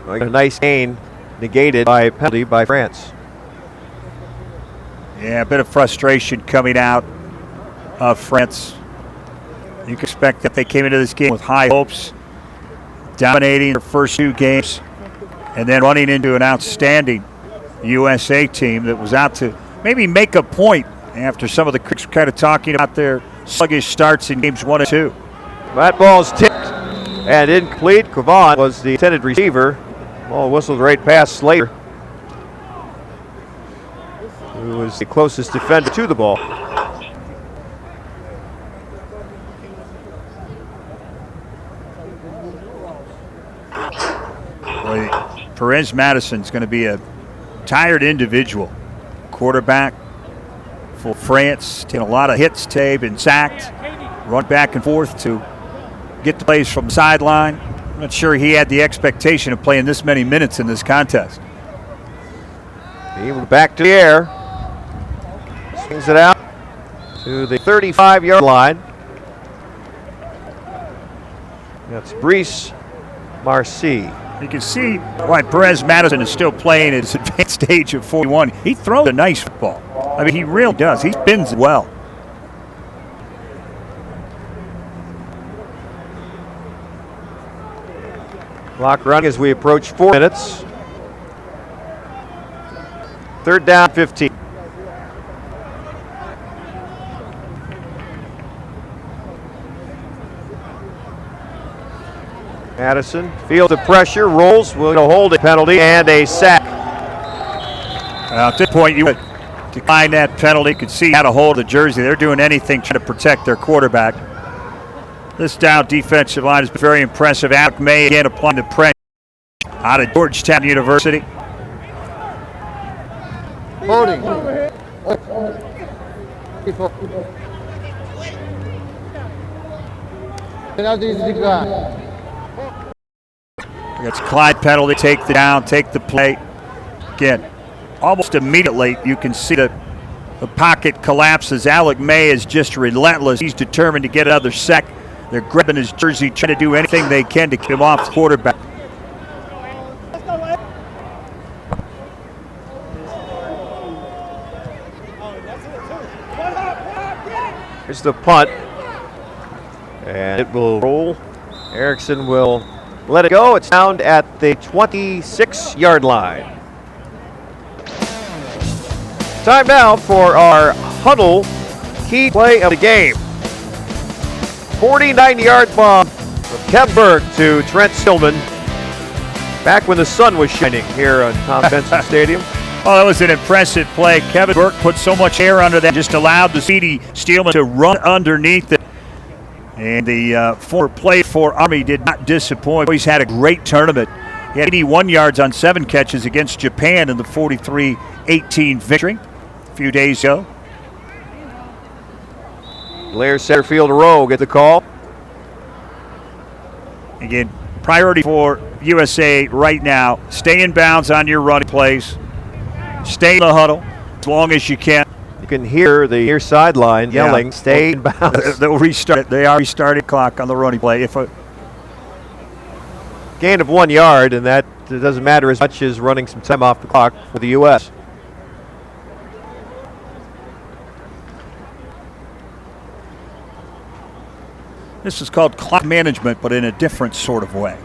A nice gain negated by a penalty by France. Yeah, a bit of frustration coming out of France. You can expect that they came into this game with high hopes, dominating their first two games, and then running into an outstanding USA team that was out to maybe make a point after some of the critics kind of talking about their sluggish starts in games 1 and 2. That ball's tipped and incomplete. Cavon was the intended receiver. Ball whistled right past Slater, who was the closest defender to the ball. Well, Perez Madison's going to be a tired individual. Quarterback for France, taking a lot of hits today, been sacked, run back and forth to get the plays from the sideline. I'm not sure he had the expectation of playing this many minutes in this contest. He went back to the air. Swings it out to the 35-yard line. That's Brice Marcy. You can see why Perez Madison is still playing at his advanced age of 41. He throws a nice football. I mean, he really does. He spins well. Clock running as we approach 4 minutes. 3rd down, 15. Madison feels the pressure, rolls, will hold a penalty and a sack. At this point, you would decline that penalty. You could see how to hold the jersey. They're doing anything trying to protect their quarterback. This down defensive line has been very impressive. Alec May again applying the pressure out of Georgetown University. Holding. Penalty is declined. It's Clyde penalty. Take the down, take the play. Again, almost immediately you can see the pocket collapses. Alec May is just relentless. He's determined to get another sack. They're grabbing his jersey, trying to do anything they can to keep him off the quarterback. Here's the punt. And it will roll. Erickson will let it go. It's down at the 26-yard line. Time now for our huddle key play of the game. 49-yard bomb from Kemberg to Trent Stillman. Back when the sun was shining here at Tom Benson Stadium. Oh, that was an impressive play. Kevin Burke put so much air under that, just allowed the speedy Steelman to run underneath it. And the former play for Army did not disappoint. He's had a great tournament. He had 81 yards on 7 catches against Japan in the 43-18 victory a few days ago. Blair Centerfield Rowe get the call. Again, priority for USA right now, stay in bounds on your running plays. Stay in the huddle as long as you can. You can hear the near sideline yelling, stay in bounds. They'll restart. They are restarting clock on the running play. If a gain of 1 yard, and that doesn't matter as much as running some time off the clock for the U.S. This is called clock management, but in a different sort of way.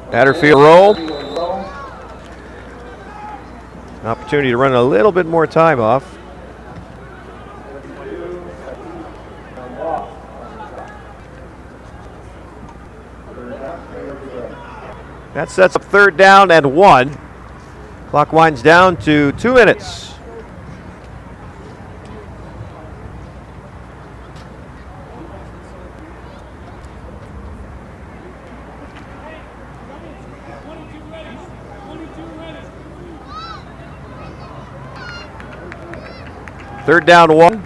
Satterfield roll. Opportunity to run a little bit more time off. That sets up 3rd down and 1. Clock winds down to 2 minutes. Third down 1.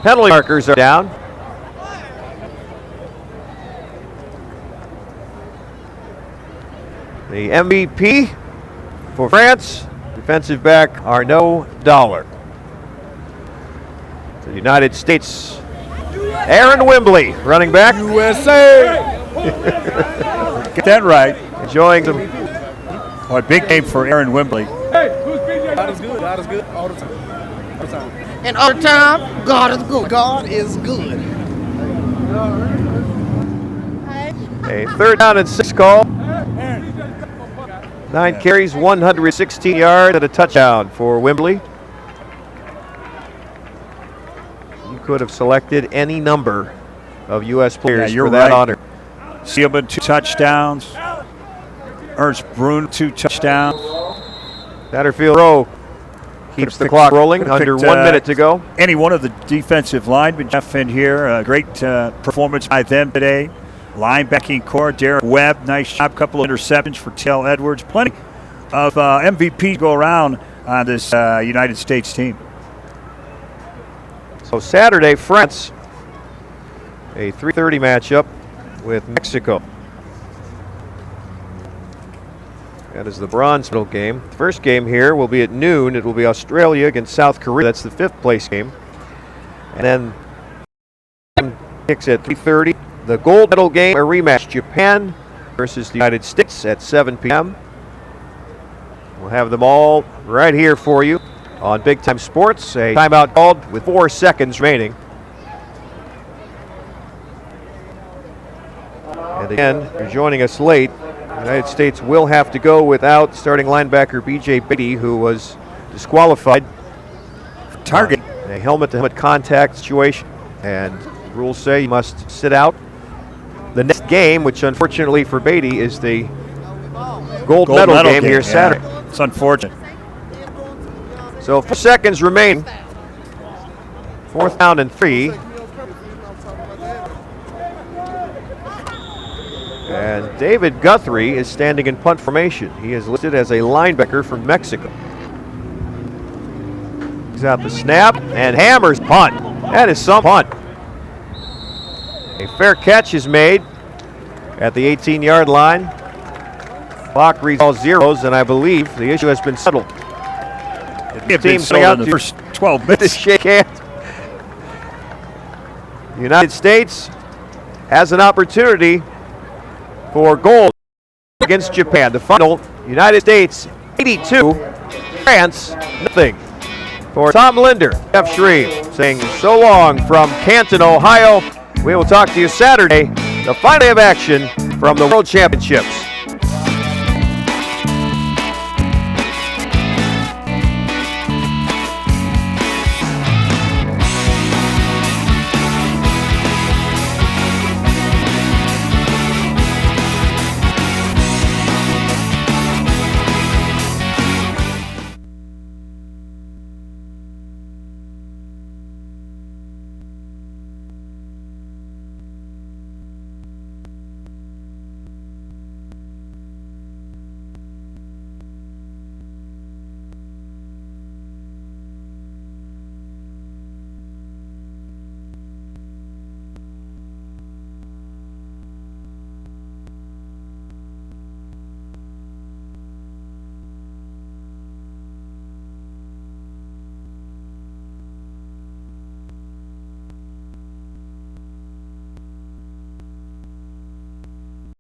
Penalty markers are down. The MVP for France, defensive back Arnaud Dollar. The United States, Aaron Wembley, running back. USA! Get that right. Enjoying some. Boy, big game for Aaron Wembley. Hey, who's BJ? God is good. God is good all the time. All the time. And all the time, God is good. God is good. A 3rd down and 6 call. 9 carries, 116 yards, and a touchdown for Wembley. You could have selected any number of U.S. players for that honor. Seelman, 2 touchdowns. Ernst Brun, 2 touchdowns. Satterfield row keeps the clock rolling. Under 1 minute to go. Any one of the defensive linemen, Jeff, in here. A great performance by them today. Linebacking core, Derek Webb, nice job. Couple of interceptions for Tell Edwards. Plenty of MVPs go around on this United States team. So Saturday, France, a 3:30 matchup with Mexico. That is the bronze medal game. The first game here will be at noon. It will be Australia against South Korea. That's the 5th place game. And then kicks at 3:30. The gold medal game, a rematch, Japan versus the United States at 7 p.m. We'll have them all right here for you on Big Time Sports. A timeout called with 4 seconds remaining. And again, you're joining us late. The United States will have to go without starting linebacker B.J. Beatty, who was disqualified. Target. A helmet-to-helmet contact situation. And rules say you must sit out. The next game, which unfortunately for Beatty is the gold medal game here Saturday. It's unfortunate. So 4 seconds remaining. 4th down and 3. And David Guthrie is standing in punt formation. He is listed as a linebacker from Mexico. He's out the snap and hammers punt. That is some punt. A fair catch is made at the 18-yard line. Clock reads all zeros, and I believe the issue has been settled. The team out in the first 12 minutes. Shake hands. The United States has an opportunity for gold against Japan. The final, United States 82, France nothing. For Tom Linder, Jeff Shreve saying so long from Canton, Ohio. We will talk to you Saturday, the final day of action from the World Championships.